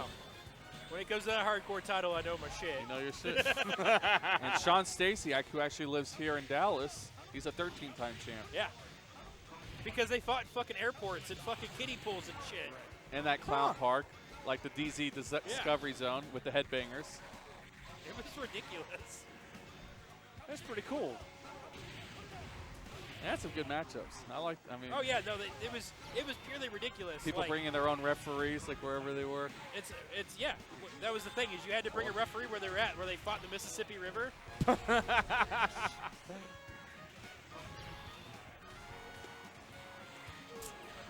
When it comes to that hardcore title, I know my shit. You know your shit. And Sean Stacy, who actually lives here in Dallas, he's a 13-time champ. Yeah. Because they fought in fucking airports and fucking kiddie pools and shit. And that clown park, like the DZ Discovery Zone with the headbangers. It was ridiculous. That's pretty cool. They had some good matchups. Oh yeah, no, it was purely ridiculous. People like, bringing their own referees, like wherever they were. It's yeah. That was the thing is you had to bring a referee where they were at, where they fought the Mississippi River.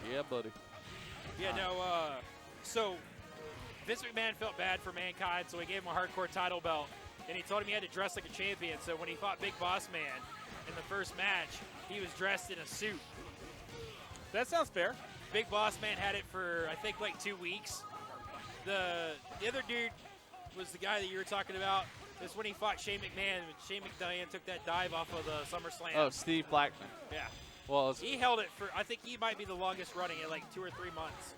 Yeah, buddy. Yeah, no. So Vince McMahon felt bad for Mankind, so he gave him a hardcore title belt, and he told him he had to dress like a champion. So when he fought Big Boss Man in the first match, he was dressed in a suit. That sounds fair. Big Boss Man had it for I think like 2 weeks. The other dude was the guy that you were talking about. This when he fought Shane McMahon. When Shane McMahon took that dive off of the SummerSlam. Oh, Steve Blackman. Yeah. Well, he held it for, I think he might be the longest running at like 2 or 3 months.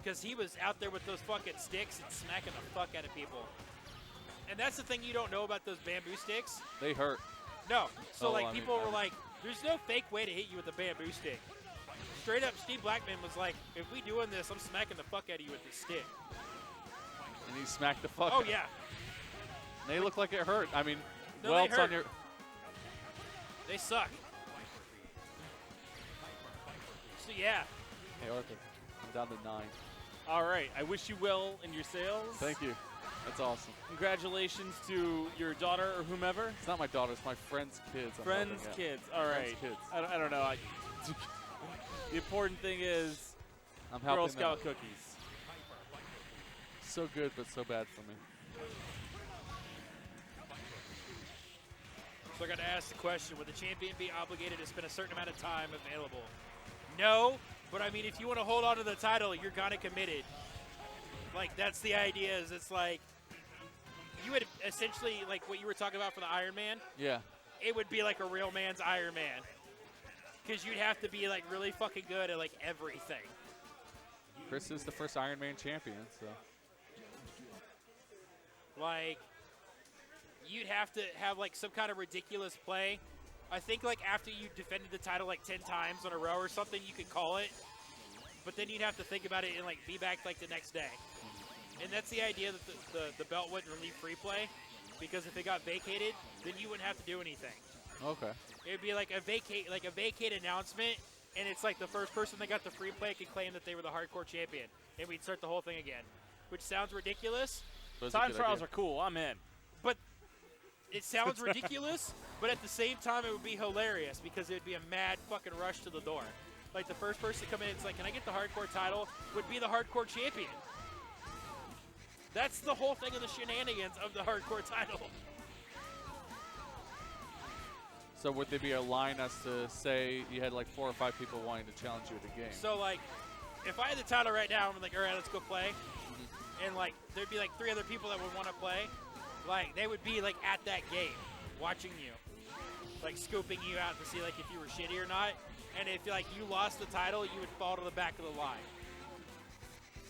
Because he was out there with those fucking sticks and smacking the fuck out of people. And that's the thing you don't know about those bamboo sticks. They hurt. No. So Oh, people were like, there's no fake way to hit you with a bamboo stick. Straight up, Steve Blackman was like, if we doing this, I'm smacking the fuck out of you with this stick. And he smacked the fuck Oh, out. yeah. They look like it hurt. I mean, No, well, they it's hurt. on your. They suck. So, yeah. Hey, Arthur, I'm down to 9. All right. I wish you well in your sales. Thank you. That's awesome. Congratulations to your daughter or whomever. It's not my daughter. It's my friend's kids. I'm Friends, helping out. kids. All right. Friends, kids. I don't know. The important thing is I'm helping Girl them. Scout cookies. So good, but so bad for me. So I got to ask the question, would the champion be obligated to spend a certain amount of time available? No, but I mean, if you want to hold on to the title, you're kind of committed. Like, that's the idea, is it's like, you would essentially, like what you were talking about for the Iron Man, Yeah. it would be like a real man's Iron Man. Because you'd have to be like really fucking good at like everything. Chris is the first Iron Man champion, so. Like, you'd have to have like some kind of ridiculous play. I think like after you defended the title like 10 times in a row or something, you could call it. But then you'd have to think about it and like be back like the next day. And that's the idea that the belt wouldn't relieve free play, because if it got vacated, then you wouldn't have to do anything. Okay. It would be like a vacate announcement, and it's like the first person that got the free play could claim that they were the hardcore champion, and we'd start the whole thing again, which sounds ridiculous. But it's a Time good trials idea. are cool. I'm in. But it sounds ridiculous, but at the same time, it would be hilarious because it would be a mad fucking rush to the door. Like, the first person to come in, it's like, can I get the hardcore title, would be the hardcore champion. That's the whole thing of the shenanigans of the hardcore title. So would there be a line as to say you had like 4 or 5 people wanting to challenge you at a game? So, like, if I had the title right now, I'm like, all right, let's go play. And, like, there'd be, like, 3 other people that would want to play. Like, they would be, like, at that game, watching you. Like, scooping you out to see, like, if you were shitty or not. And if, like, you lost the title, you would fall to the back of the line.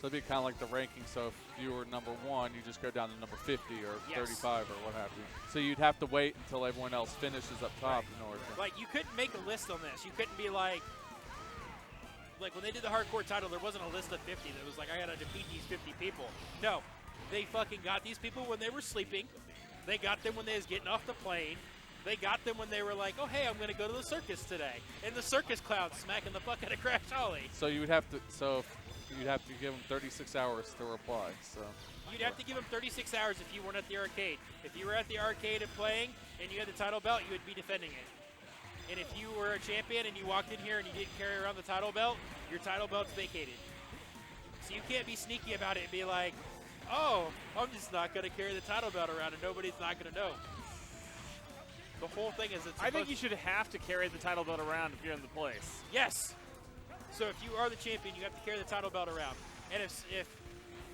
So it'd be kind of like the ranking. So if you were number 1, you just go down to number 50 or Yes. 35 or what have you. So you'd have to wait until everyone else finishes up top in order to. Like, you couldn't make a list on this. You couldn't be like when they did the hardcore title, there wasn't a list of 50 that was like, I gotta defeat these 50 people. No, they fucking got these people when they were sleeping. They got them when they was getting off the plane. They got them when they were like, oh, hey, I'm gonna go to the circus today. And the circus clown smacking the fuck out of Crash Holly. So you would have to. So you'd have to give them 36 hours to reply. So. You'd have to give them 36 hours if you weren't at the arcade. If you were at the arcade and playing and you had the title belt, you would be defending it. And if you were a champion and you walked in here and you didn't carry around the title belt, your title belt's vacated. So you can't be sneaky about it and be like, oh, I'm just not going to carry the title belt around and nobody's not going to know. The whole thing is it's I think you should have to carry the title belt around if you're in the place. Yes. So if you are the champion, you have to carry the title belt around. And if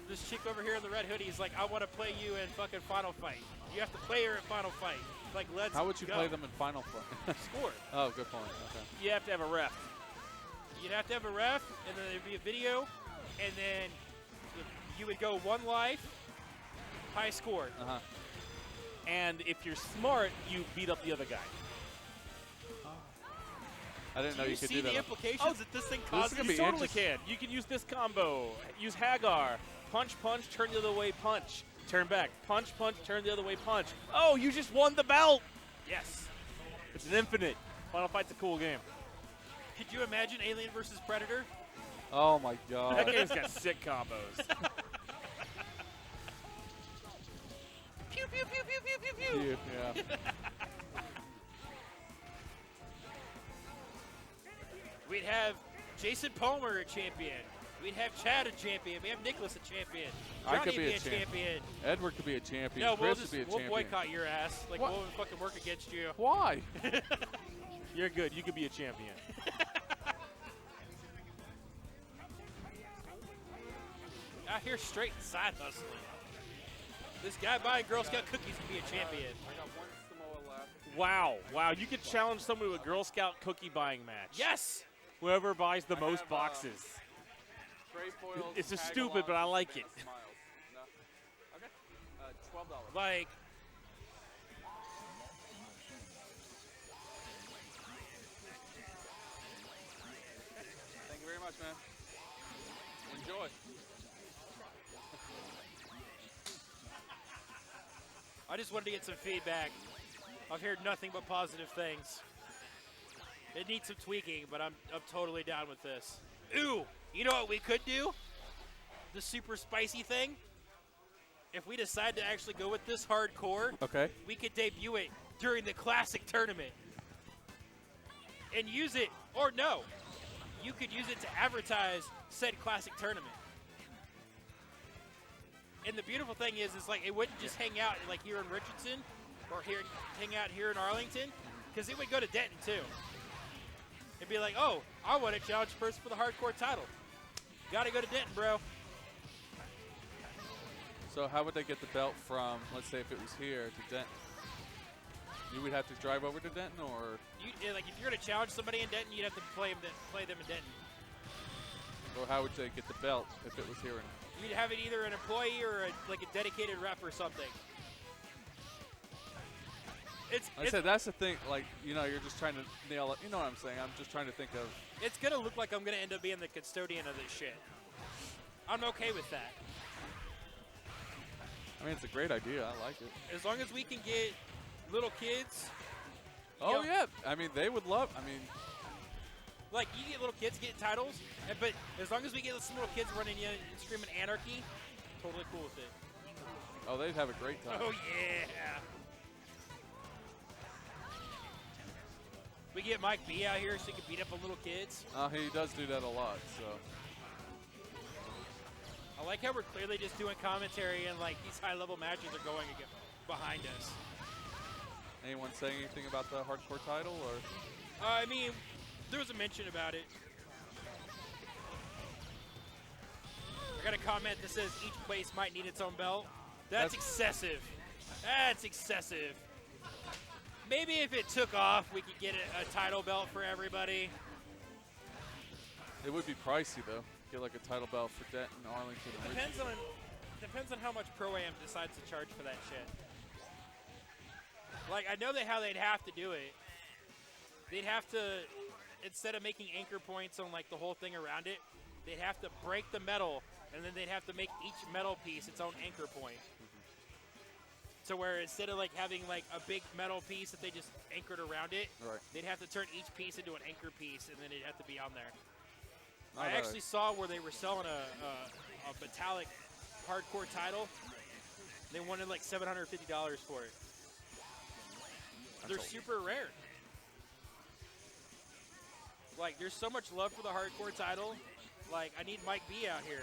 this chick over here in the red hoodie is like, I want to play you in fucking Final Fight, you have to play her in Final Fight. Like, let's How would you go. play them in Final Fight? Score. Oh, good point. Okay. You have to have a ref. You'd have to have a ref, and then there'd be a video, and then you would go 1 life, high score. Uh-huh. And if you're smart, you beat up the other guy. I didn't know you could see do that. the implications Oh, that this thing this is causes? gonna You be totally interesting. can. You can use this combo. Use Hagar. Punch, punch, turn the other way, punch. Turn back. Punch, punch, turn the other way, punch. Oh, you just won the belt. Yes. It's an infinite. Final Fight's a cool game. Could you imagine Alien versus Predator? Oh my That God. game's got sick combos. Pew, pew, pew, pew, pew, pew, pew. Dude, yeah. We'd have Jason Palmer a champion. We'd have Chad a champion. We have Nicholas a champion. I Johnny could be a champion. Edward could be a champion. No, Chris would be a we'll champion. boycott your ass. Like, What? we'll fucking work against you. Why? You're good. You could be a champion. Out here straight side hustling. This guy buying Girl Scout cookies can be a champion. I got 1 Samoa left. Wow. Wow. You could challenge somebody to a Girl Scout cookie buying match. Yes! Whoever buys the I most have, boxes. Trey foils, It's just tag stupid, but I alongs, like it. and smiles. No? Okay. $12. Like, Thank you very much, man. Enjoy. I just wanted to get some feedback. I've heard nothing but positive things. It needs some tweaking, but I'm totally down with this. Ooh, you know what we could do? The super spicy thing? if we decide to actually go with this hardcore, Okay. we could debut it during the Classic tournament and use it, or no, you could use it to advertise said Classic tournament. And the beautiful thing is like it wouldn't just hang out like here in Richardson or hang out here in Arlington, because it would go to Denton too. It'd be like, oh, I want to challenge first for the hardcore title. Got to go to Denton, bro. So how would they get the belt from, let's say if it was here, to Denton? You would have to drive over to Denton, or? Like if you're going to challenge somebody in Denton, you'd have to play them in Denton. Or how would they get the belt if it was here? You'd have it either an employee or like a dedicated rep or something. I said that's the thing. Like, you know, you're just trying to nail it. You know what I'm saying? I'm just trying to think of. It's gonna look like I'm gonna end up being the custodian of this shit. I'm okay with that. I mean, it's a great idea. I like it. As long as we can get little kids. Oh yeah. I mean, they would love. I mean, like you get little kids getting titles, but as long as we get some little kids running and screaming anarchy, totally cool with it. oh, they'd have a great time. Oh yeah. We get Mike B out here so he can beat up on little kids. He does do that a lot. So. I like how we're clearly just doing commentary and like these high-level matches are going behind us. Anyone saying anything about the hardcore title, or? I mean, there was a mention about it. I got a comment that says each place might need its own belt. That's excessive. That's excessive. Maybe if it took off, we could get a title belt for everybody. It would be pricey though. Get like a title belt for Denton, Arlington. And Depends on how much Pro-Am decides to charge for that shit. Like I know how they'd have to do it. They'd have to, instead of making anchor points on like the whole thing around it, they'd have to break the metal, and then they'd have to make each metal piece its own anchor point. So where instead of like having like a big metal piece that they just anchored around it, Right. they'd have to turn each piece into an anchor piece, and then it'd have to be on there. Not I bad. actually saw where they were selling a metallic hardcore title. They wanted like $750 for it. They're super rare. Like, there's so much love for the hardcore title. Like, I need Mike B out here.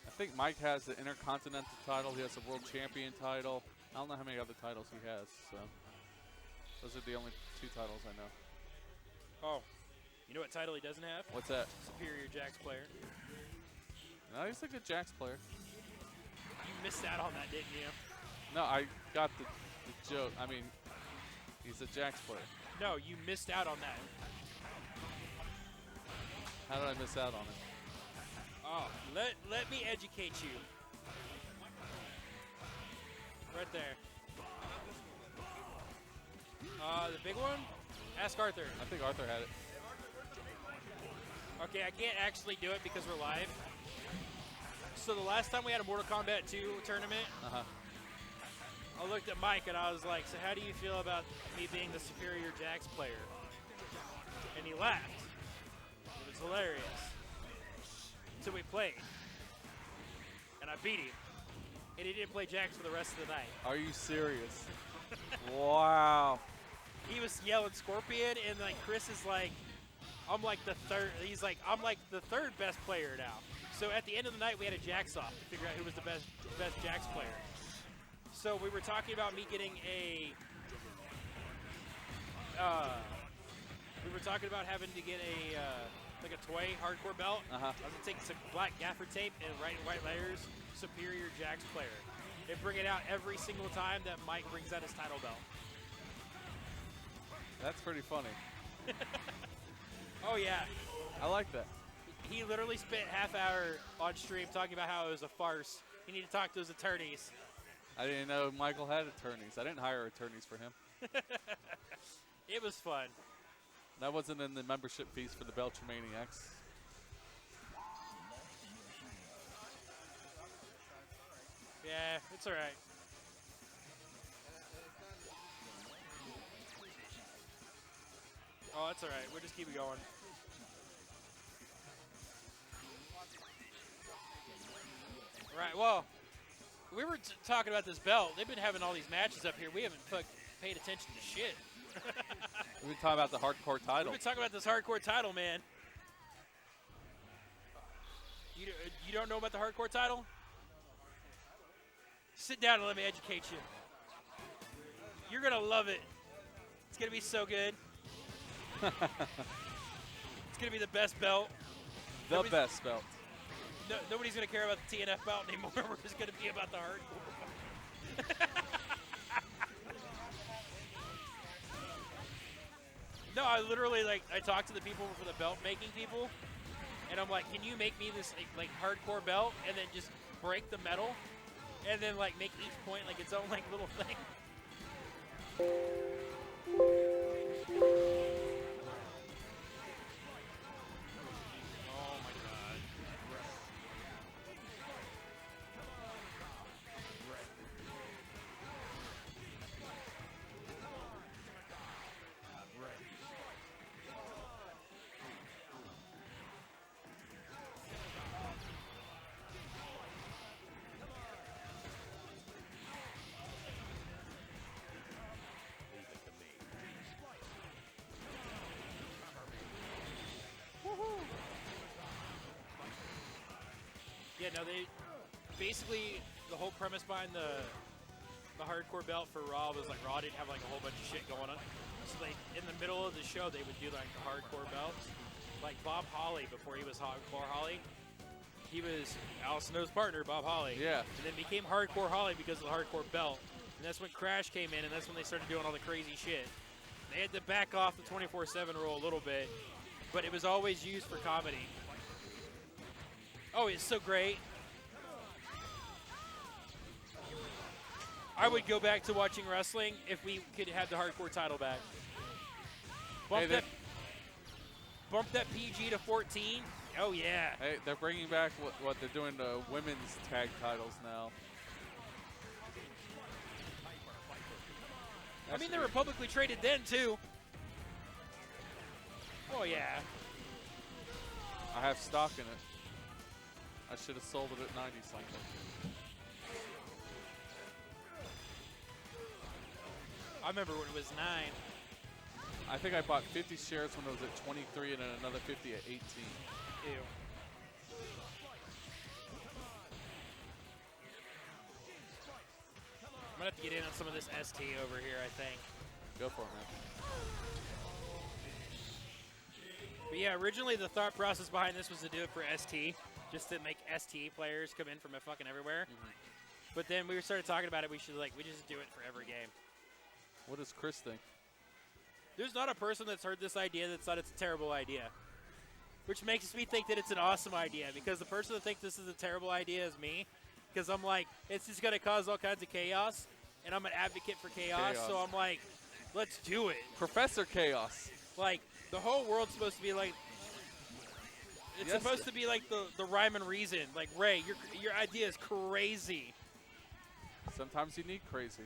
I think Mike has the Intercontinental title. He has the World Champion title. I don't know how many other titles he has. So those are the only 2 titles I know. Oh, you know what title he doesn't have? What's that? Superior Jax player. No, he's a good Jax player. You missed out on that, didn't you? No, I got the joke. I mean, he's a Jax player. No, you missed out on that. How did I miss out on it? Oh, let me educate you. Right there. The big one? Ask Arthur. I think Arthur had it. Okay, I can't actually do it because we're live. So the last time we had a Mortal Kombat 2 tournament, I looked at Mike and I was like, so how do you feel about me being the superior Jax player? And he laughed. It was hilarious. So we played. And I beat him. And he didn't play Jax for the rest of the night. Are you serious? Wow. He was yelling Scorpion, and like Chris is like, I'm like the third. He's like, I'm like the third best player now. So at the end of the night, we had a Jax off to figure out who was the best Jax player. So we were talking about me getting a. We were talking about having to get a like a toy hardcore belt. I was gonna take some black gaffer tape and write in white layers, superior Jax player, and bring it out every single time that Mike brings out his title belt. That's pretty funny. Oh yeah. I like that. He literally spent half hour on stream talking about how it was a farce. He needed to talk to his attorneys. I didn't know Michael had attorneys. I didn't hire attorneys for him. It was fun. That wasn't in the membership fees for the Belchamaniacs. Yeah, it's all right. Oh, that's all right. We'll just keep it going. All right. well, we were talking about this belt. They've been having all these matches up here. We haven't paid attention to shit. We've been talking about the hardcore title. We've been talking about this hardcore title, man. You don't know about the hardcore title? Sit down and let me educate you. You're going to love it. It's going to be so good. It's going to be the best belt. The best belt. No, nobody's going to care about the TNF belt anymore. We're just going to be about the hardcore. No, I literally, like, I talked to the people for the belt making people, and I'm like, can you make me this, like hardcore belt, and then just break the metal, and then, like, make each point, like, its own, like, little thing? Oh, my God. Yeah, no, they basically, the whole premise behind the hardcore belt for Raw was like Raw didn't have like a whole bunch of shit going on. So like in the middle of the show, they would do like the hardcore belts. Like Bob Holly, before he was Hardcore Holly, he was Al Snow's partner, Bob Holly. Yeah. And then became Hardcore Holly because of the hardcore belt. And that's when Crash came in, and that's when they started doing all the crazy shit. They had to back off the 24/7 rule a little bit, but it was always used for comedy. Oh, it's so great. I would go back to watching wrestling if we could have the hardcore title back. Bump that PG to 14. Oh, yeah. Hey, they're bringing back what they're doing to women's tag titles now. I mean, they were publicly traded then, too. Oh, yeah. I have stock in it. I should have sold it at 90 something. I remember when it was 9. I think I bought 50 shares when it was at 23 and then another 50 at 18. Ew. I'm going to have to get in on some of this ST over here, I think. Go for it, man. But yeah, originally the thought process behind this was to do it for ST, just to make ST players come in from fucking everywhere. But then we started talking about it, we just do it for every game. What does Chris think? There's not a person that's heard this idea that's thought it's a terrible idea. Which makes me think that it's an awesome idea, because the person that thinks this is a terrible idea is me. Because I'm like, it's just going to cause all kinds of chaos, and I'm an advocate for chaos, so I'm like, let's do it. Professor Chaos. Like, the whole world's supposed to be like, it's supposed to be like the rhyme and reason. Like, Ray, your idea is crazy. Sometimes you need crazy.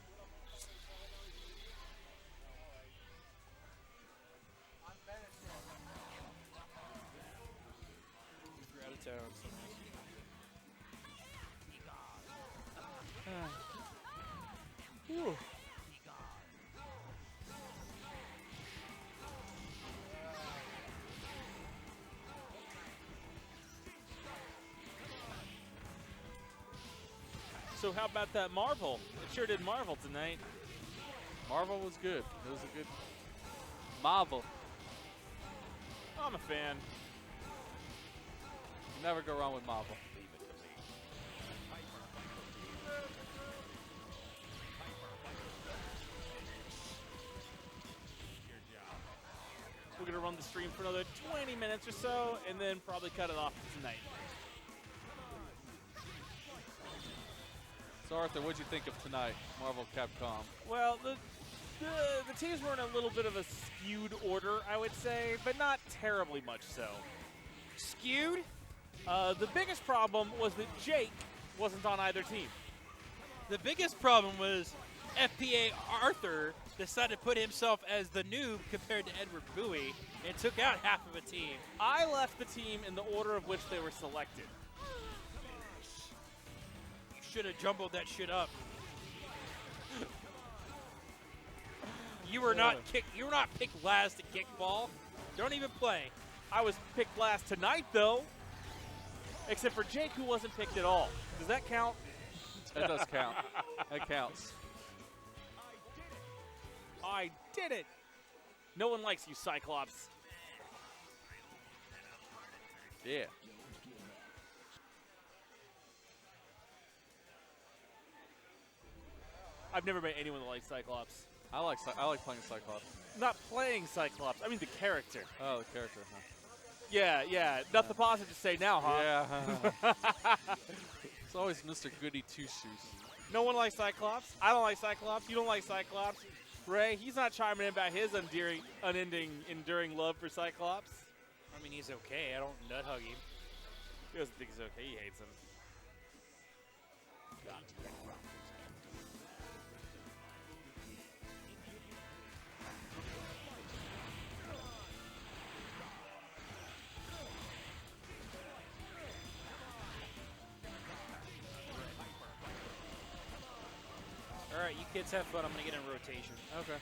You're out of town. So how about that Marvel? It sure did Marvel tonight. Marvel was good. It was a good Marvel. I'm a fan. You never go wrong with Marvel. We're going to run the stream for another 20 minutes or so, and then probably cut it off tonight. So, Arthur, what'd you think of tonight, Marvel Capcom? Well, the teams were in a little bit of a skewed order, I would say, but not terribly much so. Skewed? The biggest problem was that Jake wasn't on either team. The biggest problem was FPA Arthur decided to put himself as the noob compared to Edward Bowie and took out half of a team. I left the team in the order of which they were selected. should have jumbled that shit up. You were not picked last to kickball. Don't even play. I was picked last tonight, though. Except for Jake, who wasn't picked at all. Does that count? That does count. That counts. I did it. No one likes you, Cyclops. Yeah. I've never met anyone that likes Cyclops. I like playing Cyclops. Not playing Cyclops. I mean the character. Oh, the character, huh? Yeah. Nothing positive to say now, huh? Yeah. It's always Mr. Goody Two-Shoes. No one likes Cyclops. I don't like Cyclops. You don't like Cyclops. Ray, he's not chiming in about his unending, enduring love for Cyclops. I mean, he's okay. I don't nut hug him. He doesn't think he's okay. He hates him. All right, you kids have fun. I'm going to get in rotation. Okay.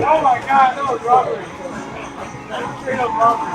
Oh my God, that was robbery. Straight up robbery.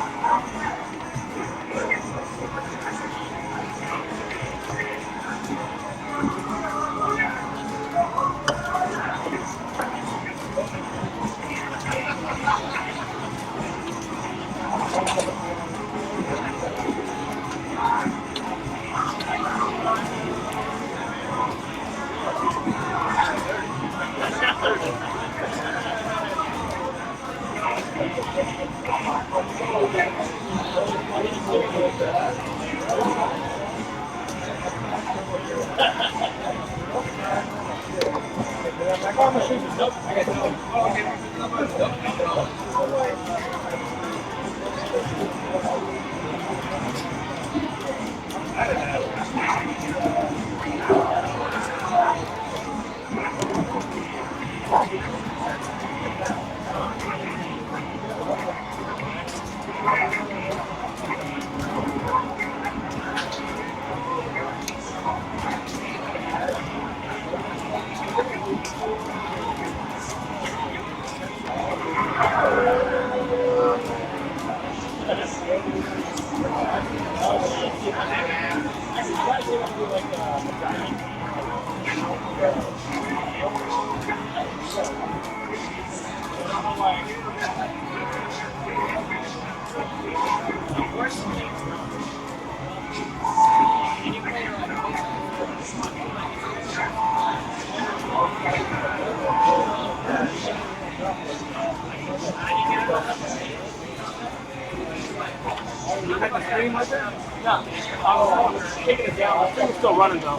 Taking it down. The thing's still running though.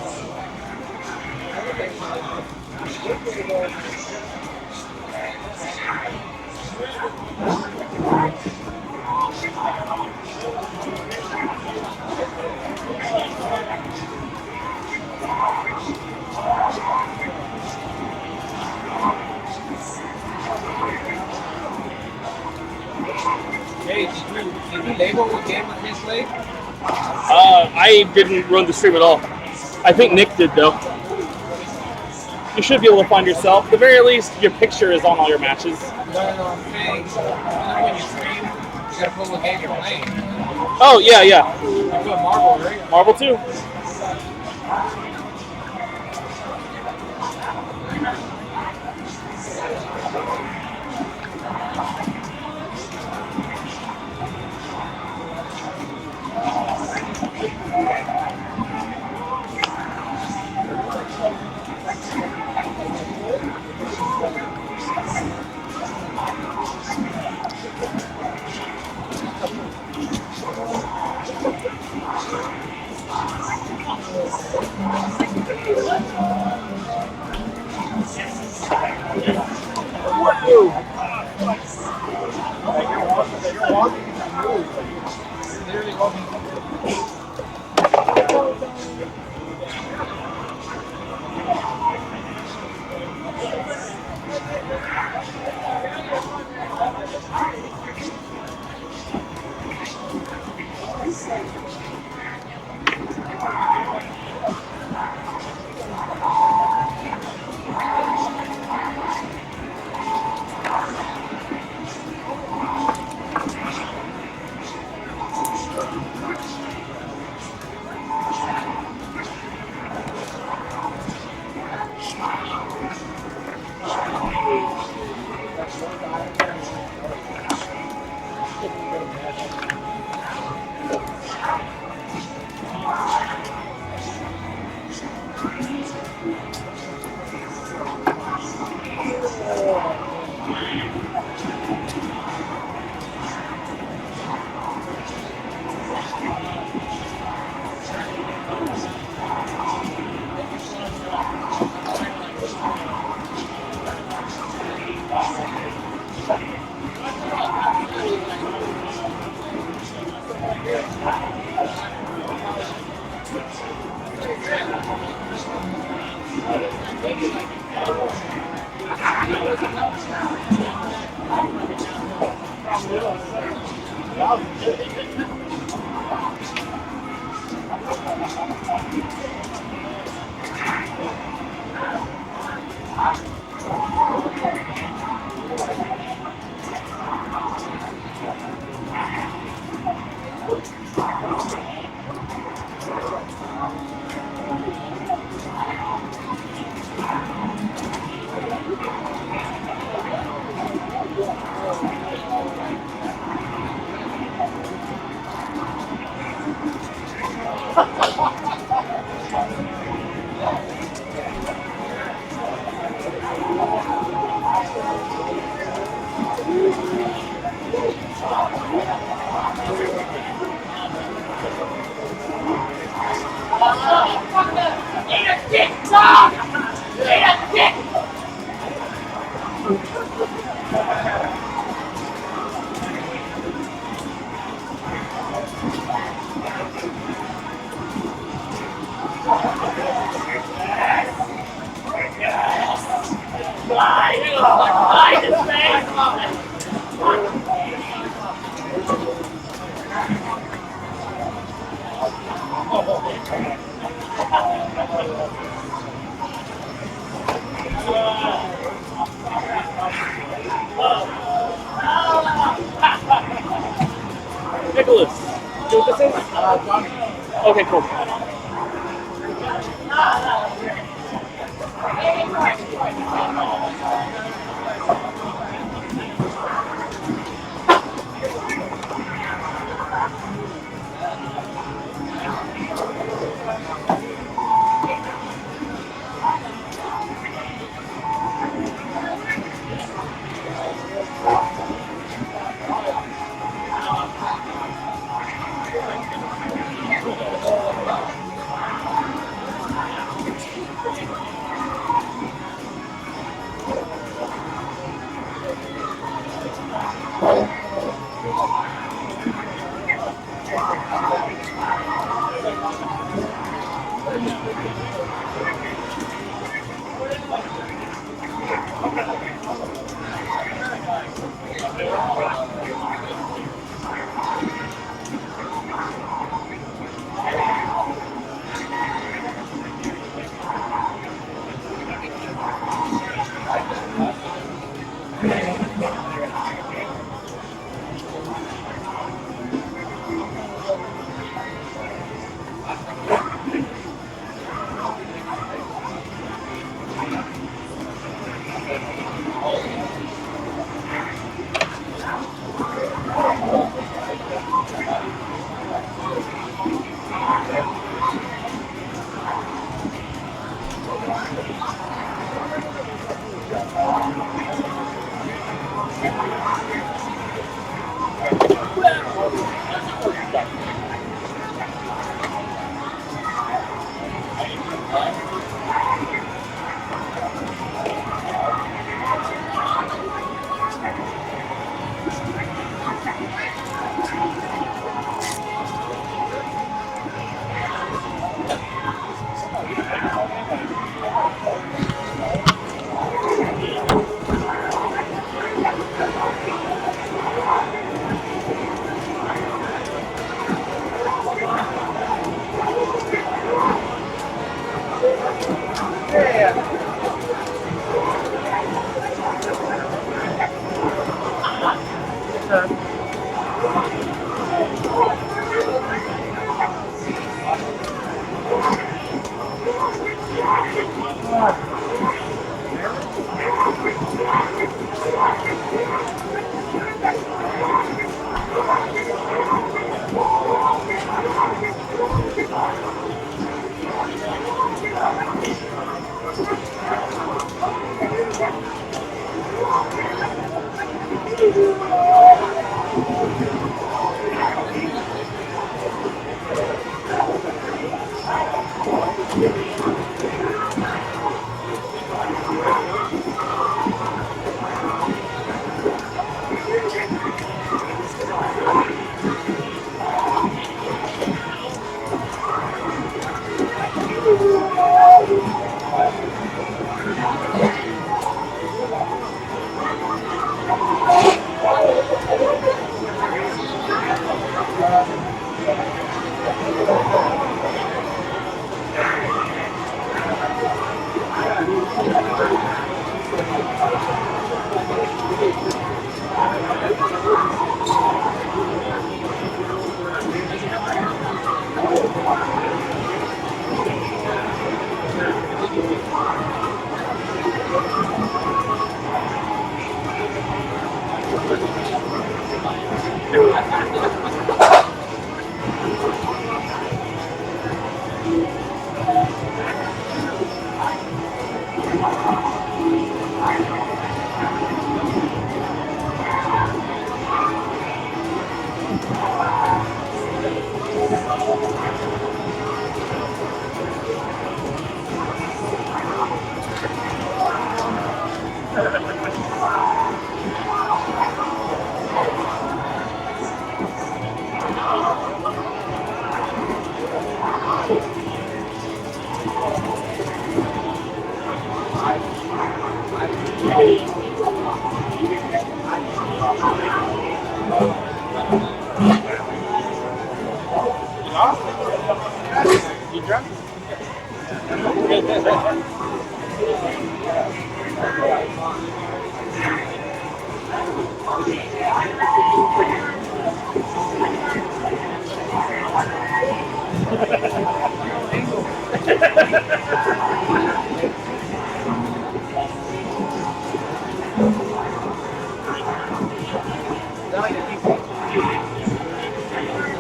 Hey, did you label what game was this late? I didn't run the stream at all. I think Nick did though. You should be able to find yourself. At the very least, your picture is on all your matches. No, I'm saying, when you stream, you gotta put what game you're playing. Oh, yeah. You put Marvel, right? Marvel 2. Nicholas, you know what this is? Okay, cool.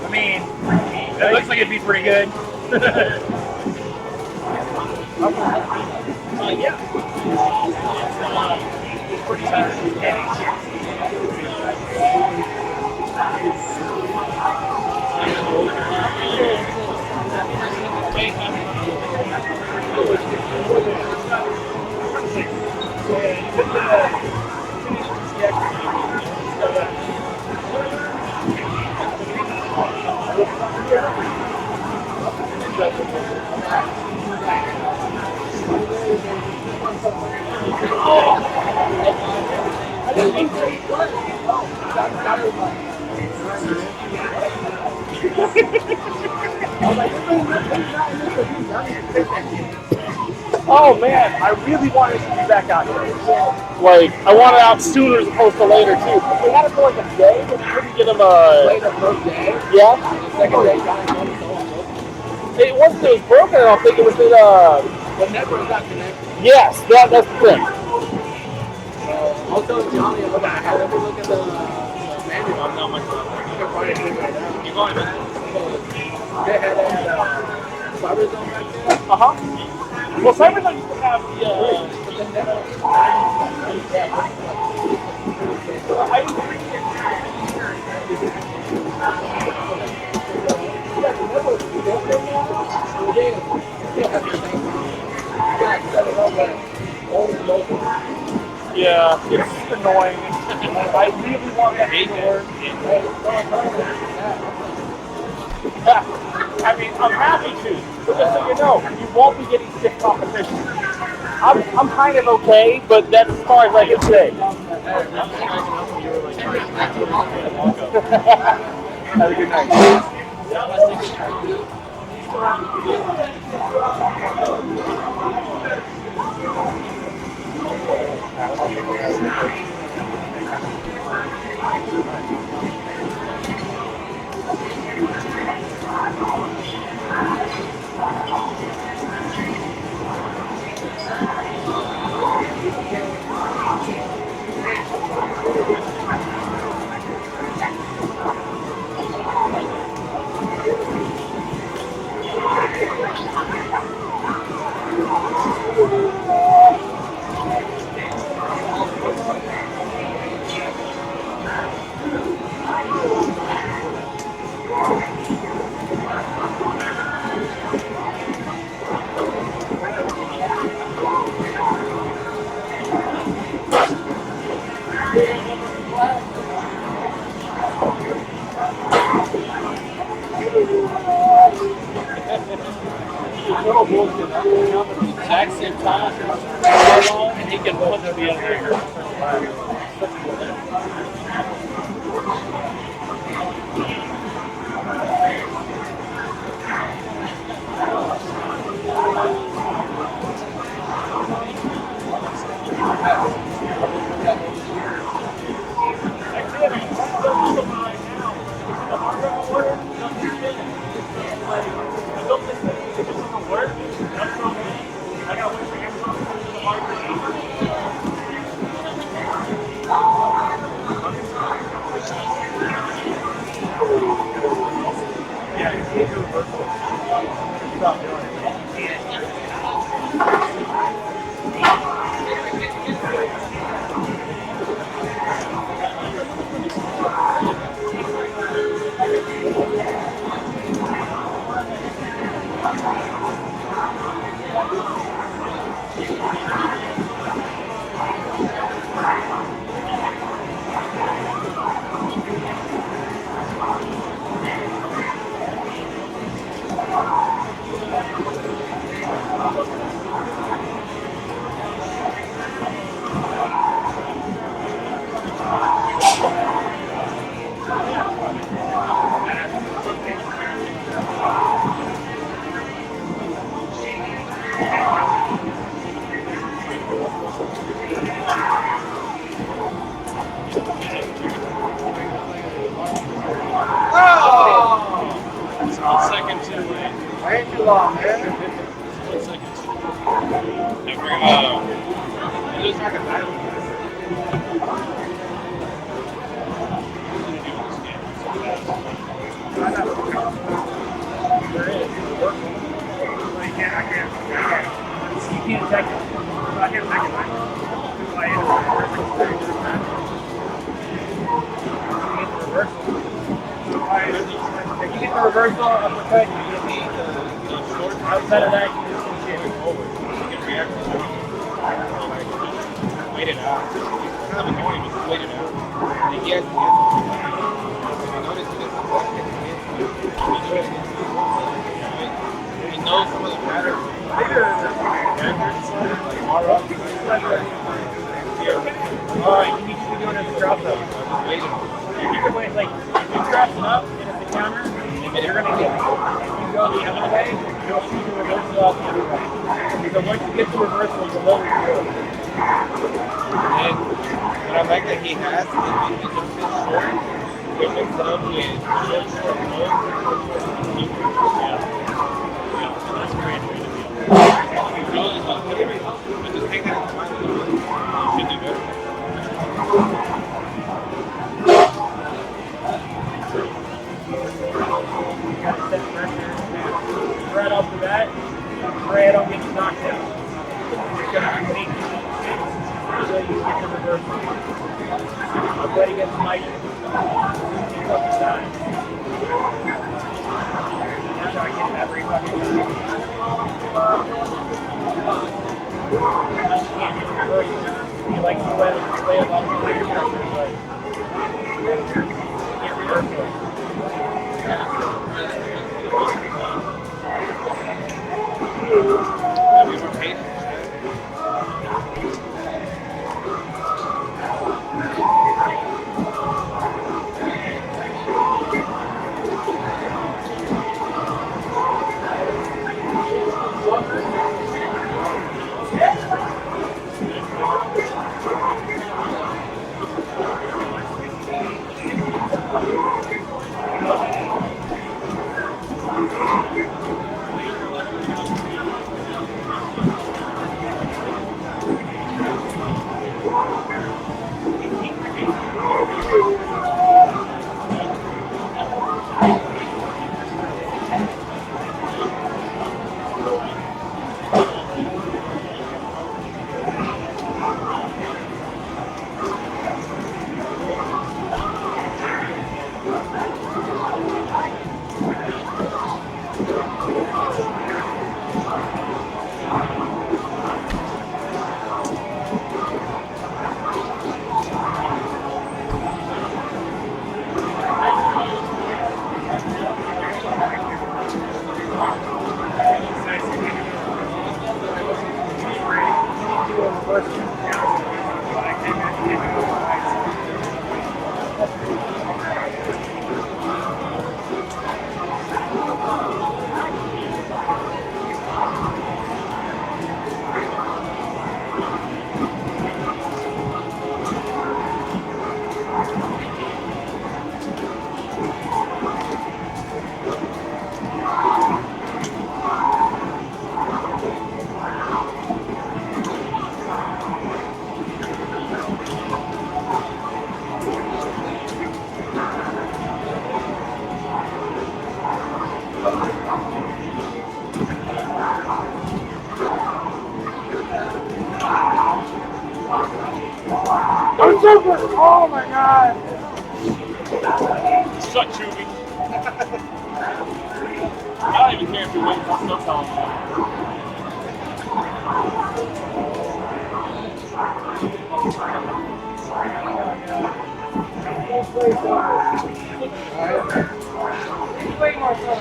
I mean, that looks like it'd be pretty good. Yeah. It's pretty Oh man, I really wanted to be back out here. Like, I want it out sooner as opposed to later too. If we had it for like a day, we couldn't get them The first day, yeah. the second day, It wasn't that it was broken, I don't think it was that the network got connected. yes, that's the thing. I was telling Johnny, look at how we look at the manual. I'm not much. You can find it right now. You're going back. They had fiber zone back there. Well, Cyberzone used to have the yeah, it's annoying. I really want that to work. I mean, I'm happy to, but just so you know, you won't be getting stiff competition. I'm kind of okay, but that's as far as I can say. Have a good night. cool because I'm coming up at the exact same time, and he can punch me in there. Shut Chewy. I don't even care if you win. I'll still tell him. Way more fun.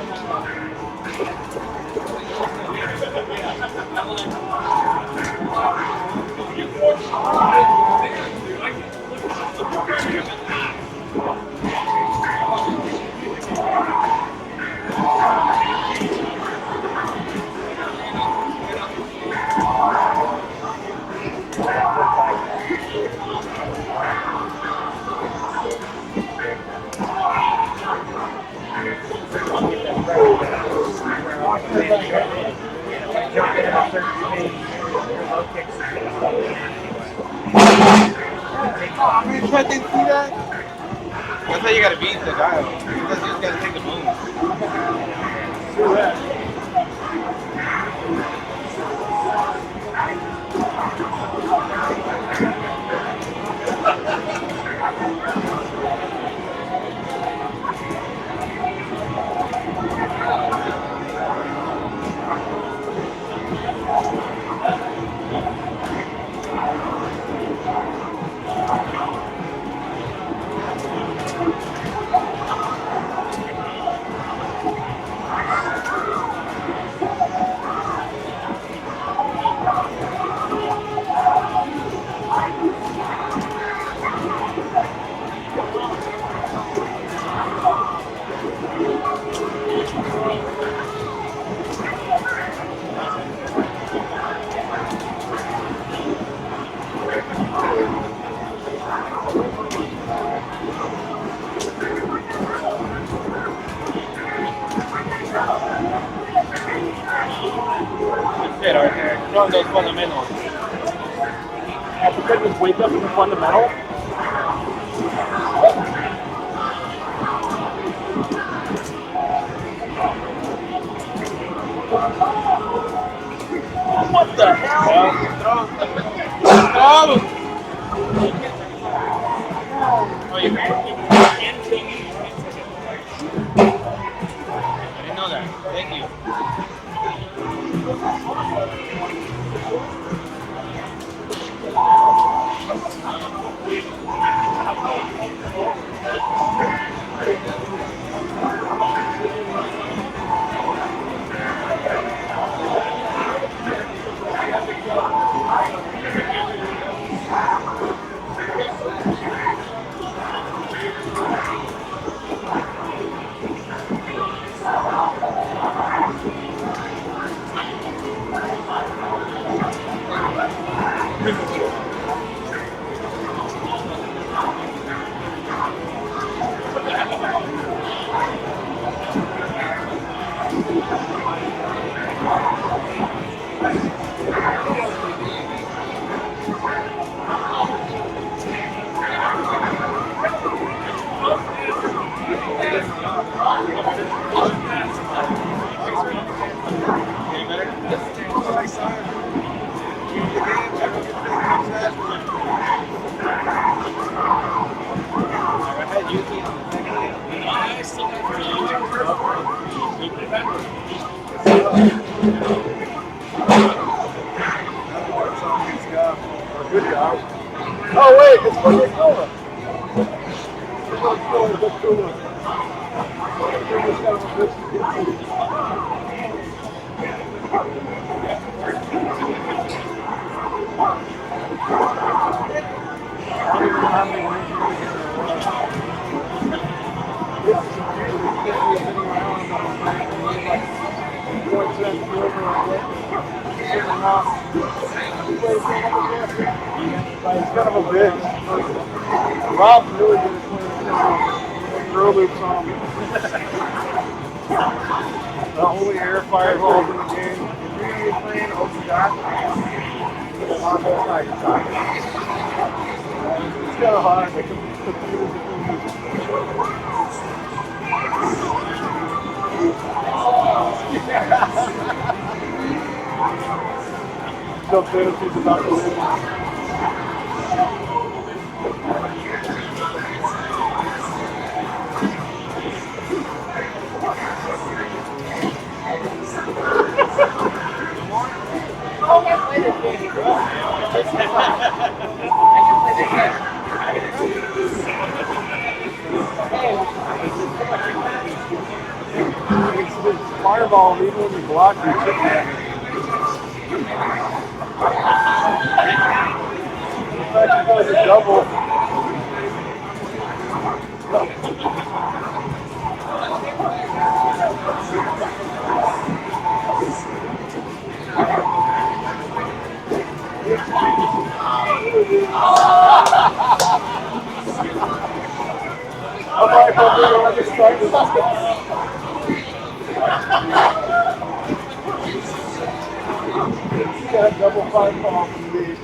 I didn't see that. That's how you gotta beat the guy. You just gotta take the moon. That's it right there. Showing those fundamentals. Have to take this wake up in the fundamental. What the hell? Oh! Oh, you can. I didn't know that. Thank you. Oh wait, it's for the Cola. It's kind of a bitch. Rob's really good at playing throw loops on me. The only air fire balls in the game. If you're playing open shot, it's kind of hard. No fantasies about the fireball even when you block your chip damage. It's actually like a double. I'm like, I'm just starting. Got double fireball from me.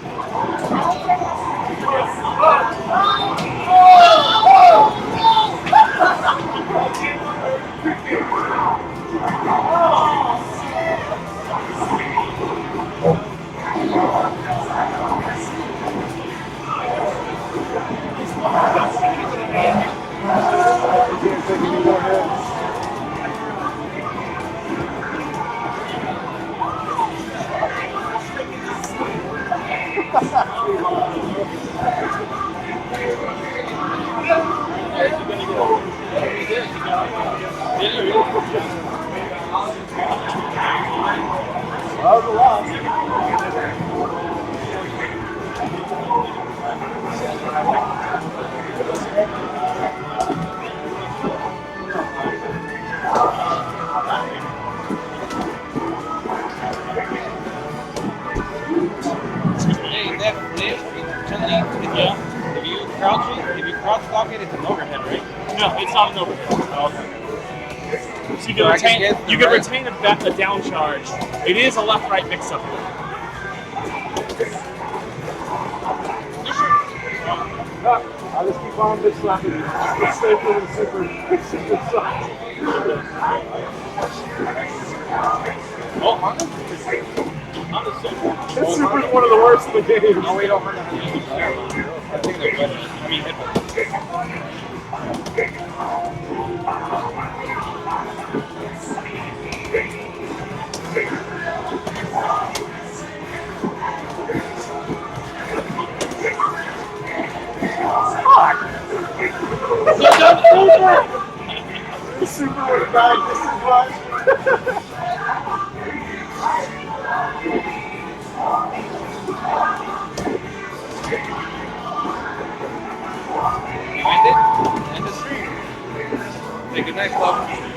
That was a lot. Hey, that flip, if you crouch it, if you crouch block it, it's an overhead, right? No, it's not an overhead. Oh, okay. So you can So I retain, can get the you can right- retain a down charge. It is a left-right mix-up. I'll just keep on this slapping. It's safer than super sucks. Oh, Honda? This super's one of the worst in the game. Oh, wait, Honda has I think they're better. I mean, headphones. This super was back just as much. You end it? End the stream. Say goodnight, club.